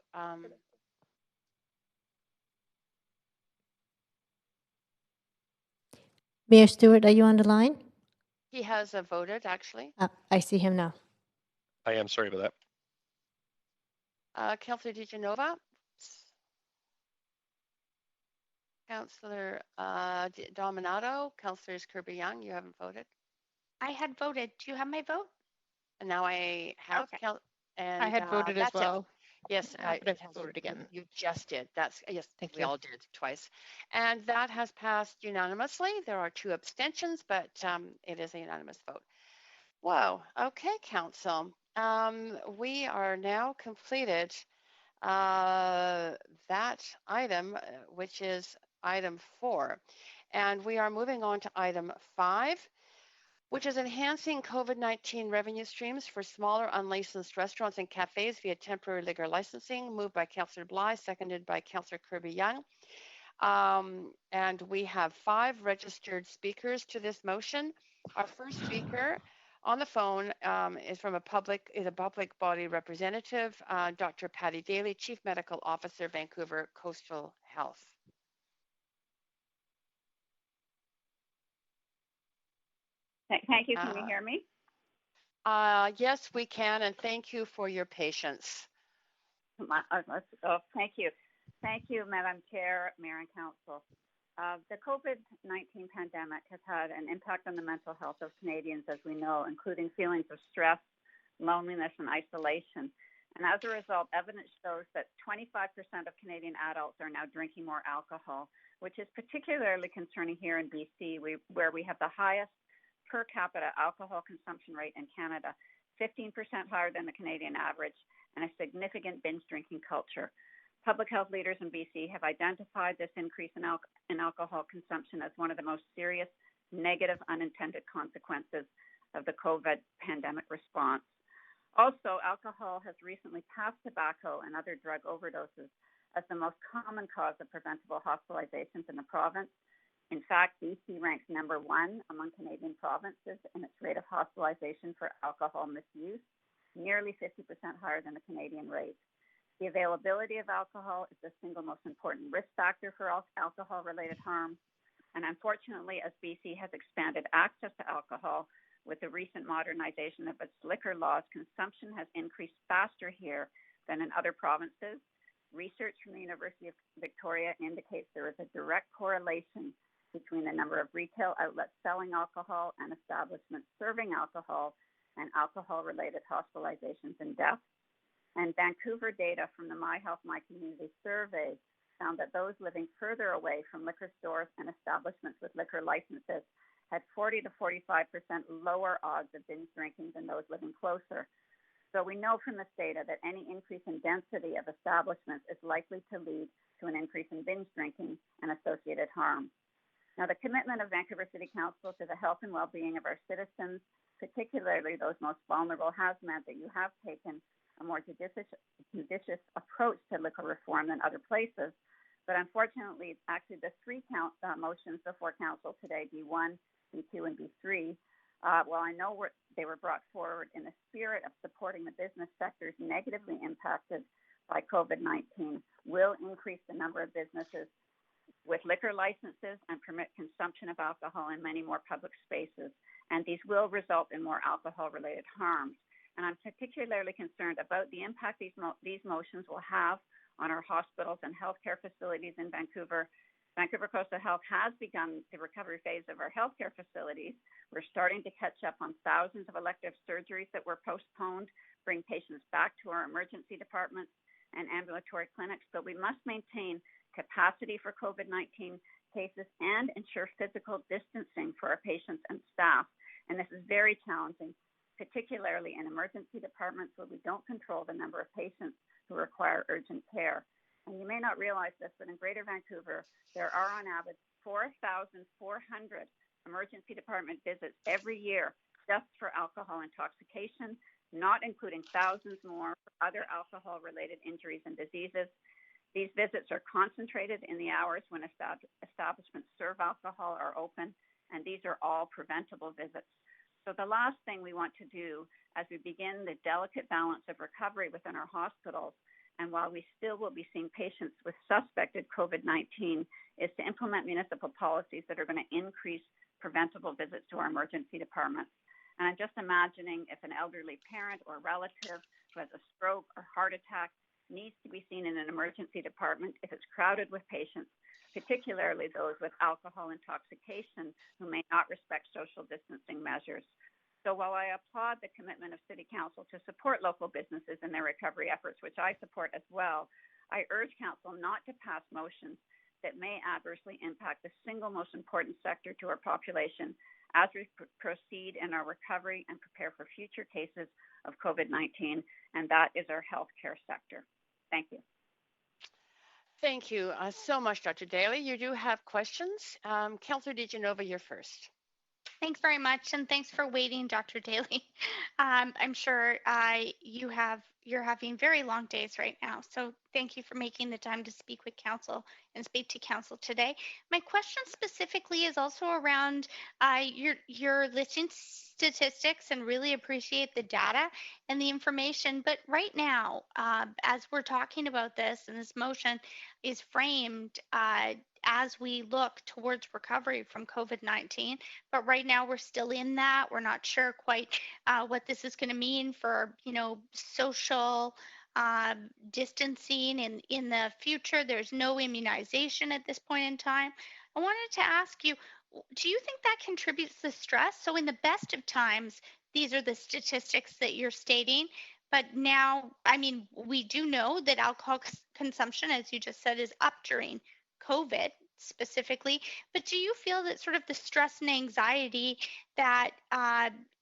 Mayor Stewart, are you on the line? he has voted actually. I see him now. I am sorry about that. Councillor DiGenova, Councillor Dominato, Councillors Kirby Young, you haven't voted. I had voted. Do you have my vote? And now I have Okay. and I had voted as that's well. it. Yes, But I've voted again. You just did. That's yes, Thank we you. all did twice. And that has passed unanimously. There are 2 abstentions, but it is a unanimous vote. Whoa. Okay, council. We are now completed that item, which is item 4. And we are moving on to item 5, which is enhancing COVID-19 revenue streams for smaller unlicensed restaurants and cafes via temporary liquor licensing, moved by Councillor Bly, seconded by Councillor Kirby Young. And we have 5 registered speakers to this motion. Our first speaker on the phone is a public body representative, Dr. Patty Daly, Chief Medical Officer, Vancouver Coastal Health. Thank you. Can you hear me? Yes, we can, and thank you for your patience. Thank you. Thank you, Madam Chair, Mayor and Council. The COVID-19 pandemic has had an impact on the mental health of Canadians, as we know, including feelings of stress, loneliness, and isolation. And as a result, evidence shows that 25% of Canadian adults are now drinking more alcohol, which is particularly concerning here in BC, where we have the highest per capita alcohol consumption rate in Canada, 15% higher than the Canadian average, and a significant binge drinking culture. Public health leaders in BC have identified this increase in alcohol consumption as one of the most serious negative unintended consequences of the COVID pandemic response. Also, alcohol has recently passed tobacco and other drug overdoses as the most common cause of preventable hospitalizations in the province. In fact, BC ranks number 1 among Canadian provinces in its rate of hospitalization for alcohol misuse, nearly 50% higher than the Canadian rate. The availability of alcohol is the single most important risk factor for alcohol-related harm. And unfortunately, as BC has expanded access to alcohol with the recent modernization of its liquor laws, consumption has increased faster here than in other provinces. Research from the University of Victoria indicates there is a direct correlation between the number of retail outlets selling alcohol and establishments serving alcohol and alcohol-related hospitalizations and deaths. And Vancouver data from the My Health, My Community survey found that those living further away from liquor stores and establishments with liquor licenses had 40 to 45% lower odds of binge drinking than those living closer. So we know from this data that any increase in density of establishments is likely to lead to an increase in binge drinking and associated harm. Now, the commitment of Vancouver City Council to the health and well-being of our citizens, particularly those most vulnerable, has meant that you have taken a more judicious approach to liquor reform than other places. But unfortunately, actually the 3 motions before Council today, B1, B2, and B3, while I know they were brought forward in the spirit of supporting the business sectors negatively impacted by COVID-19, will increase the number of businesses with liquor licenses and permit consumption of alcohol in many more public spaces. And these will result in more alcohol-related harms. And I'm particularly concerned about the impact these motions will have on our hospitals and healthcare facilities in Vancouver. Vancouver Coastal Health has begun the recovery phase of our healthcare facilities. We're starting to catch up on thousands of elective surgeries that were postponed, bring patients back to our emergency departments and ambulatory clinics, but we must maintain capacity for COVID-19 cases and ensure physical distancing for our patients and staff. And this is very challenging, particularly in emergency departments where we don't control the number of patients who require urgent care. And you may not realize this, but in Greater Vancouver, there are on average 4,400 emergency department visits every year just for alcohol intoxication, not including thousands more for other alcohol-related injuries and diseases. These visits are concentrated in the hours when establishments serve alcohol are open, and these are all preventable visits. So the last thing we want to do as we begin the delicate balance of recovery within our hospitals, and while we still will be seeing patients with suspected COVID-19, is to implement municipal policies that are going to increase preventable visits to our emergency departments. And I'm just imagining if an elderly parent or relative who has a stroke or heart attack needs to be seen in an emergency department if it's crowded with patients, particularly those with alcohol intoxication who may not respect social distancing measures. So while I applaud the commitment of City Council to support local businesses in their recovery efforts, which I support as well, I urge Council not to pass motions that may adversely impact the single most important sector to our population as we proceed in our recovery and prepare for future cases of COVID-19, and that is our healthcare sector. Thank you. Thank you so much, Dr. Daly. You do have questions. Councillor DiGenova, you're first. Thanks very much, and thanks for waiting, Dr. Daly. I'm sure you're having very long days right now, so thank you for making the time to speak with Council and speak to Council today. My question specifically is also around your listing statistics, and really appreciate the data and the information. But right now, as we're talking about this, and this motion is framed as we look towards recovery from COVID-19, but right now we're still in that. We're not sure quite what this is going to mean for, social distancing in the future. There's no immunization at this point in time. I wanted to ask you, do you think that contributes to stress? So in the best of times, these are the statistics that you're stating. But now, we do know that alcohol consumption, as you just said, is up during COVID specifically. But do you feel that sort of the stress and anxiety that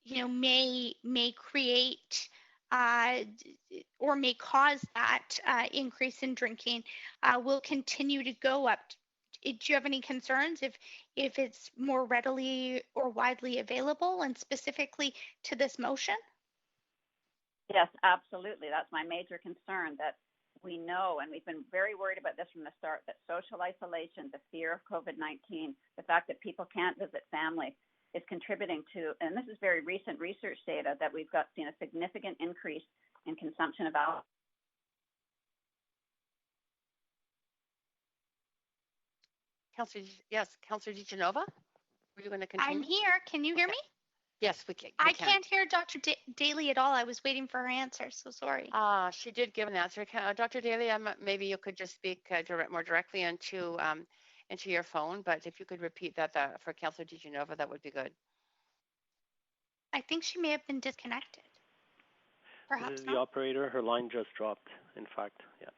may create or may cause that increase in drinking will continue to go up? Do you have any concerns if it's more readily or widely available, and specifically to this motion? Yes, absolutely. That's my major concern, that we know, and we've been very worried about this from the start, that social isolation, the fear of COVID-19, the fact that people can't visit family is contributing to, and this is very recent research data, that we've seen a significant increase in consumption of alcohol. Councillor DiGenova, were you going to continue? I'm here. Can you hear me? Yes, we can. I can't hear Dr. Daly at all. I was waiting for her answer, so sorry. She did give an answer. Dr. Daly, maybe you could just speak more directly into your phone, but if you could repeat that for Councillor DiGenova, that would be good. I think she may have been disconnected. Perhaps the operator, her line just dropped, in fact, yeah.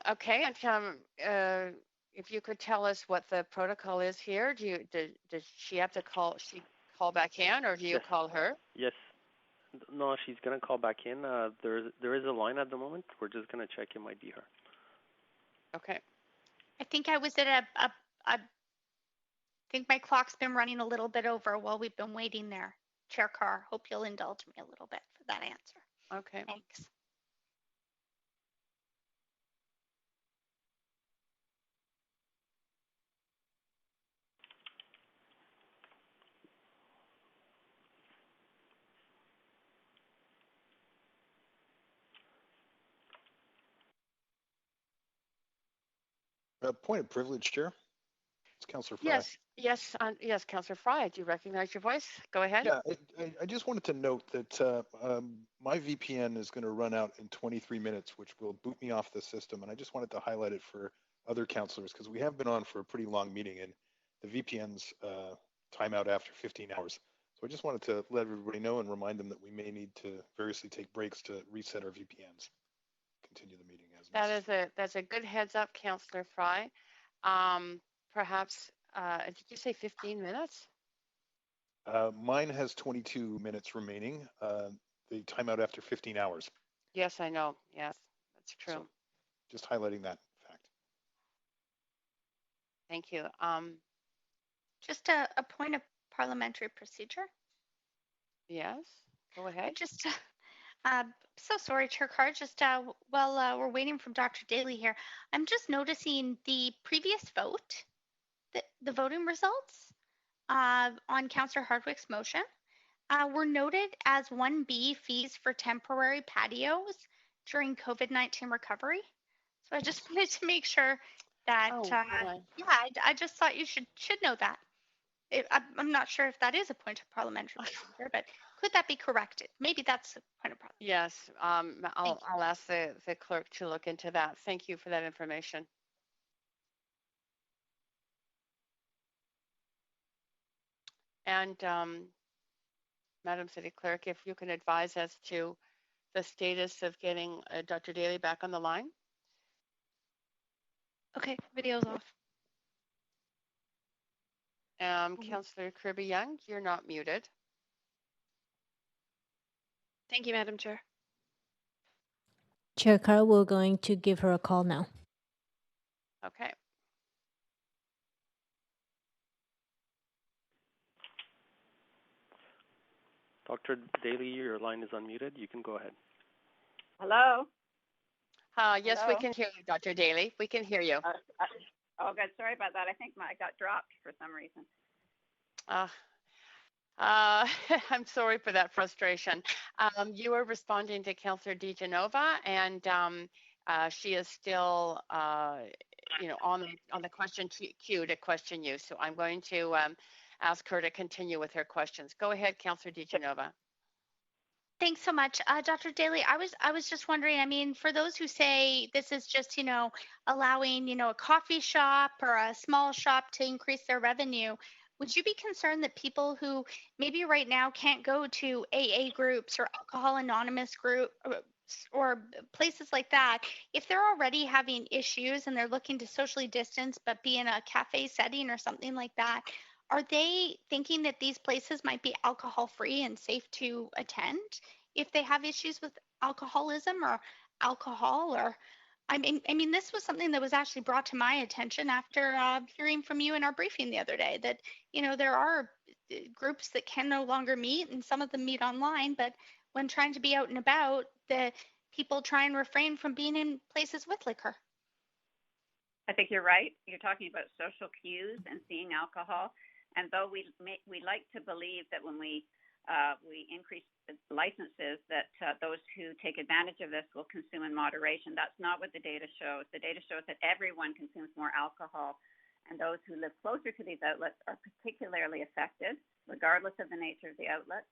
Okay, and if you could tell us what the protocol is here, does she have to call back in, or do you call her? Yes. No, she's gonna call back in. There is a line at the moment. We're just gonna check. It might be her. Okay. I think I was at I think my clock's been running a little bit over while we've been waiting there. Chair Carr, hope you'll indulge me a little bit for that answer. Okay. Thanks. Point of privilege, Chair. It's Councillor Fry. Yes, Councillor Fry. Do you recognize your voice? Go ahead. Yeah, I just wanted to note that my VPN is going to run out in 23 minutes, which will boot me off the system. And I just wanted to highlight it for other councillors, because we have been on for a pretty long meeting, and the VPN's time out after 15 hours. So I just wanted to let everybody know and remind them that we may need to variously take breaks to reset our VPNs. Continue the meeting as necessary. That's a good heads up, Councillor Fry. Perhaps, did you say 15 minutes? Mine has 22 minutes remaining. The timeout after 15 hours. Yes, I know. Yes, that's true. So just highlighting that fact. Thank you. Just a point of parliamentary procedure. Yes, go ahead. So sorry, Chair Carr. Just while we're waiting from Dr. Daly here, I'm just noticing the previous vote, the voting results on Councillor Hardwick's motion were noted as 1B, fees for temporary patios during COVID-19 recovery. So I just wanted to make sure that, yeah, I just thought you should know that. I'm not sure if that is a point of parliamentary procedure, but could that be corrected? Maybe that's a point of parliamentary. Yes, I'll ask the clerk to look into that. Thank you for that information. And Madam City Clerk, if you can advise as to the status of getting Dr. Daly back on the line. Okay, video's off. Councillor Kirby-Yung, you're not muted. Thank you, Madam Chair. Chair Carr, we're going to give her a call now. Okay. Dr. Daly, your line is unmuted. You can go ahead. Hello? Yes, Hello? we can hear you, Dr. Daly. We can hear you. Oh, good. Sorry about that. I think I got dropped for some reason. I'm sorry for that frustration. You were responding to Councillor DiGenova, and she is still, on the question queue to question you. So I'm going to ask her to continue with her questions. Go ahead, Councillor DiGenova. Thanks so much. Dr. Daly, I was just wondering, I mean, for those who say this is just, allowing, a coffee shop or a small shop to increase their revenue, would you be concerned that people who maybe right now can't go to AA groups or Alcohol Anonymous groups or places like that, if they're already having issues and they're looking to socially distance but be in a cafe setting or something like that, are they thinking that these places might be alcohol free and safe to attend if they have issues with alcoholism or alcohol? Or I mean, this was something that was actually brought to my attention after hearing from you in our briefing the other day that, there are groups that can no longer meet and some of them meet online, but when trying to be out and about, the people try and refrain from being in places with liquor. I think you're right. You're talking about social cues and seeing alcohol. And though we like to believe that when we increase the licenses, that those who take advantage of this will consume in moderation, that's not what the data shows. The data shows that everyone consumes more alcohol, and those who live closer to these outlets are particularly affected, regardless of the nature of the outlet.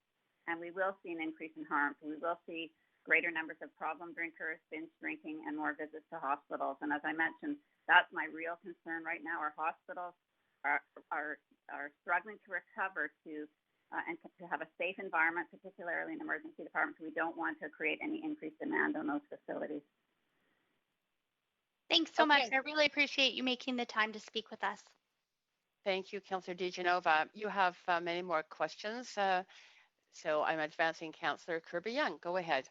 And we will see an increase in harm. We will see greater numbers of problem drinkers, binge drinking, and more visits to hospitals. And as I mentioned, that's my real concern right now. Our hospitals are struggling to recover and to have a safe environment, particularly in emergency departments. We don't want to create any increased demand on those facilities. Thanks so much. I really appreciate you making the time to speak with us. Thank you, Councillor DiGenova. You have many more questions, so I'm advancing Councillor Kirby-Yung. Go ahead.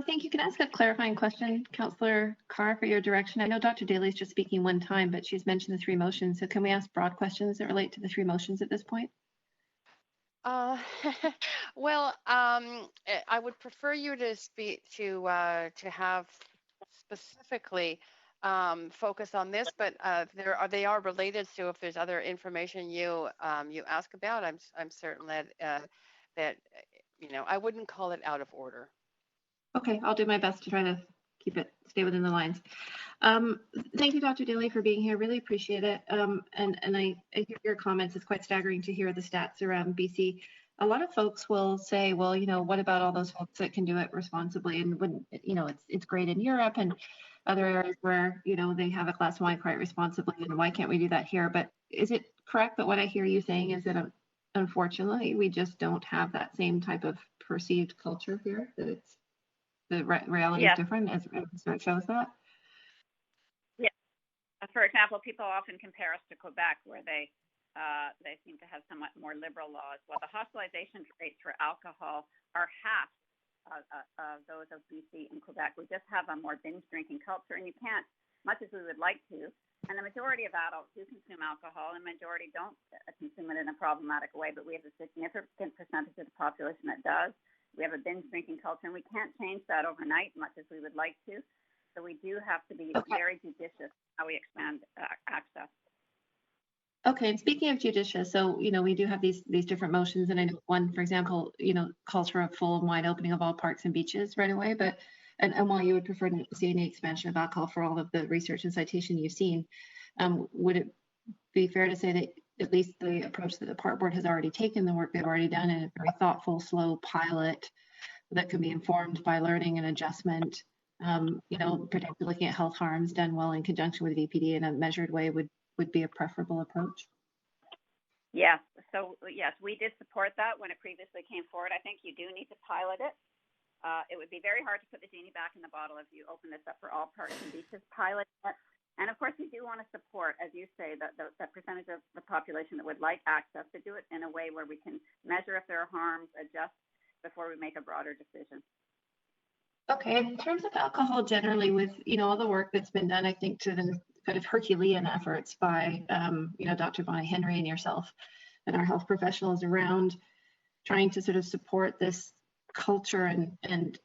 Thank you. Can I ask a clarifying question, Councillor Carr, for your direction? I know Dr. Daly is just speaking one time, but she's mentioned the three motions. So can we ask broad questions that relate to the three motions at this point? Well, I would prefer you to speak to have specifically focus on this, but they are related. So if there's other information you ask about, I'm certain that I wouldn't call it out of order. Okay, I'll do my best to try to stay within the lines. Thank you, Dr. Daly, for being here. Really appreciate it. And I hear your comments. It's quite staggering to hear the stats around BC. A lot of folks will say, well, what about all those folks that can do it responsibly? And when, it's great in Europe and other areas where, they have a glass of wine quite responsibly, and why can't we do that here? But is it correct that what I hear you saying is that unfortunately, we just don't have that same type of perceived culture here, that it's the reality is different as it shows that? Yeah. For example, people often compare us to Quebec, where they seem to have somewhat more liberal laws. Well, the hospitalization rates for alcohol are half of those of BC and Quebec. We just have a more binge drinking culture, and you can't, much as we would like to, and the majority of adults do consume alcohol, and the majority don't consume it in a problematic way, but we have a significant percentage of the population that does. We have a binge drinking culture, and we can't change that overnight, much as we would like to. So we do have to be very judicious how we expand access. Okay, and speaking of judicious, so we do have these different motions, and I know one, for example, calls for a full and wide opening of all parks and beaches right away. But and while you would prefer to see any expansion of alcohol for all of the research and citation you've seen, would it be fair to say that at least the approach that the park board has already taken, the work they've already done, in a very thoughtful, slow pilot that can be informed by learning and adjustment, particularly looking at health harms done well in conjunction with VPD in a measured way would be a preferable approach? Yes. So yes, we did support that when it previously came forward. I think you do need to pilot it. It would be very hard to put the genie back in the bottle if you open this up for all parks and beaches. Pilot it. And of course, we do want to support, as you say, that percentage of the population that would like access, to do it in a way where we can measure if there are harms, adjust before we make a broader decision. Okay, and in terms of alcohol generally, with all the work that's been done, I think to the kind of Herculean efforts by Dr. Bonnie Henry and yourself and our health professionals around trying to sort of support this culture and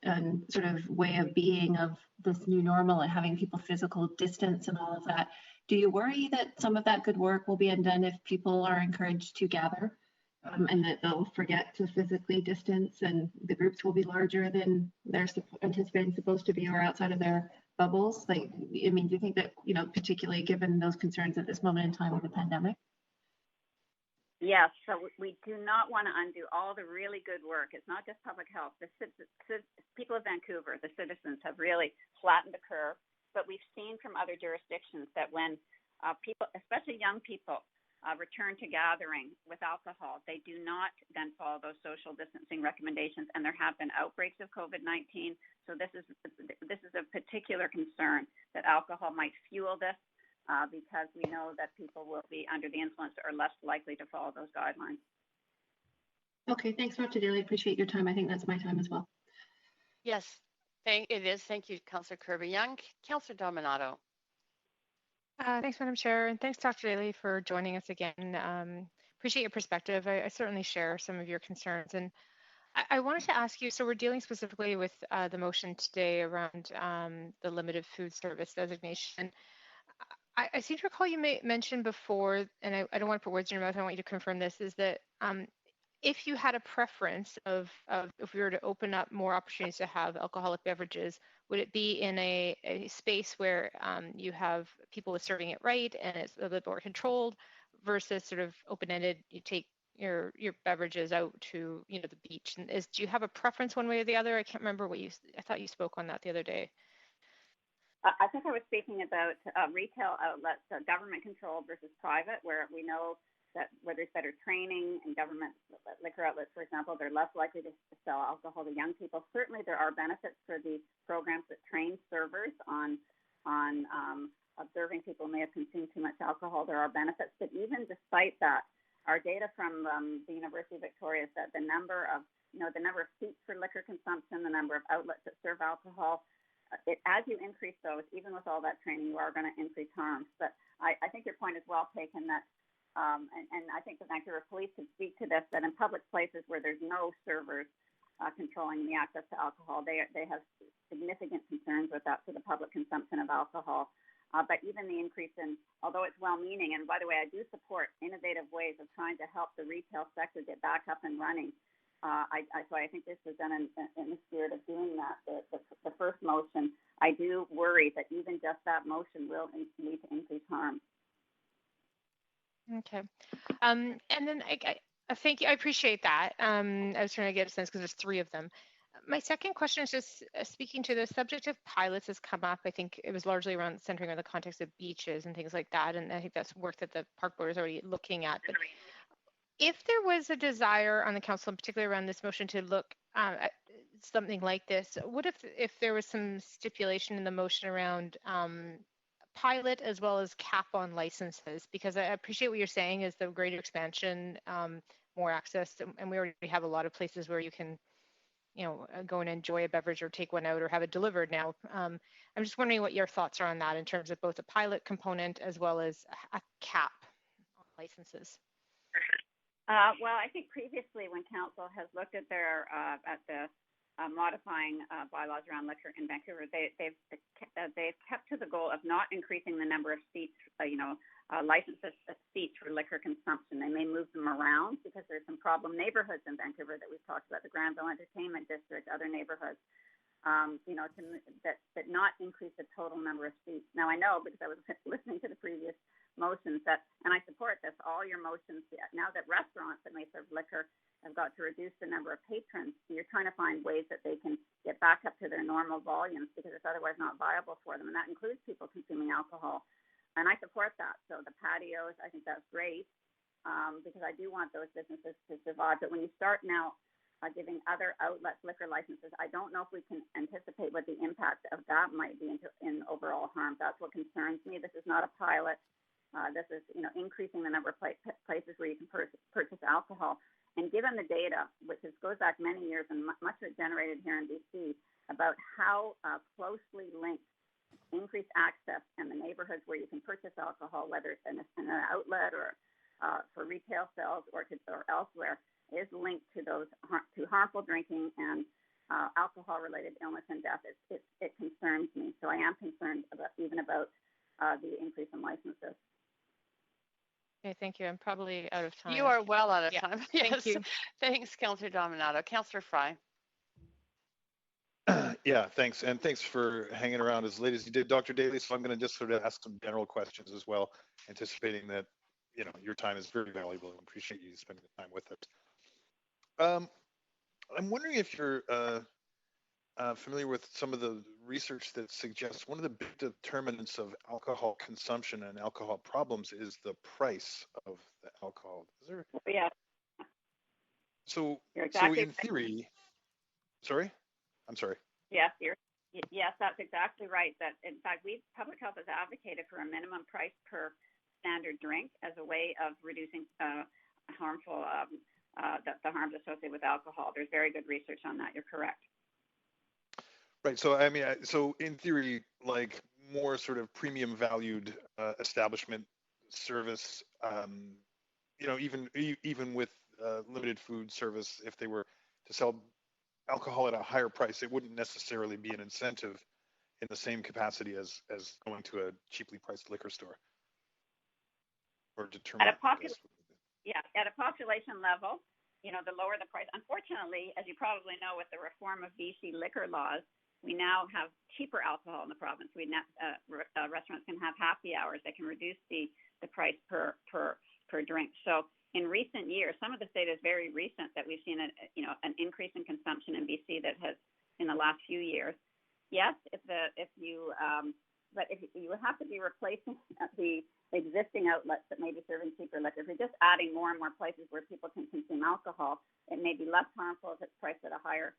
sort of way of being of this new normal and having people physical distance and all of that. Do you worry that some of that good work will be undone if people are encouraged to gather and that they'll forget to physically distance and the groups will be larger than they're anticipating supposed to be or outside of their bubbles? Do you think that, particularly given those concerns at this moment in time of the pandemic? Yes, so we do not want to undo all the really good work. It's not just public health. The people of Vancouver, the citizens, have really flattened the curve. But we've seen from other jurisdictions that when people, especially young people, return to gathering with alcohol, they do not then follow those social distancing recommendations, and there have been outbreaks of COVID-19. So this is a particular concern that alcohol might fuel this. Because we know that people will be under the influence or less likely to follow those guidelines. Okay, thanks, Dr. Daly. Appreciate your time. I think that's my time as well. Yes, it is. Thank you, Councillor Kirby-Young. Councillor Dominato. Thanks, Madam Chair, and thanks, Dr. Daly, for joining us again. Appreciate your perspective. I certainly share some of your concerns. And I wanted to ask you, so we're dealing specifically with the motion today around the limited food service designation. I seem to recall you mentioned before, and I don't want to put words in your mouth, I want you to confirm this, is that if you had a preference of if we were to open up more opportunities to have alcoholic beverages, would it be in a space where you have people serving it right and it's a little bit more controlled versus sort of open-ended, you take your beverages out to the beach? And do you have a preference one way or the other? I can't remember I thought you spoke on that the other day. I think I was speaking about retail outlets, government controlled versus private, where we know that where there's better training in government liquor outlets, for example, they're less likely to sell alcohol to young people. Certainly, there are benefits for the programs that train servers on observing people may have consumed too much alcohol. There are benefits, but even despite that, our data from the University of Victoria is that the number of seats for liquor consumption, the number of outlets that serve alcohol, as you increase those, even with all that training, you are going to increase harms. But I think your point is well taken that, and I think the Vancouver Police could speak to this, that in public places where there's no servers controlling the access to alcohol, they have significant concerns with that for the public consumption of alcohol. But even the increase in, although it's well-meaning, and by the way, I do support innovative ways of trying to help the retail sector get back up and running. So I think this was done in the spirit of doing that. The first motion, I do worry that even just that motion will lead to increased harm. Okay. And then I thank you. I appreciate that. I was trying to get a sense because there's 3 of them. My second question is just speaking to the subject of pilots has come up. I think it was largely around centering on the context of beaches and things like that. And I think that's work that the park board is already looking at. But if there was a desire on the council, in particular around this motion, to look at something like this, what if there was some stipulation in the motion around pilot as well as cap on licenses? Because I appreciate what you're saying is the greater expansion, more access, and we already have a lot of places where you can, go and enjoy a beverage or take one out or have it delivered now. I'm just wondering what your thoughts are on that in terms of both a pilot component as well as a cap on licenses. Well, I think previously when council has looked at their modifying bylaws around liquor in Vancouver, they've kept to the goal of not increasing the number of seats, licenses seats for liquor consumption. They may move them around because there's some problem neighborhoods in Vancouver that we've talked about, the Granville Entertainment District, other neighborhoods. That not increase the total number of seats. Now I know because I was listening to the previous motions and I support this, all your motions, now that restaurants that may serve liquor have got to reduce the number of patrons, you're trying to find ways that they can get back up to their normal volumes because it's otherwise not viable for them. And that includes people consuming alcohol. And I support that. So the patios, I think that's great because I do want those businesses to survive. But when you start now giving other outlets liquor licenses, I don't know if we can anticipate what the impact of that might be in overall harm. That's what concerns me. This is not a pilot. This is, increasing the number of places where you can purchase alcohol. And given the data, which goes back many years and much of it generated here in BC, about how closely linked increased access in the neighborhoods where you can purchase alcohol, whether it's in an outlet or for retail sales or elsewhere, is linked to to harmful drinking and alcohol-related illness and death. It concerns me. So I am concerned about the increase in licenses. Okay, thank you. I'm probably out of time. You are well out of time. Yes. Thank you. Thanks, Councillor Dominato. Councillor Fry. Yeah, thanks. And thanks for hanging around as late as you did, Dr. Daly. So I'm going to just sort of ask some general questions as well, anticipating that, your time is very valuable and appreciate you spending the time with it. I'm wondering if you're familiar with some of the research that suggests one of the big determinants of alcohol consumption and alcohol problems is the price of the alcohol. Is there? Yeah. So, exactly in theory, sorry? I'm sorry. Yes, yes, that's exactly right. That in fact, Public Health has advocated for a minimum price per standard drink as a way of reducing harmful the harms associated with alcohol. There's very good research on that. You're correct. Right. So so in theory, like more sort of premium valued establishment service, even with limited food service, if they were to sell alcohol at a higher price, it wouldn't necessarily be an incentive in the same capacity as going to a cheaply priced liquor store. Or determine. At a population level, the lower the price. Unfortunately, as you probably know, with the reform of BC liquor laws, we now have cheaper alcohol in the province. Restaurants can have happy hours. They can reduce the price per drink. So in recent years, some of this data is very recent that we've seen an increase in consumption in BC that has in the last few years. Yes, if you would have to be replacing the existing outlets that may be serving cheaper liquor. If you're just adding more and more places where people can consume alcohol, it may be less harmful if it's priced at a higher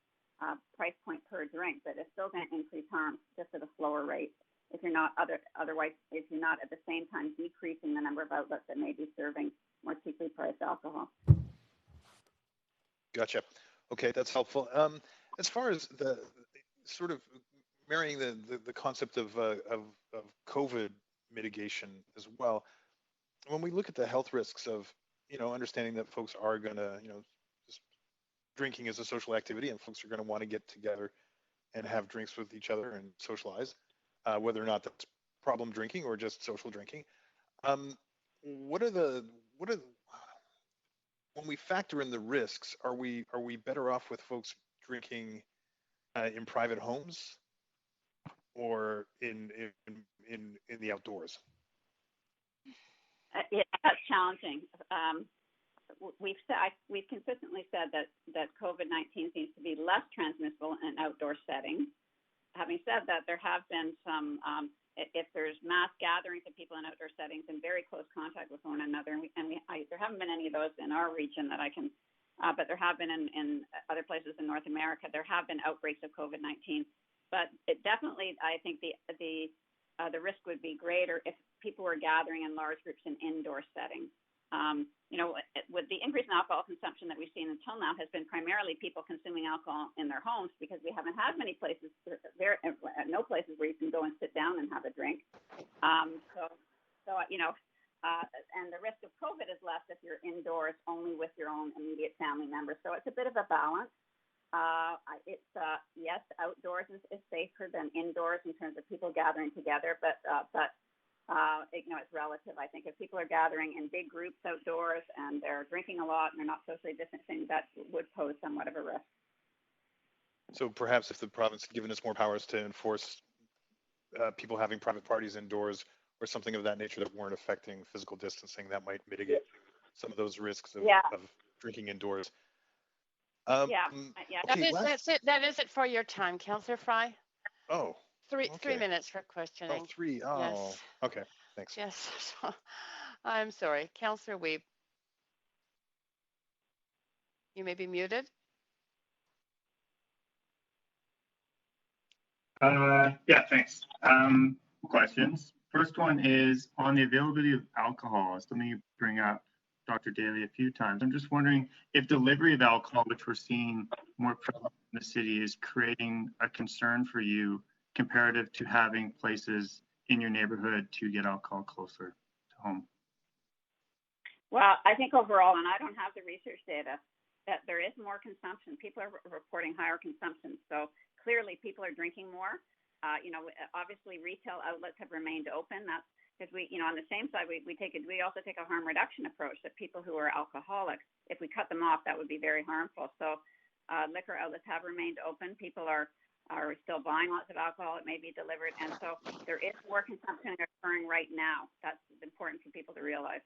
price point per drink, but it's still going to increase harm just at a slower rate if you're not at the same time decreasing the number of outlets that may be serving more cheaply priced alcohol. Gotcha. Okay, that's helpful. As far as the sort of marrying the concept of COVID mitigation as well, when we look at the health risks of understanding that folks are going to just drinking is a social activity and folks are going to want to get together and have drinks with each other and socialize, whether or not that's problem drinking or just social drinking. When we factor in the risks, are we better off with folks drinking in private homes or in the outdoors? That's challenging. We've consistently said that COVID-19 seems to be less transmissible in outdoor settings. Having said that, there have been some, if there's mass gatherings of people in outdoor settings in very close contact with one another, there haven't been any of those in our region that I can, but there have been in other places in North America. There have been outbreaks of COVID-19, but it definitely, I think the risk would be greater if people were gathering in large groups in indoor settings. With the increase in alcohol consumption that we've seen until now has been primarily people consuming alcohol in their homes because we haven't had many places, no places where you can go and sit down and have a drink. And the risk of COVID is less if you're indoors outdoors only with your own immediate family members. So it's a bit of a balance. Yes, outdoors is safer than indoors in terms of people gathering together, but it's relative. I think if people are gathering in big groups outdoors and they're drinking a lot and they're not socially distancing, that would pose somewhat of a risk. So perhaps if the province had given us more powers to enforce people having private parties indoors or something of that nature that weren't affecting physical distancing, that might mitigate some of those risks of drinking indoors. That is it for your time, Councillor Fry. Oh. 3 minutes for questioning. Oh, 3. Oh, yes. Okay. Thanks. Yes. I'm sorry. Councillor Wiebe. You may be muted. Yeah, thanks. Questions. First one is on the availability of alcohol. Something you bring up, Dr. Daly, a few times. I'm just wondering if delivery of alcohol, which we're seeing more prevalent in the city, is creating a concern for you comparative to having places in your neighborhood to get alcohol closer to home. Well, I think overall, and I don't have the research data, that there is more consumption. People are reporting higher consumption. So clearly people are drinking more. Obviously retail outlets have remained open. That's because we, on the same side, we also take a harm reduction approach that people who are alcoholics, if we cut them off, that would be very harmful. So liquor outlets have remained open. People are still buying lots of alcohol. It may be delivered. And so there is more consumption occurring right now. That's important for people to realize.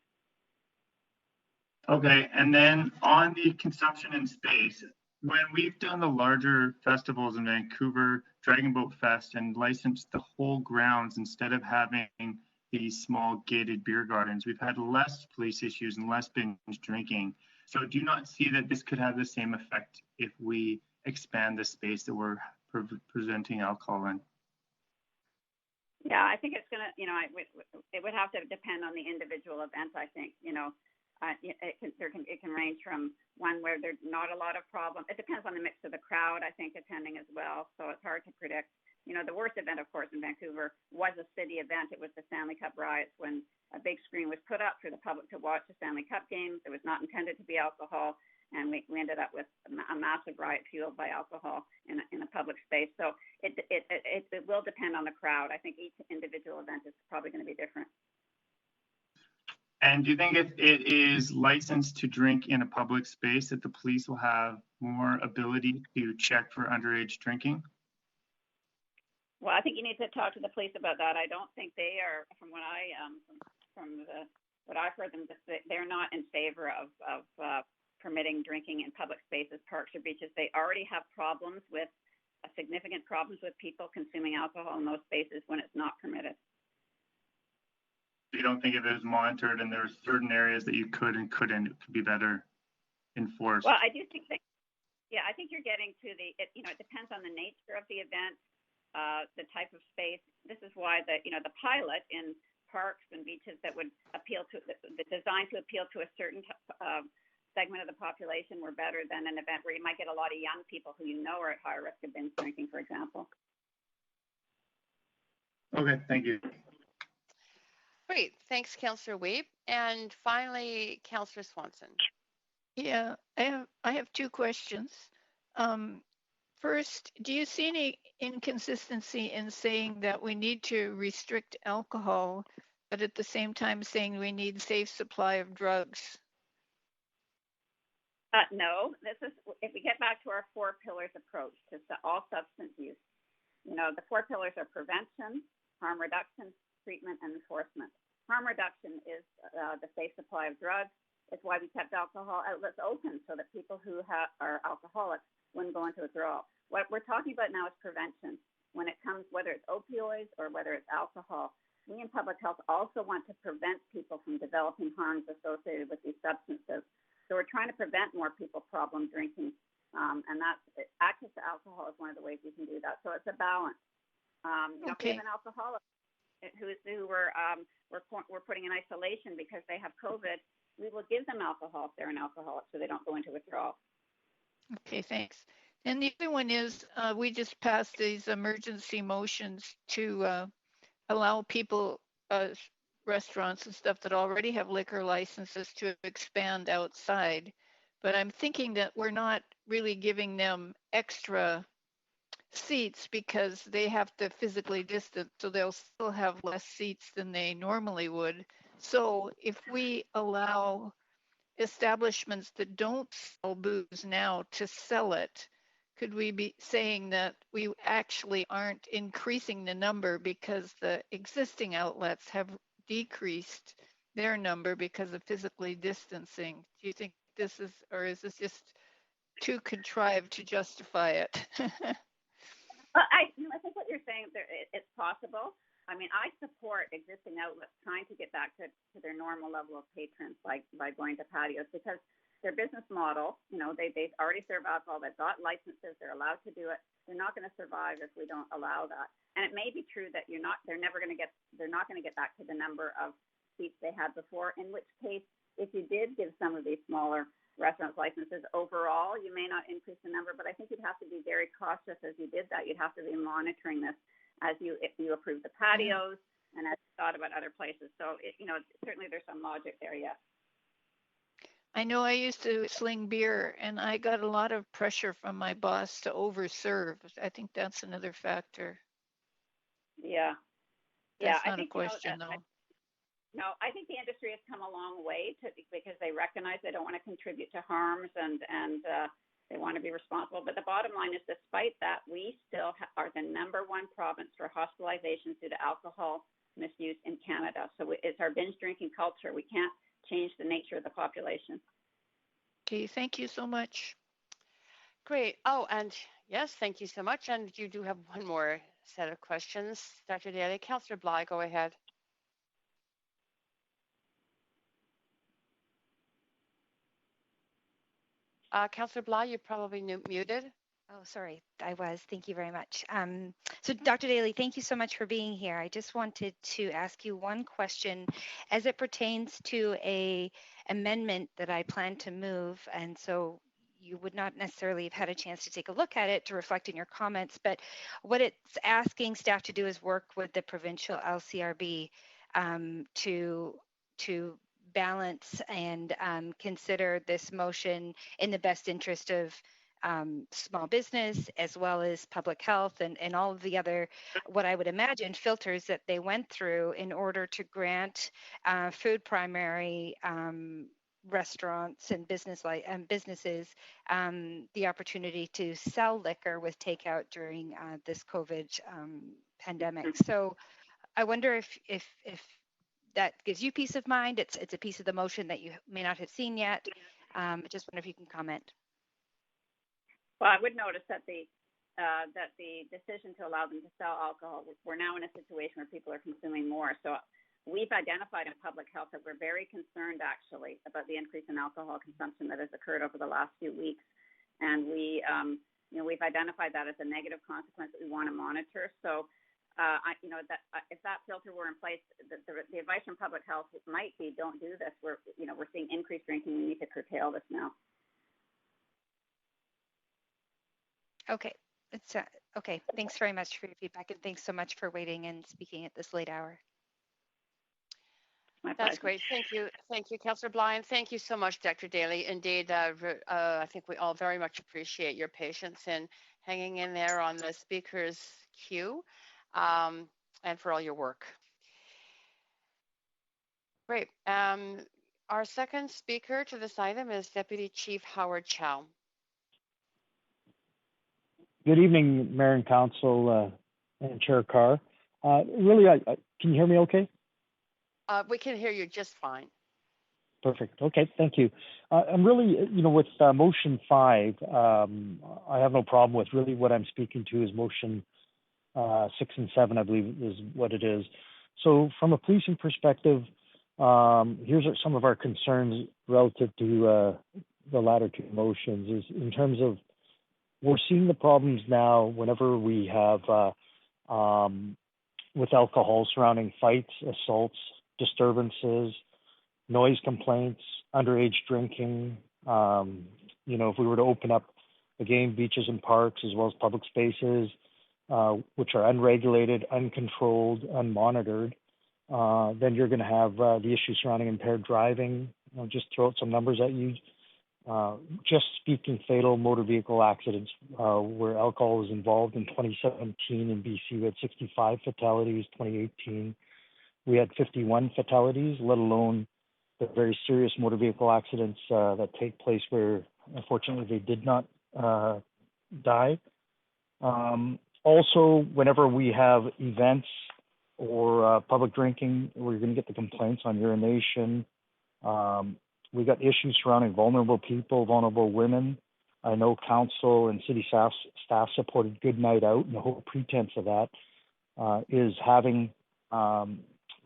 Okay, and then on the consumption in space, when we've done the larger festivals in Vancouver, Dragon Boat Fest, and licensed the whole grounds instead of having these small gated beer gardens, we've had less police issues and less binge drinking. So do you not see that this could have the same effect if we expand the space that we're presenting alcohol in? Yeah, I think it's going to, it would have to depend on the individual event, I think, it can range from one where there's not a lot of problem. It depends on the mix of the crowd, I think, attending as well. So it's hard to predict. The worst event, of course, in Vancouver was a city event. It was the Stanley Cup riots when a big screen was put up for the public to watch the Stanley Cup games. It was not intended to be alcohol. And we ended up with a massive riot fueled by alcohol in a public space. So it will depend on the crowd. I think each individual event is probably going to be different. And do you think if it is licensed to drink in a public space that the police will have more ability to check for underage drinking? Well, I think you need to talk to the police about that. I don't think they are, from what I've heard them, they're not in favor of permitting drinking in public spaces, parks or beaches. They already have significant problems with people consuming alcohol in those spaces when it's not permitted. You don't think if it was monitored and there's certain areas that you could and couldn't, it could be better enforced? Well, I do think that, I think you're getting to it depends on the nature of the event, the type of space. This is why the pilot in parks and beaches that would appeal to, designed to appeal to a certain segment of the population were better than an event where you might get a lot of young people who are at higher risk of binge drinking, for example. Okay, thank you. Great. Thanks, Councillor Wiebe. And finally, Councillor Swanson. Yeah, I have 2 questions. First, do you see any inconsistency in saying that we need to restrict alcohol, but at the same time saying we need safe supply of drugs? No, if we get back to our 4 pillars approach to all substance use, the 4 pillars are prevention, harm reduction, treatment, and enforcement. Harm reduction is the safe supply of drugs. It's why we kept alcohol outlets open so that people who are alcoholics wouldn't go into withdrawal. What we're talking about now is prevention. When it comes, whether it's opioids or whether it's alcohol, we in public health also want to prevent people from developing harms associated with these substances. So we're trying to prevent more people problem drinking, and that's access to alcohol is one of the ways we can do that. So it's a balance. If we have an alcoholic who we're putting in isolation because they have COVID, we will give them alcohol if they're an alcoholic so they don't go into withdrawal. Okay, thanks. And the other one is we just passed these emergency motions to allow people restaurants and stuff that already have liquor licenses to expand outside. But I'm thinking that we're not really giving them extra seats because they have to physically distance, so they'll still have less seats than they normally would. So if we allow establishments that don't sell booze now to sell it, could we be saying that we actually aren't increasing the number because the existing outlets have decreased their number because of physically distancing? Do you think this is, or is this just too contrived to justify it? I think what you're saying there, it's possible. I mean, I support existing outlets trying to get back to their normal level of patrons, like by going to patios, because their business model, they already serve alcohol, they've got licenses, they're allowed to do it. They're not going to survive if we don't allow that. And it may be true that they're not going to get back to the number of seats they had before, in which case, if you did give some of these smaller restaurant licenses overall, you may not increase the number, but I think you'd have to be very cautious as you did that. You'd have to be monitoring this if you approve the patios and as you thought about other places. So, certainly there's some logic there, yes. I know I used to sling beer and I got a lot of pressure from my boss to overserve. I think that's another factor. Yeah. That's I not think, a question though. No, I think the industry has come a long way because they recognize they don't want to contribute to harms and they want to be responsible. But the bottom line is, despite that, we still are the #1 province for hospitalizations due to alcohol misuse in Canada. So it's our binge drinking culture. We can't change the nature of the population. Okay, thank you so much. Great. Oh, and yes, thank you so much. And you do have one more set of questions, Dr. Daly. Councillor Bly, go ahead. Councillor Bly, you're probably muted. Oh, sorry, I was. Thank you very much. So Dr. Daly, thank you so much for being here. I just wanted to ask you one question as it pertains to a amendment that I plan to move. And so you would not necessarily have had a chance to take a look at it to reflect in your comments, but what it's asking staff to do is work with the provincial LCRB to balance and consider this motion in the best interest of small business as well as public health and all of the other, what I would imagine, filters that they went through in order to grant food primary restaurants and businesses the opportunity to sell liquor with takeout during this COVID pandemic. So I wonder if that gives you peace of mind. It's a piece of the motion that you may not have seen yet. I just wonder if you can comment. Well, I would notice that the decision to allow them to sell alcohol, we're now in a situation where people are consuming more. So we've identified in public health that we're very concerned actually about the increase in alcohol consumption that has occurred over the last few weeks. And we've identified that as a negative consequence that we want to monitor. So if that filter were in place, the advice from public health might be, don't do this. We're seeing increased drinking. We need to curtail this now. Okay, okay. Thanks very much for your feedback, and thanks so much for waiting and speaking at this late hour. That's great. Thank you, Councillor Bly, and thank you so much, Dr. Daly. Indeed, I think we all very much appreciate your patience in hanging in there on the speaker's queue, and for all your work. Great. Our second speaker to this item is Deputy Chief Howard Chow. Good evening, Mayor and Council and Chair Carr. Really, can you hear me okay? We can hear you just fine. Perfect. Okay, thank you. I'm really, with motion 5, I have no problem with. Really what I'm speaking to is motion 6 and 7, I believe is what it is. So from a policing perspective, here's some of our concerns relative to the latter two motions is in terms of we're seeing the problems now whenever we have with alcohol surrounding fights, assaults, disturbances, noise complaints, underage drinking. If we were to open up again beaches and parks as well as public spaces, which are unregulated, uncontrolled, unmonitored, Then you're going to have the issue surrounding impaired driving. I'll just throw out some numbers at you. Just speaking fatal motor vehicle accidents where alcohol was involved in 2017 in BC, we had 65 fatalities. 2018, we had 51 fatalities, let alone the very serious motor vehicle accidents that take place where, unfortunately, they did not die. Also, whenever we have events or public drinking, we're going to get the complaints on urination. We got issues surrounding vulnerable people, vulnerable women. I know council and city staff supported Good Night Out, and the whole pretense of that is having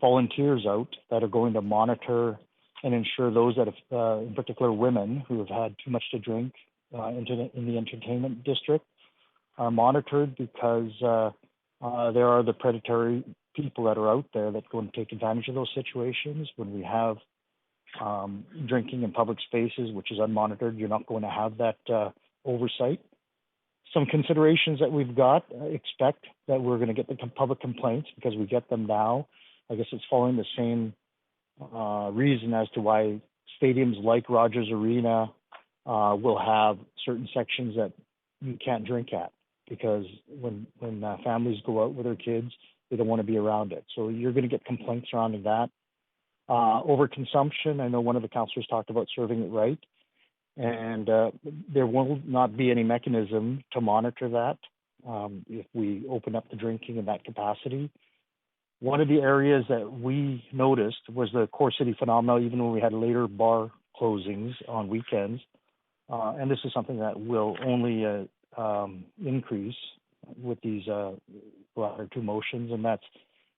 volunteers out that are going to monitor and ensure those that have, in particular women who have had too much to drink in the entertainment district, are monitored, because there are the predatory people that are out there that go and take advantage of those situations. When we have drinking in public spaces, which is unmonitored, you're not going to have that oversight. Some considerations that we've got, expect that we're going to get the public complaints, because we get them now. I guess it's following the same reason as to why stadiums like Rogers Arena will have certain sections that you can't drink at, because when families go out with their kids, they don't want to be around it. So you're going to get complaints surrounding that. Overconsumption, I know one of the councillors talked about serving it right, and there will not be any mechanism to monitor that if we open up the drinking in that capacity. One of the areas that we noticed was the core city phenomenon, even when we had later bar closings on weekends. And this is something that will only increase with these latter two motions, and that's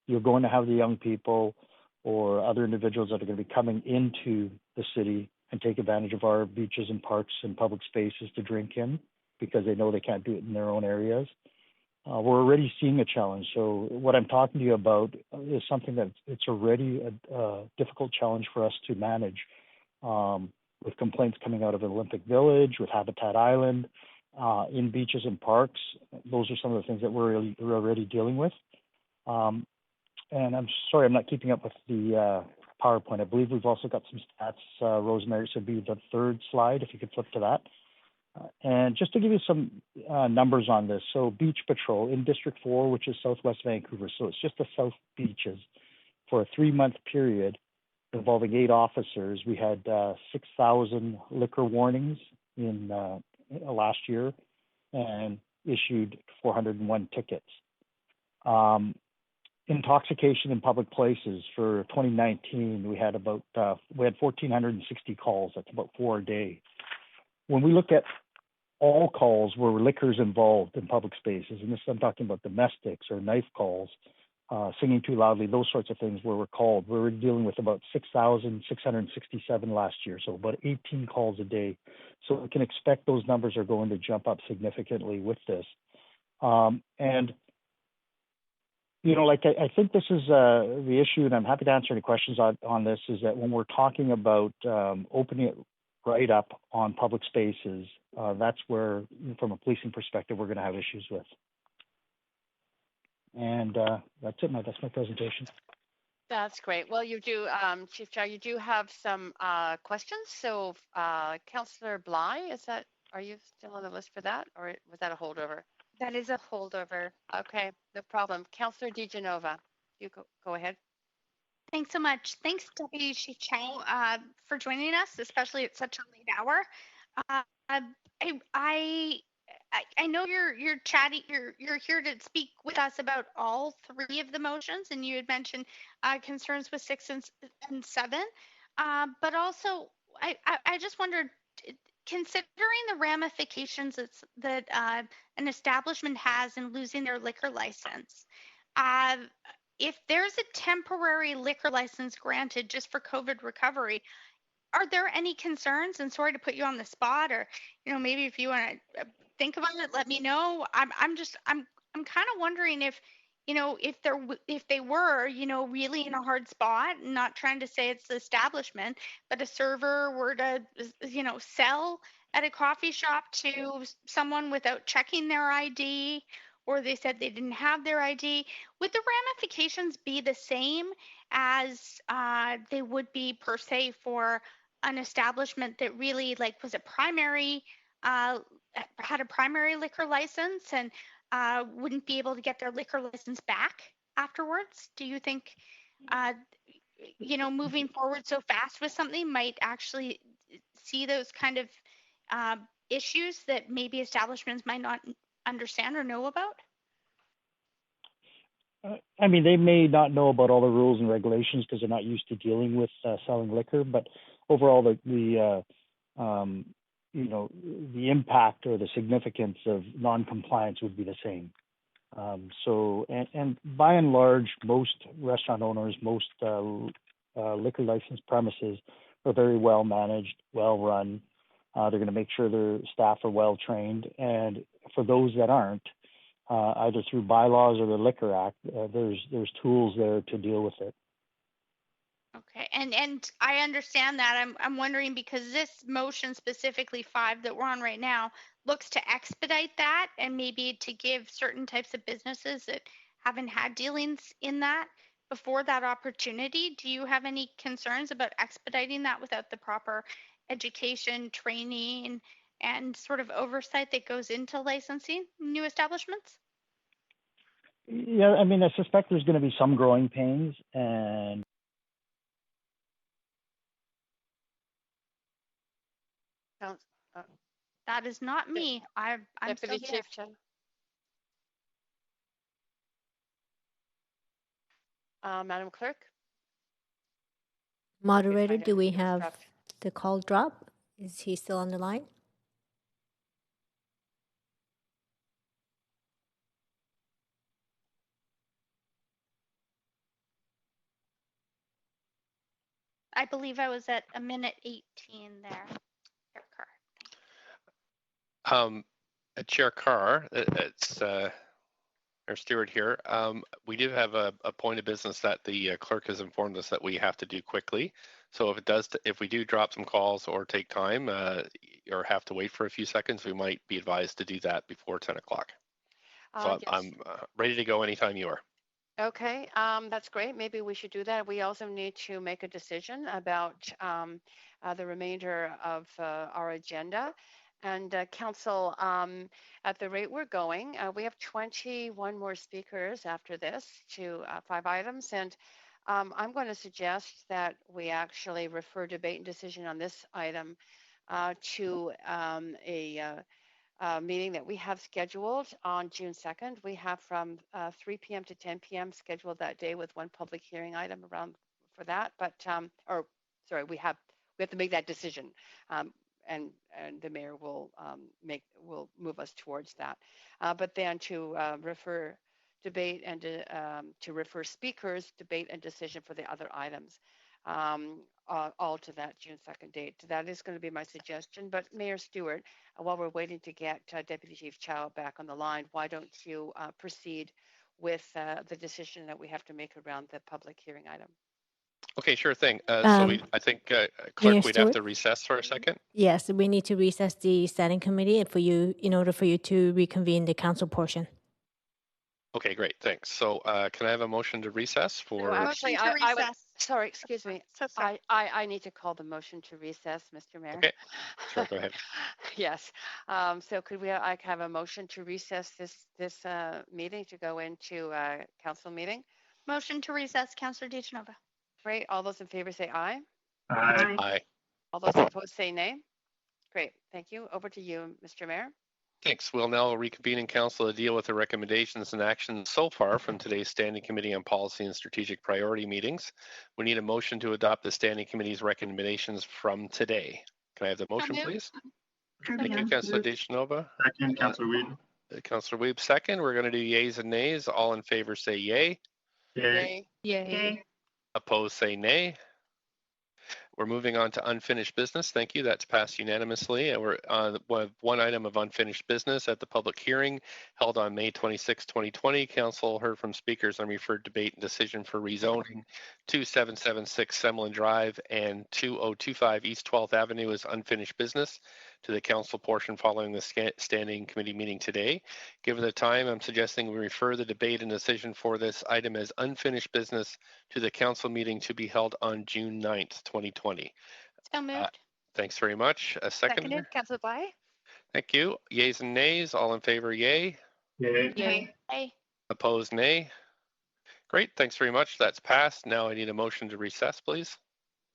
you're going to have the young people or other individuals that are going to be coming into the city and take advantage of our beaches and parks and public spaces to drink in, because they know they can't do it in their own areas. We're already seeing a challenge. So what I'm talking to you about is something that it's already a difficult challenge for us to manage, with complaints coming out of Olympic Village, with Habitat Island, in beaches and parks. Those are some of the things that we're already dealing with. And I'm sorry, I'm not keeping up with the PowerPoint. I believe we've also got some stats, Rosemary, so it'd be the third slide, if you could flip to that. And just to give you some numbers on this, so Beach Patrol in District 4, which is Southwest Vancouver, so it's just the South Beaches, for a 3-month period involving 8 officers, we had 6,000 liquor warnings in last year and issued 401 tickets. Intoxication in public places for 2019, we had 1,460 calls. That's about 4 a day. When we look at all calls where liquor's involved in public spaces, and this I'm talking about domestics or knife calls, singing too loudly, those sorts of things where we're called, we were dealing with about 6,667 last year, so about 18 calls a day. So we can expect those numbers are going to jump up significantly with this. And you know, like I think this is the issue, and I'm happy to answer any questions on this, is that when we're talking about opening it right up on public spaces, that's where, from a policing perspective, we're going to have issues with. And that's it. That's my presentation. That's great. Well, you do, Chief Chow, you do have some questions. So, Councillor Bly, are you still on the list for that, or was that a holdover? That is a holdover. Okay, no problem. Councillor DiGenova, you go ahead. Thanks so much. Thanks, Deputy Chief Chow, for joining us, especially at such a late hour. I know you're chatting. You're here to speak with us about all 3 of the motions, and you had mentioned concerns with 6 and 7. But also, I just wondered, considering the ramifications that an establishment has in losing their liquor license, if there's a temporary liquor license granted just for COVID recovery, are there any concerns? And sorry to put you on the spot, or maybe if you want to think about it, let me know. I'm kind of wondering if they were really in a hard spot, not trying to say it's the establishment, but a server were to sell at a coffee shop to someone without checking their ID, or they said they didn't have their ID, would the ramifications be the same as they would be per se for an establishment that really like was a primary, had a primary liquor license and wouldn't be able to get their liquor license back afterwards? Do you think, moving forward so fast with something might actually see those kind of issues that maybe establishments might not understand or know about? I mean, they may not know about all the rules and regulations because they're not used to dealing with selling liquor, but overall, the impact or the significance of non-compliance would be the same. And by and large, most restaurant owners, most liquor license premises are very well managed, well run. They're going to make sure their staff are well trained, and for those that aren't, either through bylaws or the Liquor Act, there's tools there to deal with it. Okay, and I understand that. I'm wondering because this motion specifically 5 that we're on right now looks to expedite that and maybe to give certain types of businesses that haven't had dealings in that before that opportunity. Do you have any concerns about expediting that without the proper education, training, and sort of oversight that goes into licensing new establishments? Yeah, I mean, I suspect there's going to be some growing pains, and that is not me. I'm Deputy still here. Chief Chen. Madam Clerk? Moderator, do we It was have dropped. the call drop? Is he still on the line? I believe I was at a minute 18 there. Chair Carr, it's our Stewart here. We do have a point of business that the clerk has informed us that we have to do quickly. So if we do drop some calls or take time or have to wait for a few seconds, we might be advised to do that before 10 o'clock. So Yes. I'm ready to go anytime you are. Okay, that's great. Maybe we should do that. We also need to make a decision about the remainder of our agenda. And Council, at the rate we're going, we have 21 more speakers after this to 5 items. And I'm going to suggest that we actually refer debate and decision on this item to a meeting that we have scheduled on June 2nd. We have from 3 p.m. to 10 p.m. scheduled that day with one public hearing item around for that. But, we have to make that decision. And the mayor will move us towards that. But then to refer debate and to refer speakers, debate and decision for the other items, all to that June 2nd date. That is going to be my suggestion. But Mayor Stewart, while we're waiting to get Deputy Chief Chow back on the line, why don't you proceed with the decision that we have to make around the public hearing item? Okay, sure thing. I think, Clerk, we'd have Stewart? to recess for a second. Yes, we need to recess the standing committee in order for you to reconvene the council portion. Okay, great, thanks. So can I have a motion to recess for? No, actually, Motion to recess. Sorry, excuse me. sorry. I need to call the motion to recess, Mr. Mayor. Okay, sure, go ahead. Yes. So could I have a motion to recess this meeting to go into council meeting? Motion to recess, Councillor DiGenova. Great. All those in favor say aye. Aye. Aye. All those opposed say nay. Great. Thank you. Over to you, Mr. Mayor. Thanks. We'll now reconvene in council to deal with the recommendations and actions so far from today's Standing Committee on Policy and Strategic Priority meetings. We need a motion to adopt the Standing Committee's recommendations from today. Can I have the motion, please? Thank you, Councillor DiGenova. Second, Councillor Weed. Councillor Weeb, second. We're going to do yays and nays. All in favor say yay. Yay. Yay. Opposed say nay. We're moving on to unfinished business. Thank you. That's passed unanimously. And we're on one item of unfinished business at the public hearing held on May 26, 2020. Council heard from speakers on referred debate and decision for rezoning 2776 Semlin Drive and 2025 East 12th Avenue as unfinished business. to the council portion following the standing committee meeting today. Given the time, I'm suggesting we refer the debate and decision for this item as unfinished business to the council meeting to be held on June 9th, 2020. So moved. Thanks very much. A second. Seconded, Councillor Bly. Thank you. Yeas and nays, all in favor, yay. Yay. Yay. Yay. Opposed, nay. Great, thanks very much. That's passed. Now I need a motion to recess, please.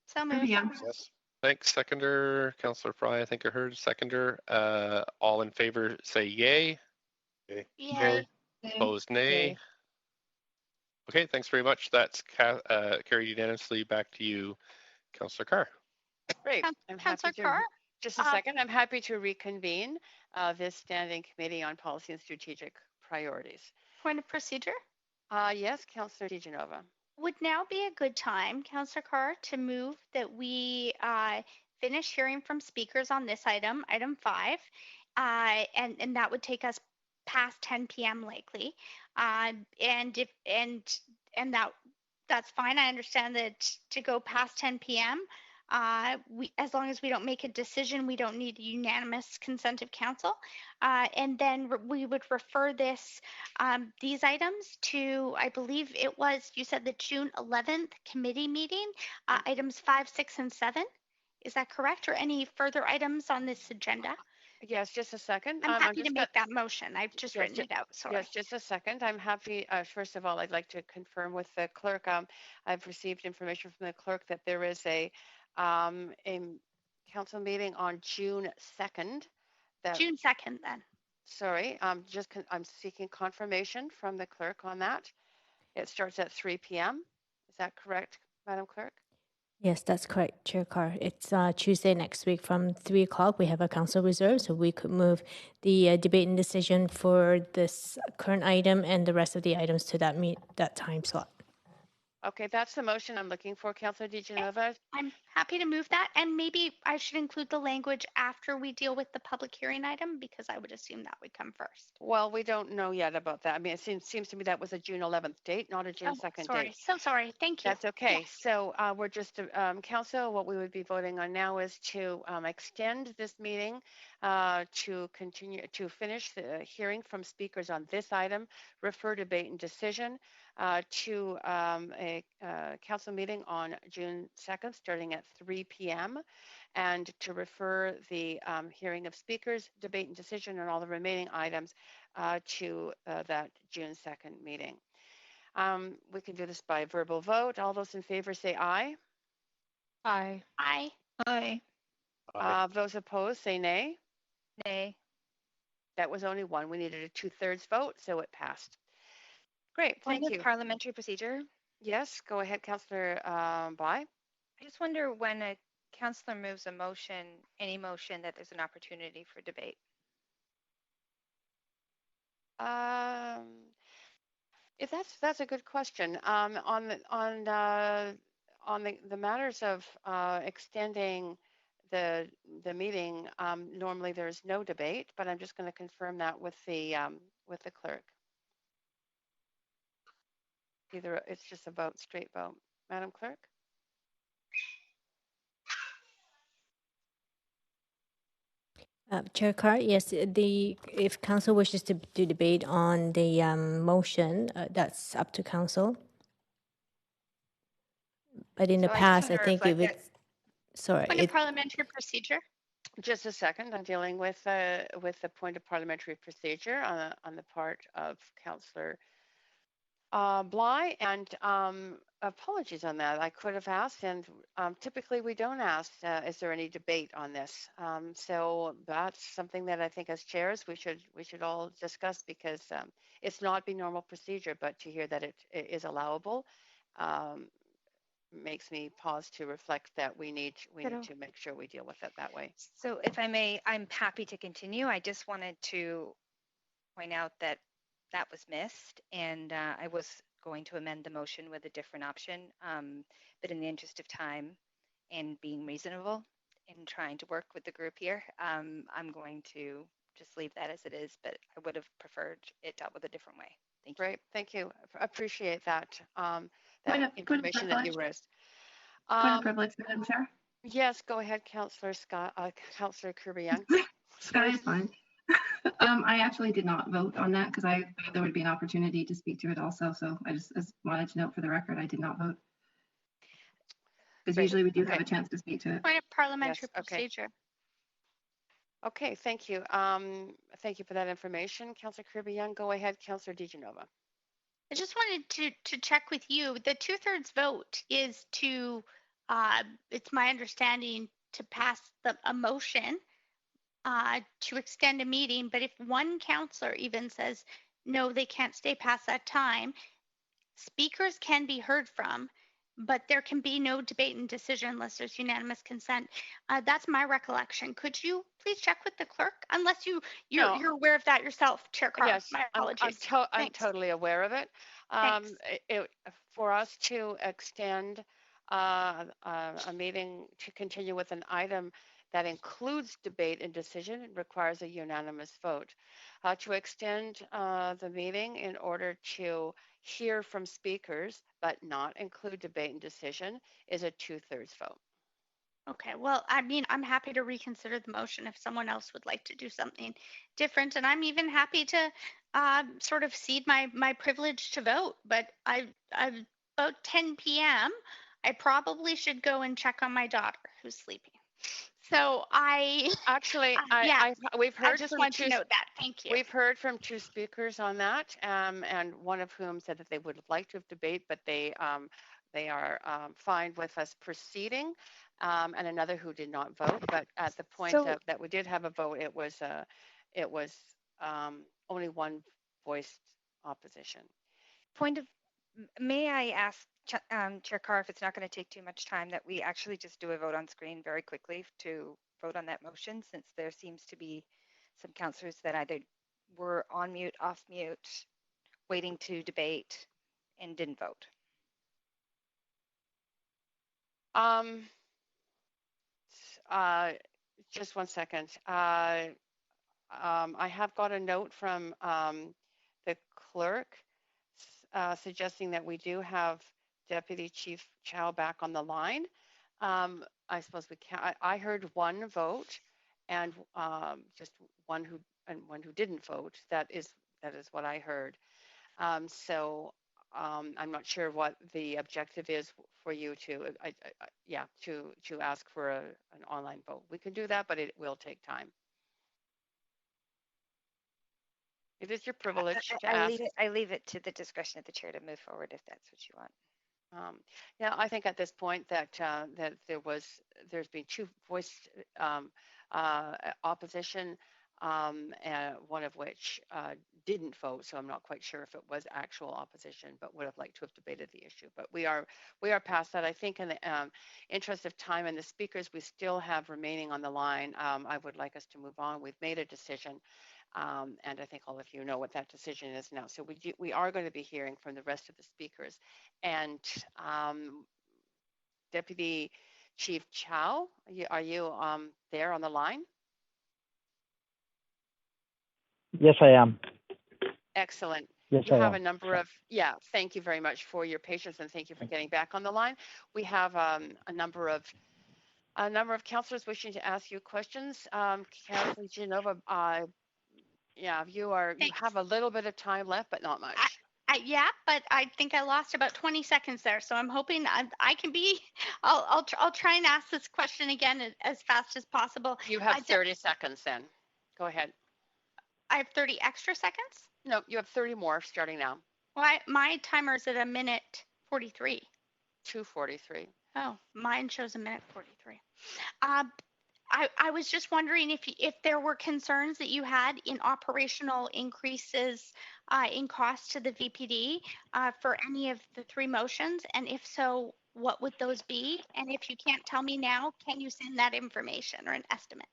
So moved. Yes. Thanks, seconder. Councillor Fry, I think I heard seconder. All in favor, say yay. Yay. Yay. Opposed, nay. Yay. Okay, thanks very much. That's carried unanimously. Back to you, Councillor Carr. Great. I'm happy Councillor to, Carr? just a second. I'm happy to reconvene this standing committee on policy and strategic priorities. Point of procedure? Yes, Councillor DiGenova. Would now be a good time, Councillor Carr, to move that we finish hearing from speakers on this item, item 5, and that would take us past 10 p.m. likely, and that's fine. I understand that to go past 10 p.m. As long as we don't make a decision, we don't need a unanimous consent of council. And then we would refer these items to, I believe it was, you said the June 11th committee meeting, items 5, 6, and 7. Is that correct? Or any further items on this agenda? Yes, just a second. I'm happy to make that motion. I've just written it out. Sorry. Yes, just a second. I'm happy. First of all, I'd like to confirm with the clerk. I've received information from the clerk that there is a council meeting on June 2nd. June 2nd, then. Sorry, I'm seeking confirmation from the clerk on that. It starts at 3 p.m. Is that correct, Madam Clerk? Yes, that's correct, Chair Carr. It's Tuesday next week from 3 o'clock. We have a council reserve, so we could move the debate and decision for this current item and the rest of the items to that time slot. Okay, that's the motion I'm looking for, Councillor DiGenova. I'm happy to move that, and maybe I should include the language after we deal with the public hearing item, because I would assume that would come first. Well, we don't know yet about that. I mean, it seems to me that was a June 11th date, not a June 2nd date. So sorry. Thank you. That's okay. Yes. So we're just, council, what we would be voting on now is to extend this meeting to finish the hearing from speakers on this item, refer debate and decision to a council meeting on June 2nd, starting at 3 p.m., and to refer the hearing of speakers, debate and decision, and all the remaining items to that June 2nd meeting. We can do this by verbal vote. All those in favor say aye. Aye. Aye. Aye. Those opposed say nay. Nay. That was only one. We needed a 2/3 vote, so it passed. Great, Point thank of you. parliamentary procedure. Yes, go ahead, Councillor Bly. I just wonder when a councillor moves a motion, any motion, that there's an opportunity for debate. If that's a good question. On the matters of extending the meeting, normally there's no debate, but I'm just going to confirm that with the clerk. Either it's just a vote, straight vote. Madam Clerk? Chair Carr, yes, if council wishes to debate on the motion, that's up to council. But in the past, I think if it's, sorry. Point of parliamentary procedure. Just a second. I'm dealing with the point of parliamentary procedure on the part of Councillor Bly, and apologies on that. I could have asked, and typically we don't ask, is there any debate on this? So that's something that I think as chairs we should all discuss, because it's not the normal procedure, but to hear that it is allowable makes me pause to reflect that we need to make sure we deal with it that way. So if I may, I'm happy to continue. I just wanted to point out that that was missed, and I was going to amend the motion with a different option, but in the interest of time and being reasonable and trying to work with the group here, I'm going to just leave that as it is, but I would have preferred it dealt with a different way. Thank you. Great, thank you. Appreciate that, Point of information that you privilege. raised. Point of privilege, Madam Chair. Yes, go ahead, Councillor Scott, Councillor Kirby-Young. Sky is fine. I actually did not vote on that because I thought there would be an opportunity to speak to it also. So I just wanted to note for the record, I did not vote. Because usually we do have a chance to speak to it. Point of parliamentary Yes, okay. procedure. Okay, thank you. Thank you for that information. Councillor Kirby-Young, go ahead, Councillor DiGenova. I just wanted to check with you. The 2/3 vote is to, it's my understanding, to pass a motion to extend a meeting. But if one councillor even says, no, they can't stay past that time, speakers can be heard from, but there can be no debate and decision unless there's unanimous consent. That's my recollection. Could you please check with the clerk? Unless you're aware of that yourself, Chair Carr. Yes, my apologies. I'm totally aware of it. For us to extend a meeting to continue with an item that includes debate and decision requires a unanimous vote. To extend the meeting in order to hear from speakers but not include debate and decision is a 2/3 vote. Okay, well, I mean, I'm happy to reconsider the motion if someone else would like to do something different, and I'm even happy to sort of cede my privilege to vote. But I about 10 p.m. I probably should go and check on my daughter who's sleeping. So we've heard I just from want to note that. Thank you. We've heard from 2 speakers on that, and one of whom said that they would have liked to have debate, but they are fine with us proceeding, and another who did not vote. But at the point that we did have a vote, it was only one voiced opposition. May I ask Chair Carr, if it's not going to take too much time, that we actually just do a vote on screen very quickly to vote on that motion, since there seems to be some councillors that either were on mute, off mute, waiting to debate, and didn't vote. Just 1 second. I have got a note from the clerk suggesting that we do have Deputy Chief Chow back on the line. I suppose we can. I heard one vote, and just one who didn't vote. That is what I heard. So I'm not sure what the objective is for you to ask for an online vote. We can do that, but it will take time. It is your privilege to ask. I leave it to the discretion of the chair to move forward if that's what you want. Yeah, I think at this point that there's been 2 voiced opposition, one of which didn't vote, so I'm not quite sure if it was actual opposition, but would have liked to have debated the issue. But we are past that. I think in the interest of time and the speakers we still have remaining on the line, I would like us to move on. We've made a decision. And I think all of you know what that decision is now. So we are going to be hearing from the rest of the speakers. And Deputy Chief Chow, are you there on the line? Yes, I am. Excellent. Yes, you I have am. a number of, thank you very much for your patience, and thank you for getting back on the line. We have a number of councillors wishing to ask you questions. Councillor Genova, you have a little bit of time left, but not much. But I think I lost about 20 seconds there. So I'm hoping I can be, I'll try and ask this question again as fast as possible. You have 30 seconds then. Go ahead. I have 30 extra seconds? No, you have 30 more starting now. Well, my timer is at 1:43. 2:43. Oh, mine shows 1:43. I was just wondering if there were concerns that you had in operational increases in cost to the VPD for any of the 3 motions, and if so, what would those be? And if you can't tell me now, can you send that information or an estimate?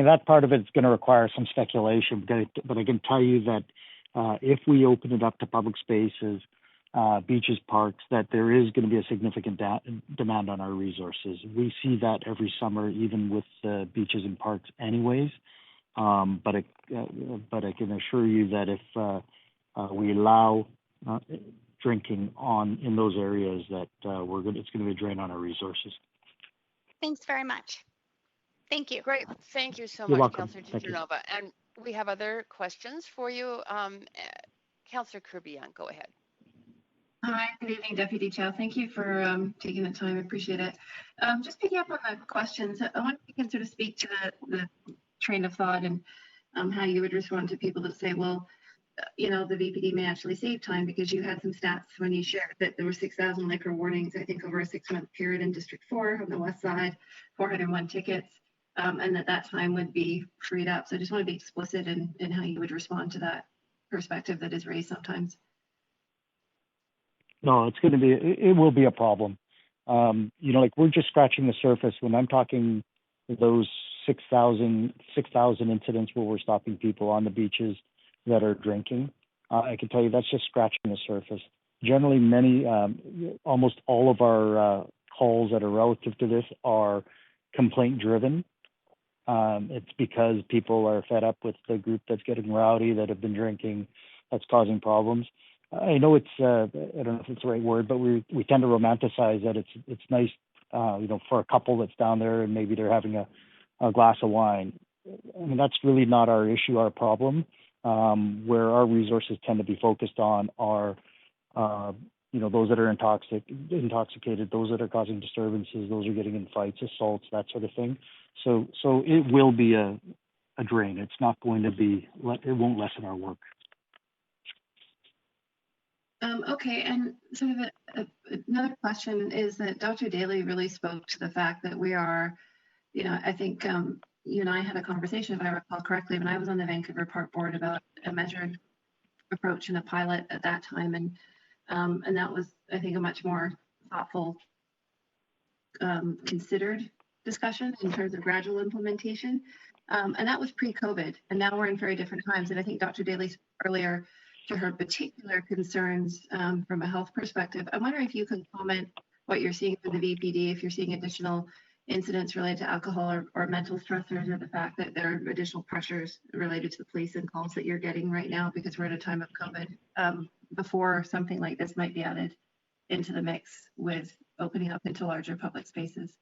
That part of it's going to require some speculation, but I can tell you that if we open it up to public spaces, beaches, parks, that there is going to be a significant demand on our resources. We see that every summer, even with beaches and parks anyways. But I can assure you that if we allow drinking in those areas that it's going to be a drain on our resources. Thanks very much. Thank you. Great. Thank you so You're much, welcome. Councillor Thank you. Duternova. And we have other questions for you. Councillor Kirby-Yung, go ahead. Hi, good evening, Deputy Chow. Thank you for taking the time. I appreciate it. Just picking up on the questions, I want you can sort of speak to the train of thought and how you would respond to people that say, well, you know, the VPD may actually save time, because you had some stats when you shared that there were 6,000 liquor warnings, I think, over a 6-month period in District 4 on the west side, 401 tickets, and that time would be freed up. So I just want to be explicit in how you would respond to that perspective that is raised sometimes. No, it will be a problem. You know, like, we're just scratching the surface. When I'm talking those 6,000 incidents where we're stopping people on the beaches that are drinking, I can tell you that's just scratching the surface. Generally, almost all of our calls that are relative to this are complaint driven. It's because people are fed up with the group that's getting rowdy, that have been drinking, that's causing problems. I know it's I don't know if it's the right word, but we tend to romanticize that it's nice, you know, for a couple that's down there and maybe they're having a glass of wine. I mean, that's really not our issue, our problem. Where our resources tend to be focused on are, you know, those that are intoxicated, those that are causing disturbances, those are getting in fights, assaults, that sort of thing. So it will be a drain. It's not going to be, it won't lessen our work. Okay, and sort of another question is that Dr. Daly really spoke to the fact that we are, you know, I think you and I had a conversation, if I recall correctly, when I was on the Vancouver Park Board about a measured approach and a pilot at that time, and that was, I think, a much more thoughtful, considered discussion in terms of gradual implementation, and that was pre-COVID, and now we're in very different times. And I think Dr. Daly spoke earlier to her particular concerns from a health perspective. I'm wondering if you can comment what you're seeing for the VPD, if you're seeing additional incidents related to alcohol or mental stressors, or the fact that there are additional pressures related to the police and calls that you're getting right now because we're at a time of COVID, before something like this might be added into the mix with opening up into larger public spaces.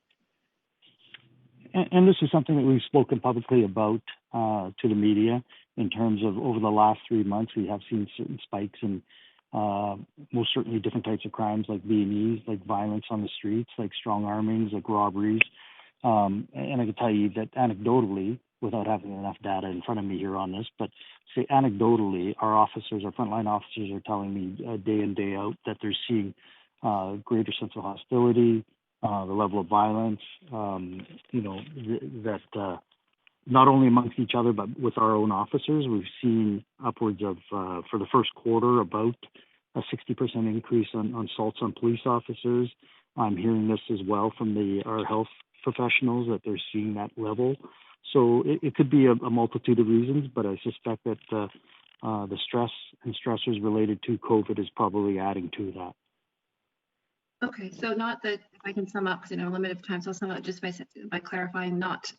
And this is something that we've spoken publicly about to the media in terms of over the last 3 months, we have seen certain spikes in most certainly different types of crimes like B&Es, like violence on the streets, like strong armings, like robberies. And I can tell you that anecdotally, without having enough data in front of me here on this, but say anecdotally, our frontline officers are telling me day in, day out that they're seeing greater sense of hostility, the level of violence, you know, that not only amongst each other, but with our own officers. We've seen upwards of, for the first quarter, about a 60% increase on assaults on police officers. I'm hearing this as well from our health professionals, that they're seeing that level. So it could be a multitude of reasons, but I suspect that the stress and stressors related to COVID is probably adding to that. Okay, so not that, if I can sum up, because I know limited time, so I'll sum up just by clarifying, not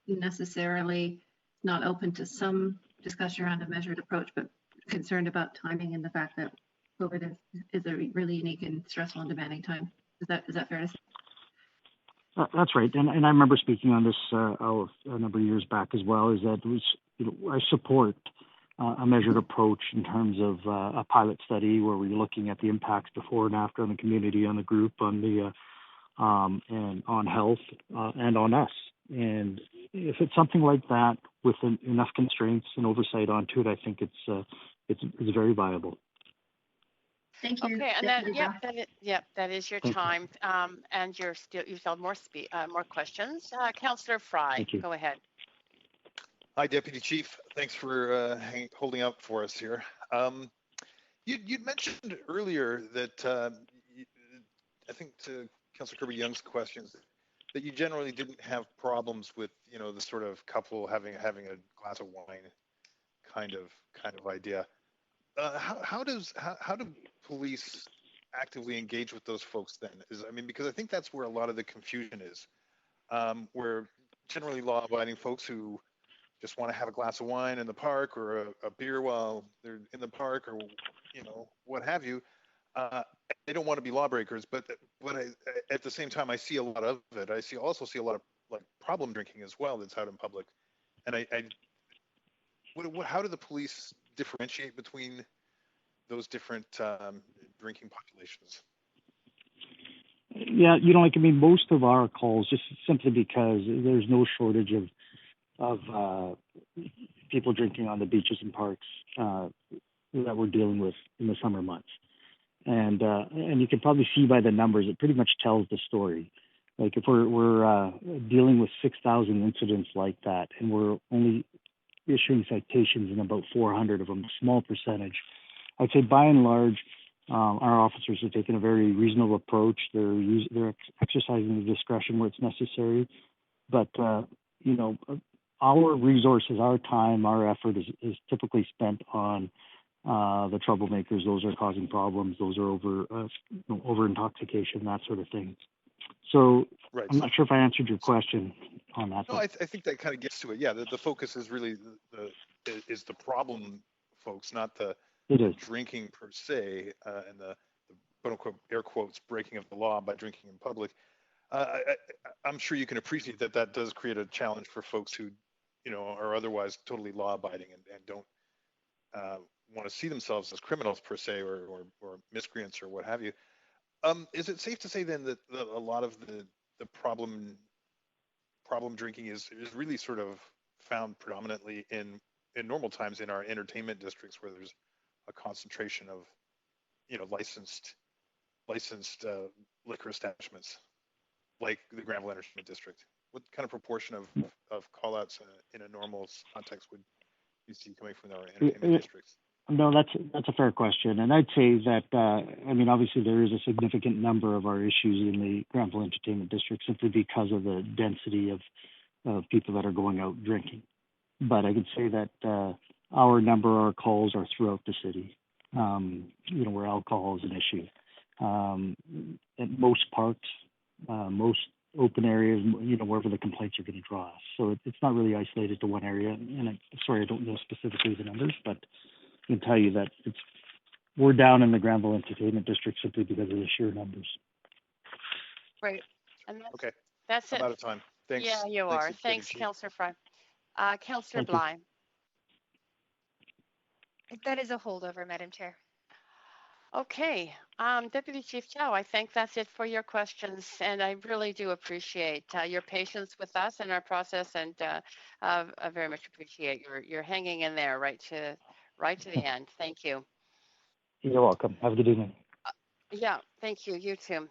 necessarily not open to some discussion around a measured approach, but concerned about timing and the fact that COVID is a really unique and stressful and demanding time. Is that fair to say? That's right, and I remember speaking on this a number of years back as well. Is that I support a measured approach in terms of a pilot study where we're looking at the impacts before and after on the community, on the group, on the and on health and on us. And if it's something like that with enough constraints and oversight onto it, I think it's very viable. Thank you. Okay, and that is your time. And you still have more questions. Councillor Fry, go ahead. Hi, Deputy Chief. Thanks for holding up for us here. You'd mentioned earlier that I think to Councillor Kirby-Young's questions, that you generally didn't have problems with, you know, the sort of couple having a glass of wine kind of idea. How do police actively engage with those folks then? Because I think that's where a lot of the confusion is, where generally law-abiding folks who just want to have a glass of wine in the park or a beer while they're in the park, or, you know, what have you, they don't want to be lawbreakers, but at the same time, I see a lot of it. Also see a lot of like problem drinking as well that's out in public. And how do the police differentiate between those different drinking populations? Yeah, like, I mean, most of our calls, just simply because there's no shortage of people drinking on the beaches and parks that we're dealing with in the summer months. And you can probably see by the numbers, it pretty much tells the story. Like if we're dealing with 6,000 incidents like that, and we're only issuing citations in about 400 of them, a small percentage, I'd say by and large, our officers have taken a very reasonable approach. They're exercising the discretion where it's necessary. But our resources, our time, our effort is typically spent on the troublemakers. Those are causing problems. Those are over intoxication, that sort of thing. So right. I'm not sure if I answered your question on that. No, I think that kind of gets to it. Yeah, the focus is really the problem folks, not the drinking per se, and the quote unquote air quotes breaking of the law by drinking in public. I'm sure you can appreciate that does create a challenge for folks who, are otherwise totally law abiding and don't want to see themselves as criminals per se or miscreants or what have you. Is it safe to say then that a lot of the problem drinking is really sort of found predominantly in normal times in our entertainment districts where there's a concentration of licensed liquor establishments like the Granville Entertainment District? What kind of proportion of call-outs in a normal context would you see coming from our entertainment districts? No, that's a fair question, and I'd say that obviously there is a significant number of our issues in the Granville Entertainment District simply because of the density of people that are going out drinking. But I could say that our calls are throughout the city, where alcohol is an issue. At most parks, most open areas, wherever the complaints are going to draw us. So it's not really isolated to one area. And I don't know specifically the numbers, but I can tell you that we're down in the Granville Entertainment District simply because of the sheer numbers. Right. And okay. That's it. I'm out of time. Thanks. Yeah, you are. Thanks, Councillor Fry. Councillor Bly. That is a holdover, Madam Chair. Okay. Deputy Chief Chow, I think that's it for your questions, and I really do appreciate your patience with us and our process, and I very much appreciate your hanging in there right to the end. Thank you. You're welcome. Have a good evening. Yeah, thank you. You too.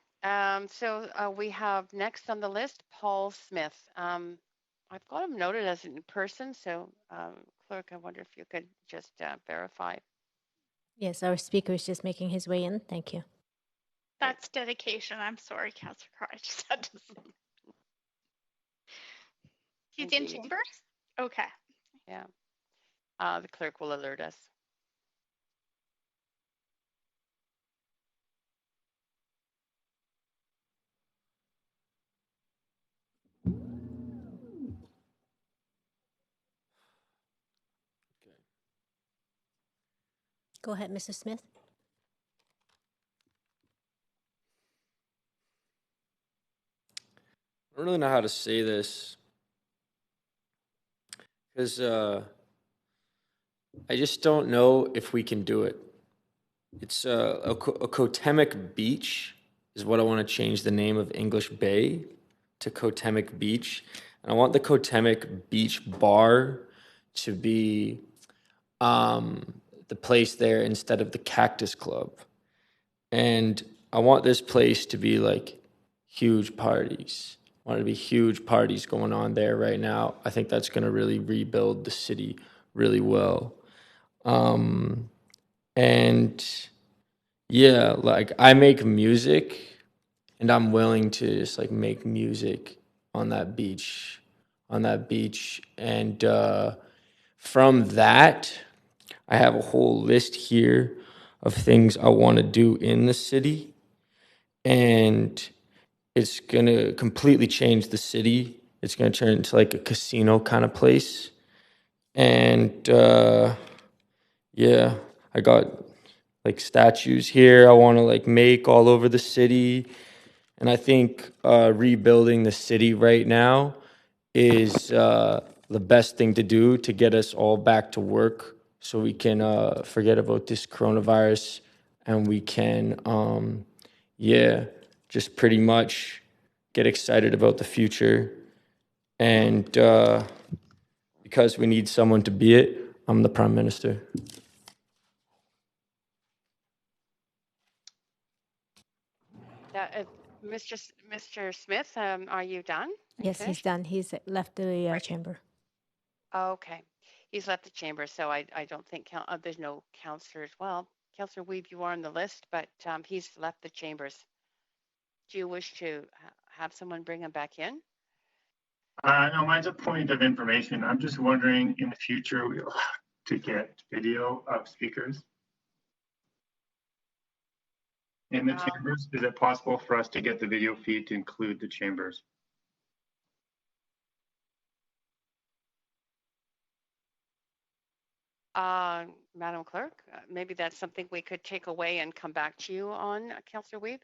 So we have next on the list, Paul Smith. I've got him noted as in person, so clerk, I wonder if you could just verify. Yes, our speaker is just making his way in. Thank you. That's dedication. I'm sorry, Councillor Carr. I just had to. He's in chambers? Okay. Yeah. The clerk will alert us. Go ahead, Mr. Smith. I don't really know how to say this because I just don't know if we can do it. It's a Cotemic Beach is what I want to change the name of English Bay to Cotemic Beach. And I want the Cotemic Beach Bar to be the place there instead of the Cactus Club. And I want this place to be like huge parties. I want it to be huge parties going on there right now. I think that's going to really rebuild the city really well. And yeah, like I make music and I'm willing to just like make music on that beach. And from that, I have a whole list here of things I want to do in the city. And it's going to completely change the city. It's going to turn into like a casino kind of place. And yeah, I got like statues here. I want to like make all over the city. And I think rebuilding the city right now is the best thing to do to get us all back to work so we can forget about this coronavirus and we can, just pretty much get excited about the future. And because we need someone to be it, I'm the Prime Minister. Mr. Smith, are you done? Yes, he's done. He's left the chamber. Okay. He's left the chamber, so I don't think there's no counselors. Well, Councillor Weave, you are on the list, but he's left the chambers. Do you wish to have someone bring him back in? No, mine's a point of information. I'm just wondering in the future we'll have to get video of speakers in the chambers. Is it possible for us to get the video feed to include the chambers? Madam Clerk, maybe that's something we could take away and come back to you on, Councillor Weave.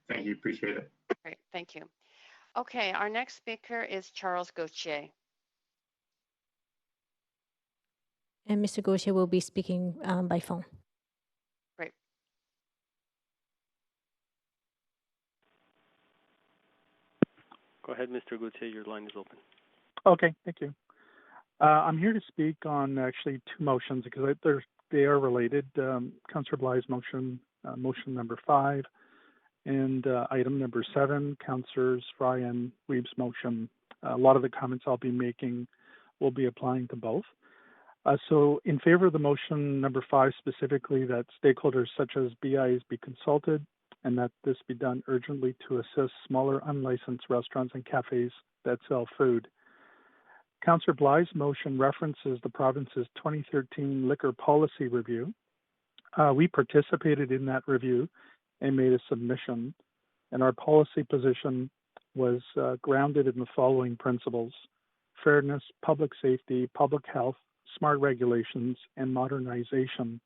Thank you, appreciate it. Great, thank you. Okay, our next speaker is Charles Gauthier. And Mr. Gauthier will be speaking by phone. Great. Go ahead, Mr. Gauthier, your line is open. Okay, thank you. I'm here to speak on actually two motions because they are related. Councillor Bly's motion, motion number 5, and item number 7, Councillors Fry and Weave's motion. A lot of the comments I'll be making will be applying to both. So in favor of the motion number 5 specifically, that stakeholders such as BIs be consulted and that this be done urgently to assist smaller unlicensed restaurants and cafes that sell food. Councillor Bly's motion references the province's 2013 liquor policy review. We participated in that review and made a submission, and our policy position was grounded in the following principles: fairness, public safety, public health, smart regulations, and modernization.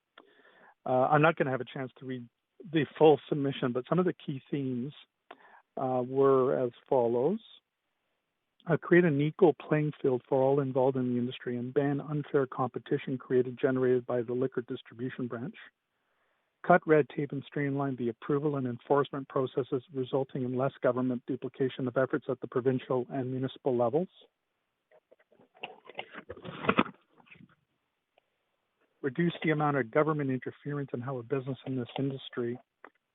I'm not going to have a chance to read the full submission, but some of the key themes were as follows. Create an equal playing field for all involved in the industry and ban unfair competition generated by the liquor distribution branch. Cut red tape and streamline the approval and enforcement processes, resulting in less government duplication of efforts at the provincial and municipal levels. Reduce the amount of government interference in how a business in this industry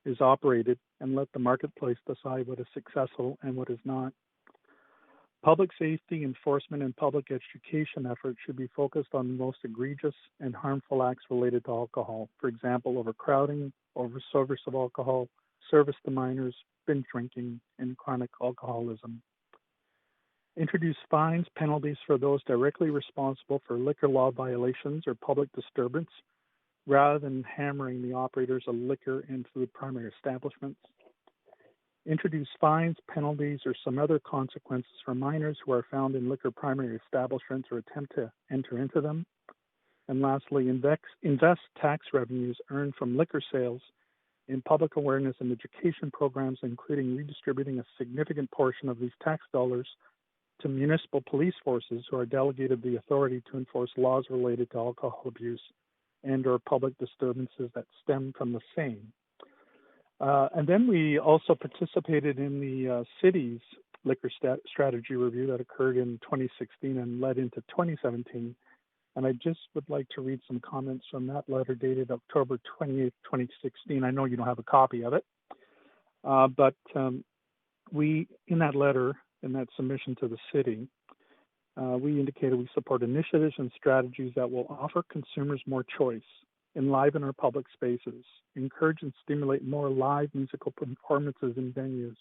is operated and let the marketplace decide what is successful and what is not. Public safety, enforcement, and public education efforts should be focused on the most egregious and harmful acts related to alcohol. For example, overcrowding, overservice of alcohol, service to minors, binge drinking, and chronic alcoholism. Introduce fines, penalties for those directly responsible for liquor law violations or public disturbance, rather than hammering the operators of liquor and food primary establishments. Introduce fines, penalties, or some other consequences for minors who are found in liquor primary establishments or attempt to enter into them. And lastly, invest tax revenues earned from liquor sales in public awareness and education programs, including redistributing a significant portion of these tax dollars to municipal police forces who are delegated the authority to enforce laws related to alcohol abuse and or public disturbances that stem from the same. And then we also participated in the city's liquor strategy review that occurred in 2016 and led into 2017. And I just would like to read some comments from that letter dated October 28, 2016. I know you don't have a copy of it, but we, in that letter, in that submission to the city, we indicated we support initiatives and strategies that will offer consumers more choice, enliven our public spaces, encourage and stimulate more live musical performances in venues,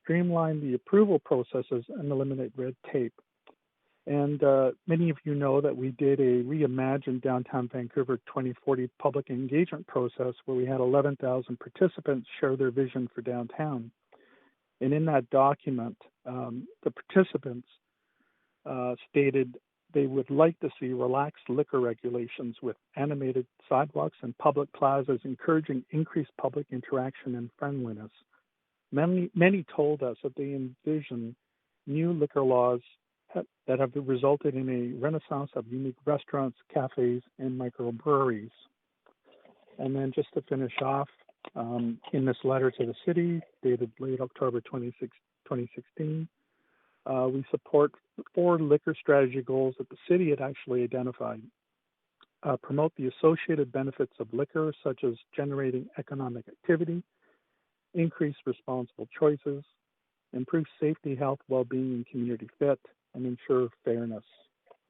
streamline the approval processes, and eliminate red tape. And many of you know that we did a Reimagine Downtown Vancouver 2040 public engagement process where we had 11,000 participants share their vision for downtown. And in that document, the participants stated they would like to see relaxed liquor regulations with animated sidewalks and public plazas, encouraging increased public interaction and friendliness. Many told us that they envision new liquor laws that have resulted in a renaissance of unique restaurants, cafes, and microbreweries. And then just to finish off, in this letter to the city, dated late October 2016, we support 4 liquor strategy goals that the city had actually identified. Promote the associated benefits of liquor, such as generating economic activity, increase responsible choices, improve safety, health, well-being, and community fit, and ensure fairness.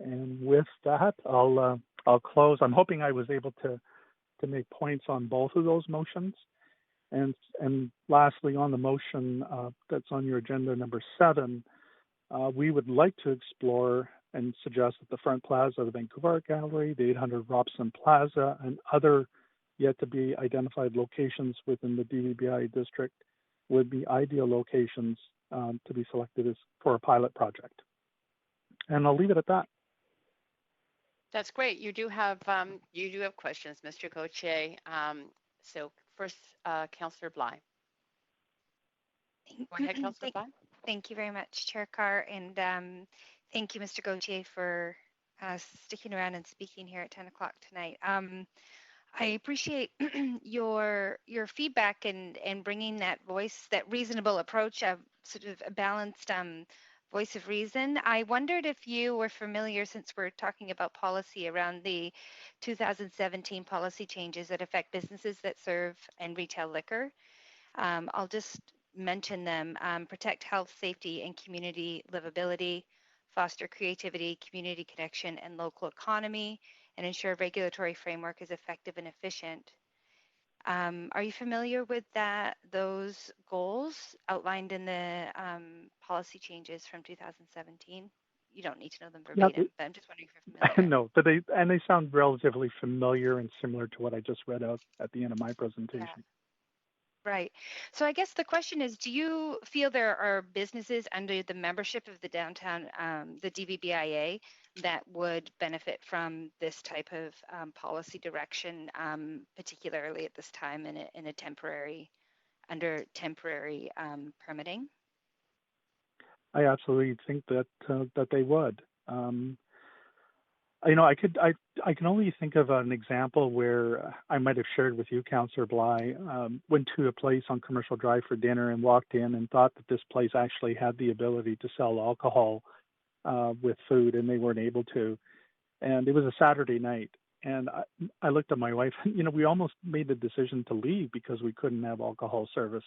And with that, I'll close. I'm hoping I was able to make points on both of those motions. And lastly, on the motion that's on your agenda, number 7, we would like to explore and suggest that the front plaza of the Vancouver Art Gallery, the 800 Robson Plaza, and other yet to be identified locations within the DVBI district would be ideal locations to be selected for a pilot project. And I'll leave it at that. That's great. You do have questions, Mr. Gauthier. So first, Councillor Bly. Go ahead, Councillor Bly. Thank you very much, Chair Carr, and thank you, Mr. Gauthier, for sticking around and speaking here at 10 o'clock tonight. I appreciate your feedback and bringing that voice, that reasonable approach of sort of a balanced voice of reason. I wondered if you were familiar, since we're talking about policy, around the 2017 policy changes that affect businesses that serve and retail liquor. I'll just mention them. Protect health, safety, and community livability, foster creativity, community connection, and local economy, and ensure regulatory framework is effective and efficient. Are you familiar with those goals outlined in the policy changes from 2017? You don't need to know them verbatim, but I'm just wondering if you're familiar. No, but they sound relatively familiar and similar to what I just read out at the end of my presentation. Yeah. Right. So I guess the question is, do you feel there are businesses under the membership of the downtown, the DVBIA, that would benefit from this type of policy direction, particularly at this time in a temporary, under temporary permitting? I absolutely think that they would. You know, I can only think of an example where I might have shared with you, Councillor Bly. Went to a place on Commercial Drive for dinner and walked in and thought that this place actually had the ability to sell alcohol with food, and they weren't able to. And it was a Saturday night, and I looked at my wife. You know, we almost made the decision to leave because we couldn't have alcohol service.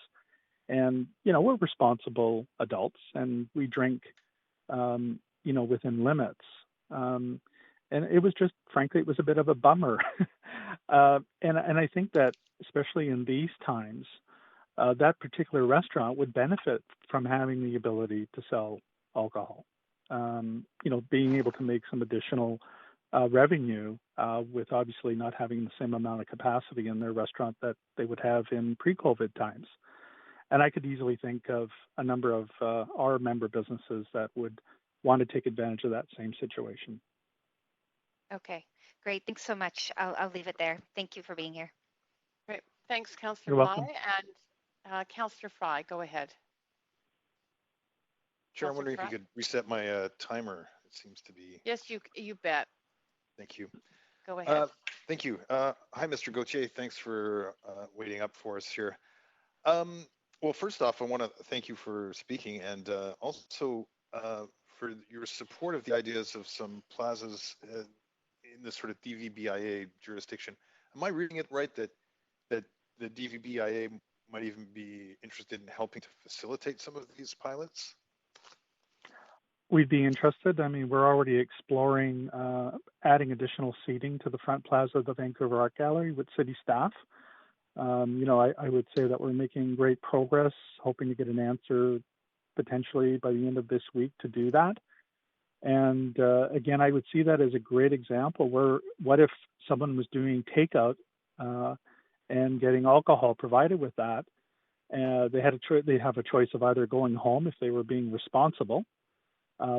And you know, we're responsible adults, and we drink, you know, within limits. And it was just, frankly, it was a bit of a bummer. And I think that, especially in these times, that particular restaurant would benefit from having the ability to sell alcohol. You know, being able to make some additional revenue with obviously not having the same amount of capacity in their restaurant that they would have in pre-COVID times. And I could easily think of a number of our member businesses that would want to take advantage of that same situation. Okay, great. Thanks so much. I'll leave it there. Thank you for being here. Great. Thanks, Councillor You're Bly. welcome. And Councillor Fry, go ahead. Chair, I'm wondering Fry? if you could reset my timer. It seems to be. Yes, you bet. Thank you. Go ahead. Thank you. Hi, Mr. Gauthier. Thanks for waiting up for us here. Well, first off, I want to thank you for speaking, and also for your support of the ideas of some plazas in this sort of DVBIA jurisdiction. Am I reading it right that the DVBIA might even be interested in helping to facilitate some of these pilots? We'd be interested. I mean, we're already exploring adding additional seating to the front plaza of the Vancouver Art Gallery with city staff. You know, I would say that we're making great progress, hoping to get an answer potentially by the end of this week to do that. And again, I would see that as a great example where what if someone was doing takeout and getting alcohol provided with that? They'd have a choice of either going home if they were being responsible,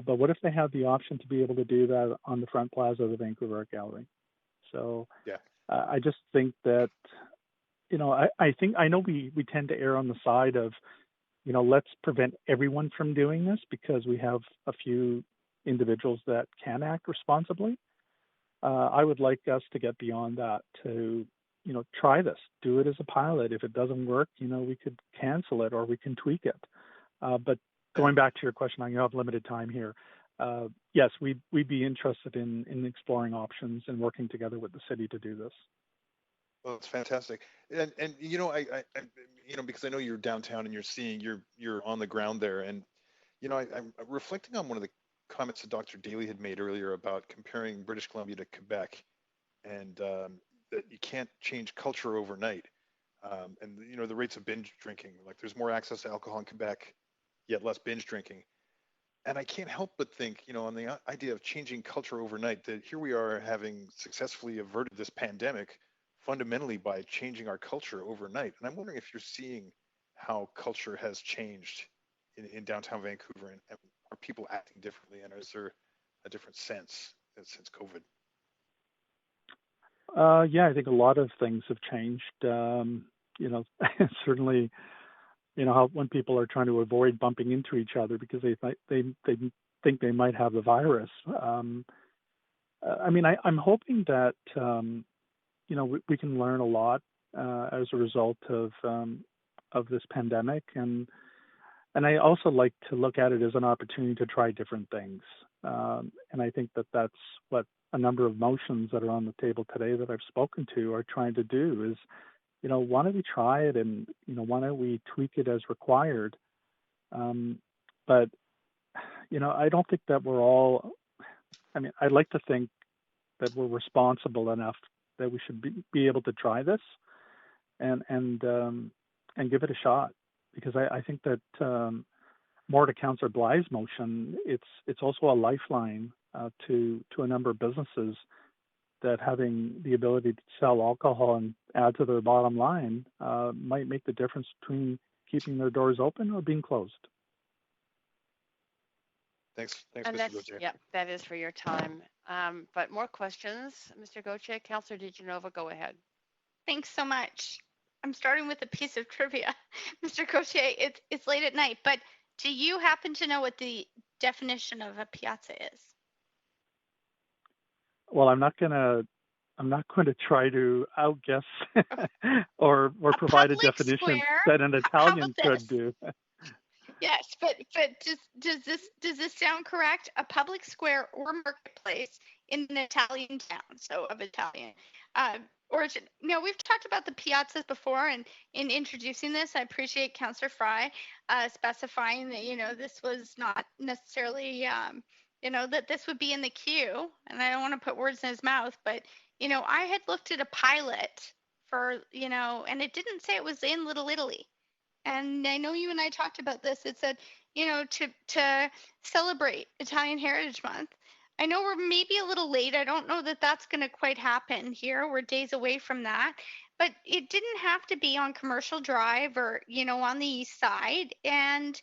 But what if they had the option to be able to do that on the front plaza of the Vancouver Art Gallery? So Yeah. I just think that, I know we tend to err on the side of, let's prevent everyone from doing this because we have a few individuals that can act responsibly. I would like us to get beyond that to, try this, do it as a pilot. If it doesn't work, we could cancel it or we can tweak it. But going back to your question, I have limited time here. Yes, we'd be interested in exploring options and working together with the city to do this. Well, it's fantastic, and I because I know you're downtown and you're on the ground there, and I'm reflecting on one of the comments that Dr. Daly had made earlier about comparing British Columbia to Quebec, and that you can't change culture overnight, and the rates of binge drinking, like there's more access to alcohol in Quebec, yet less binge drinking. And I can't help but think, on the idea of changing culture overnight, that here we are having successfully averted this pandemic fundamentally by changing our culture overnight. And I'm wondering if you're seeing how culture has changed in downtown Vancouver, and are people acting differently, and is there a different sense since COVID? Yeah, I think a lot of things have changed. Certainly, how when people are trying to avoid bumping into each other because they think they might have the virus. I'm hoping that we can learn a lot as a result of this pandemic, and I also like to look at it as an opportunity to try different things. And I think that that's what a number of motions that are on the table today that I've spoken to are trying to do is, why don't we try it, and why don't we tweak it as required? But I don't think that we're all. I'd like to think that we're responsible enough that we should be able to try this and give it a shot, because I think that more to Councillor Bly's motion, it's also a lifeline to a number of businesses that having the ability to sell alcohol and add to their bottom line might make the difference between keeping their doors open or being closed. Thanks, And Mr. that's, Gauthier. yeah, that is for your time. But more questions, Mr. Gauthier. Councillor DiGenova, go ahead. Thanks so much. I'm starting with a piece of trivia. Mr. Gauthier, it's late at night, but do you happen to know what the definition of a piazza is? Well, I'm not going to try to outguess or provide a definition square? that an Italian How about could this? do. Yes, but does this sound correct? A public square or marketplace in an Italian town, so of Italian origin. Now, we've talked about the piazzas before, and in introducing this, I appreciate Councillor Fry specifying that this was not necessarily that this would be in the queue, and I don't want to put words in his mouth, but I had looked at a pilot for and it didn't say it was in Little Italy. And I know you and I talked about this. It said, to celebrate Italian Heritage Month. I know we're maybe a little late. I don't know that that's going to quite happen here. We're days away from that. But it didn't have to be on Commercial Drive or, on the east side. And,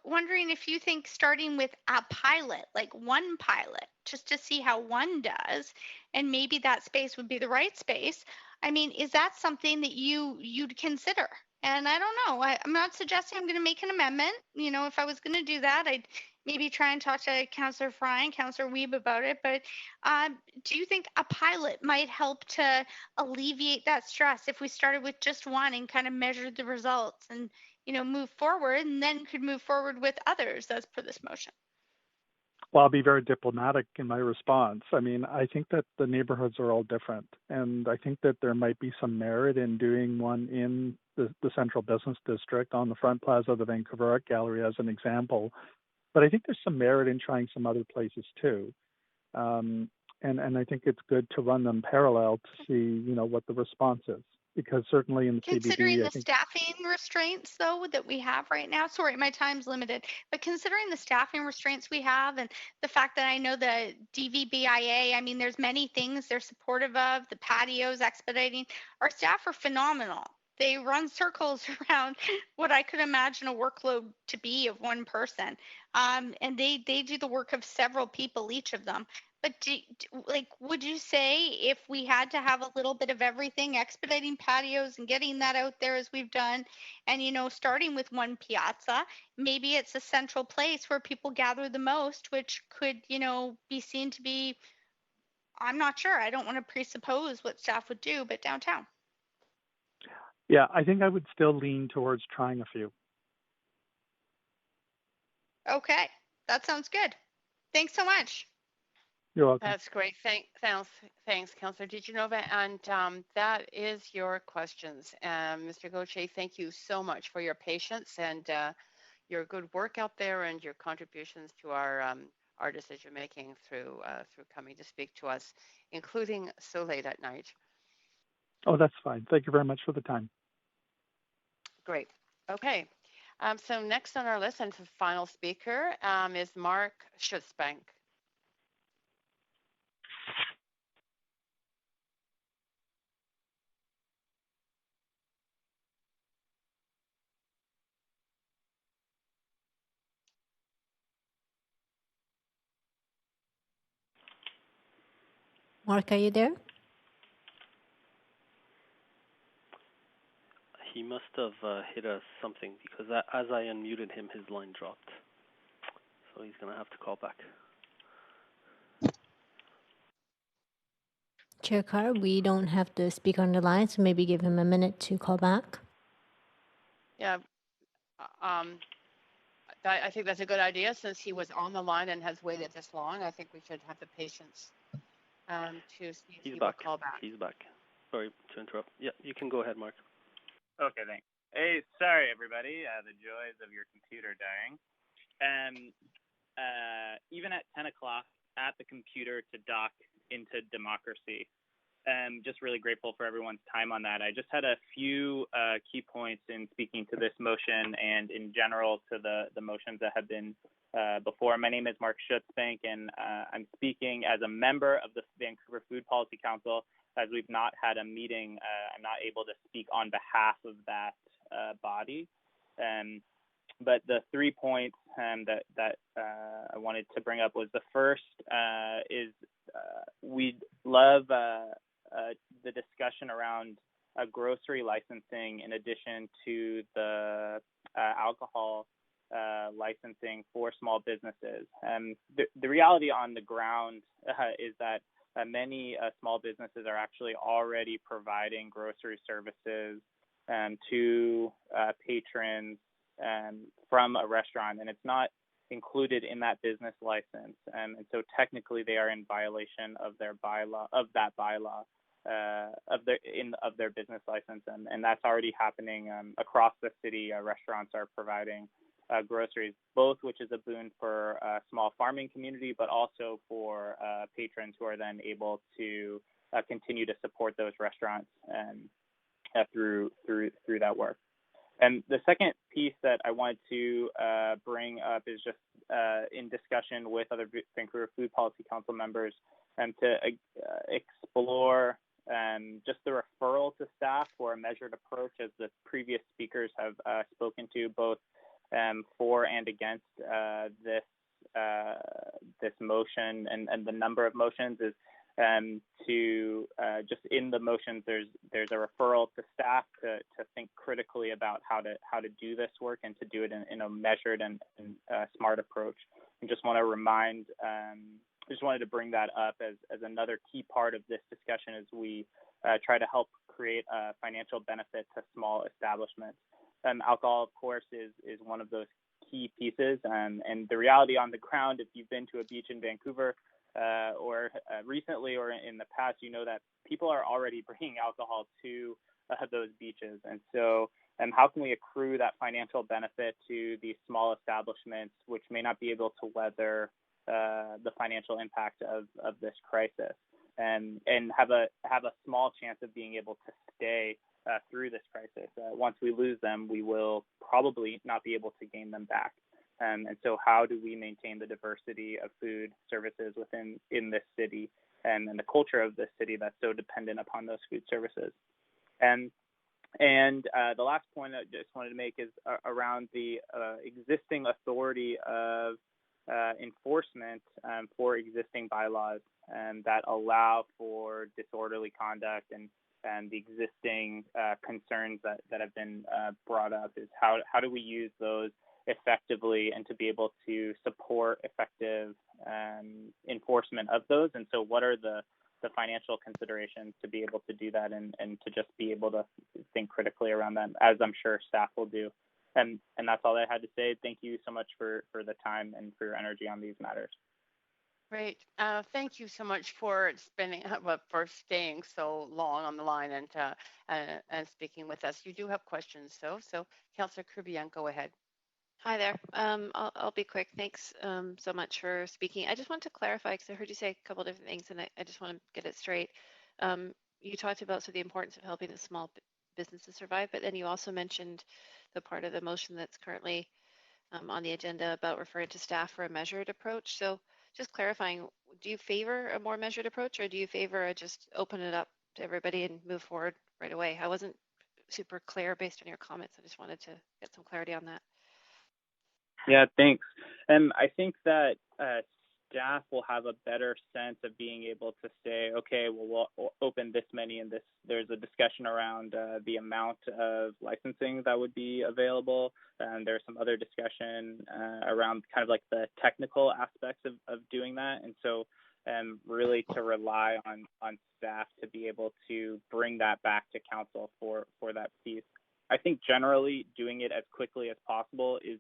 wondering if you think starting with a pilot, like one pilot, just to see how one does, and maybe that space would be the right space. Is that something that you'd consider? And I don't know. I'm not suggesting I'm going to make an amendment. If I was going to do that, I'd maybe try and talk to Councillor Fry and Councillor Wiebe about it. But do you think a pilot might help to alleviate that stress if we started with just one and kind of measured the results and, move forward, and then could move forward with others as per this motion? Well, I'll be very diplomatic in my response. I think that the neighborhoods are all different, and I think that there might be some merit in doing one in the central business district on the front plaza of the Vancouver Art Gallery as an example. But I think there's some merit in trying some other places too. And I think it's good to run them parallel to see, what the response is. Because certainly in the Considering CBD, the staffing restraints, though, that we have right now, sorry, my time's limited, but considering the staffing restraints we have and the fact that I know the DVBIA, there's many things they're supportive of, the patios expediting, our staff are phenomenal. they run circles around what I could imagine a workload to be of one person. And they do the work of several people, each of them. But would you say if we had to have a little bit of everything, expediting patios and getting that out there as we've done, and, starting with one piazza, maybe it's a central place where people gather the most, which could, be seen to be, I'm not sure. I don't want to presuppose what staff would do, but downtown. Yeah, I think I would still lean towards trying a few. Okay, that sounds good. Thanks so much. You're welcome. That's great. Thanks, Councillor DiGenova. And that is your questions. Mr. Gauthier, thank you so much for your patience and your good work out there and your contributions to our decision making through coming to speak to us, including so late at night. Oh, that's fine. Thank you very much for the time. Great. Okay. So next on our list and final speaker is Mark Schutzbank. Mark, are you there? He must have hit something because as I unmuted him, his line dropped. So he's going to have to call back. Chair Carr, we don't have the speaker on the line, so maybe give him a minute to call back. Yeah. I think that's a good idea since he was on the line and has waited this long. I think we should have the patience to see if he will call back. He's back. Sorry to interrupt. Yeah, you can go ahead, Mark. Okay, thanks. Hey, sorry everybody, the joys of your computer dying. Even at 10 o'clock at the computer to dock into democracy. Just really grateful for everyone's time on that. I just had a few key points in speaking to this motion and in general to the motions that have been before. My name is Mark Schutzbank, and I'm speaking as a member of the Vancouver Food Policy Council. As we've not had a meeting, I'm not able to speak on behalf of that body. But the 3 points that I wanted to bring up was the first is we'd love the discussion around grocery licensing in addition to the alcohol licensing for small businesses. The reality on the ground is that many small businesses are actually already providing grocery services to patrons from a restaurant, and it's not included in that business license. And so technically they are in violation of their bylaw, of their business license, and that's already happening across the city. Restaurants are providing groceries, both which is a boon for a small farming community, but also for patrons who are then able to continue to support those restaurants through that work. And the second piece that I wanted to bring up is just in discussion with other Vancouver Food Policy Council members to explore just the referral to staff for a measured approach, as the previous speakers have spoken to, both for and against this motion, and the number of motions is to just in the motions there's a referral to staff to think critically about how to do this work and to do it in a measured and smart approach. And just want to remind, just wanted to bring that up as another key part of this discussion as we try to help create a financial benefit to small establishments. Alcohol, of course, is one of those key pieces, and the reality on the ground, if you've been to a beach in Vancouver or recently or in the past, you know that people are already bringing alcohol to those beaches. And so how can we accrue that financial benefit to these small establishments which may not be able to weather the financial impact of this crisis and have a small chance of being able to stay through this crisis? Once we lose them, we will probably not be able to gain them back. And so how do we maintain the diversity of food services in this city and the culture of this city that's so dependent upon those food services? And And the last point I just wanted to make is around the existing authority of enforcement for existing bylaws that allow for disorderly conduct and the existing concerns that have been brought up is how do we use those effectively and to be able to support effective enforcement of those. And so what are the financial considerations to be able to do that and to just be able to think critically around that, as I'm sure staff will do. And that's all I had to say. Thank you so much for the time and for your energy on these matters. Great. Thank you so much for staying so long on the line and speaking with us. You do have questions, though. So, Councillor Kubiak, go ahead. Hi there. I'll be quick. Thanks so much for speaking. I just want to clarify because I heard you say a couple different things, and I just want to get it straight. You talked about the importance of helping the small businesses survive, but then you also mentioned the part of the motion that's currently on the agenda about referring to staff for a measured approach. So just clarifying, do you favor a more measured approach, or do you favor a just open it up to everybody and move forward right away? I wasn't super clear based on your comments. I just wanted to get some clarity on that. Yeah, thanks. I think that staff will have a better sense of being able to say, okay, well, we'll open this many, and there's a discussion around the amount of licensing that would be available. And there's some other discussion around kind of like the technical aspects of doing that. And so really to rely on staff to be able to bring that back to council for that piece. I think generally doing it as quickly as possible is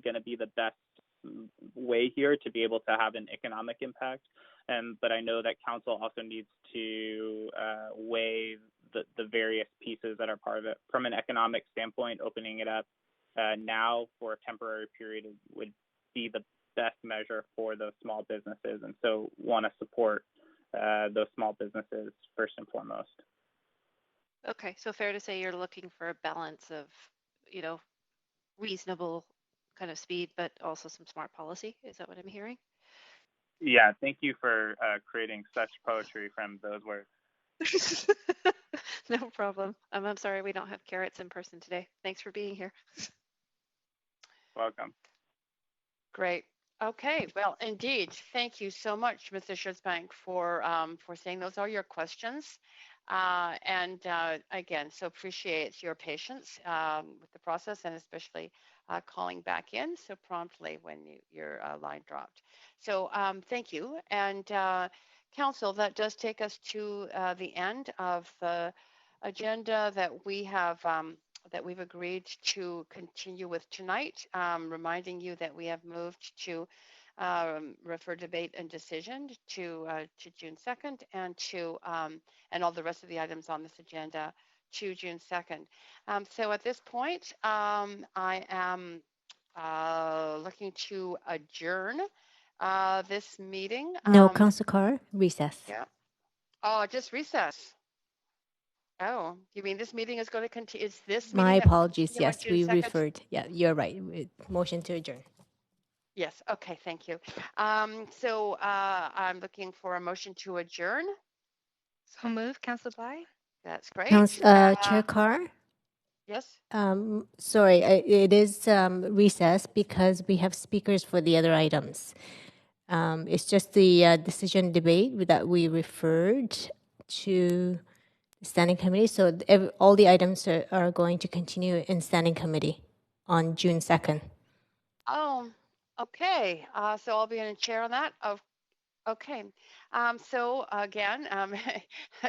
going to be the best way here to be able to have an economic impact. But I know that council also needs to weigh the various pieces that are part of it. From an economic standpoint, opening it up now for a temporary period would be the best measure for those small businesses. And so want to support those small businesses first and foremost. Okay, so fair to say you're looking for a balance of, reasonable kind of speed, but also some smart policy. Is that what I'm hearing? Yeah, thank you for creating such poetry from those words. No problem. I'm sorry we don't have carrots in person today. Thanks for being here. Welcome. Great. Okay, well, indeed. Thank you so much, Mr. Schutzbank, for saying those are your questions. Again, so appreciate your patience with the process and especially calling back in so promptly when your line dropped. So thank you. And Council, that does take us to the end of the agenda that we have that we've agreed to continue with tonight, reminding you that we have moved to refer debate and decision to June 2nd and all the rest of the items on this agenda to June 2nd. So at this point, I am looking to adjourn this meeting. No, Council Carr, recess. Yeah. Oh, just recess. Oh, you mean this meeting is going to continue? Is this meeting? My apologies. Yes, we 2nd? referred. Yeah, you're right. Motion to adjourn. Yes. Okay. Thank you. So I'm looking for a motion to adjourn. So move, Councillor Bly. That's great. Chair Carr? Yes. Sorry, it is recess because we have speakers for the other items. It's just the decision debate that we referred to the standing committee. So all the items are going to continue in standing committee on June 2nd. Oh, okay. So I'll be in a chair on that. Oh, okay. So again,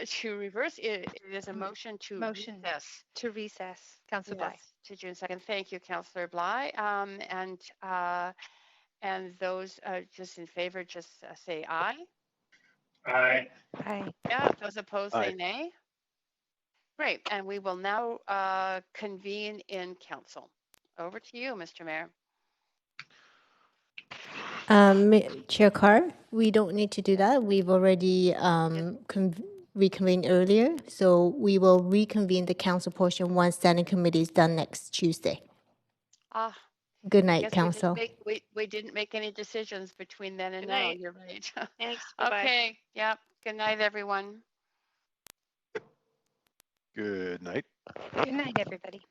to reverse, it is a motion to recess. To recess, Councillor Bly. To June 2nd. Thank you, Councillor Bly. And those just in favor, just say aye. Aye. Aye. Yeah. Those opposed, Aye. say nay. Great. And we will now convene in council. Over to you, Mr. Mayor. Chair Carr, we don't need to do that. We've already reconvened earlier, so we will reconvene the council portion once standing committee is done next Tuesday. Good night, council. We didn't make any decisions between then and Good now. night. You're right. Thanks. Bye-bye. Okay. Yep. Good night, everyone. Good night. Good night, everybody.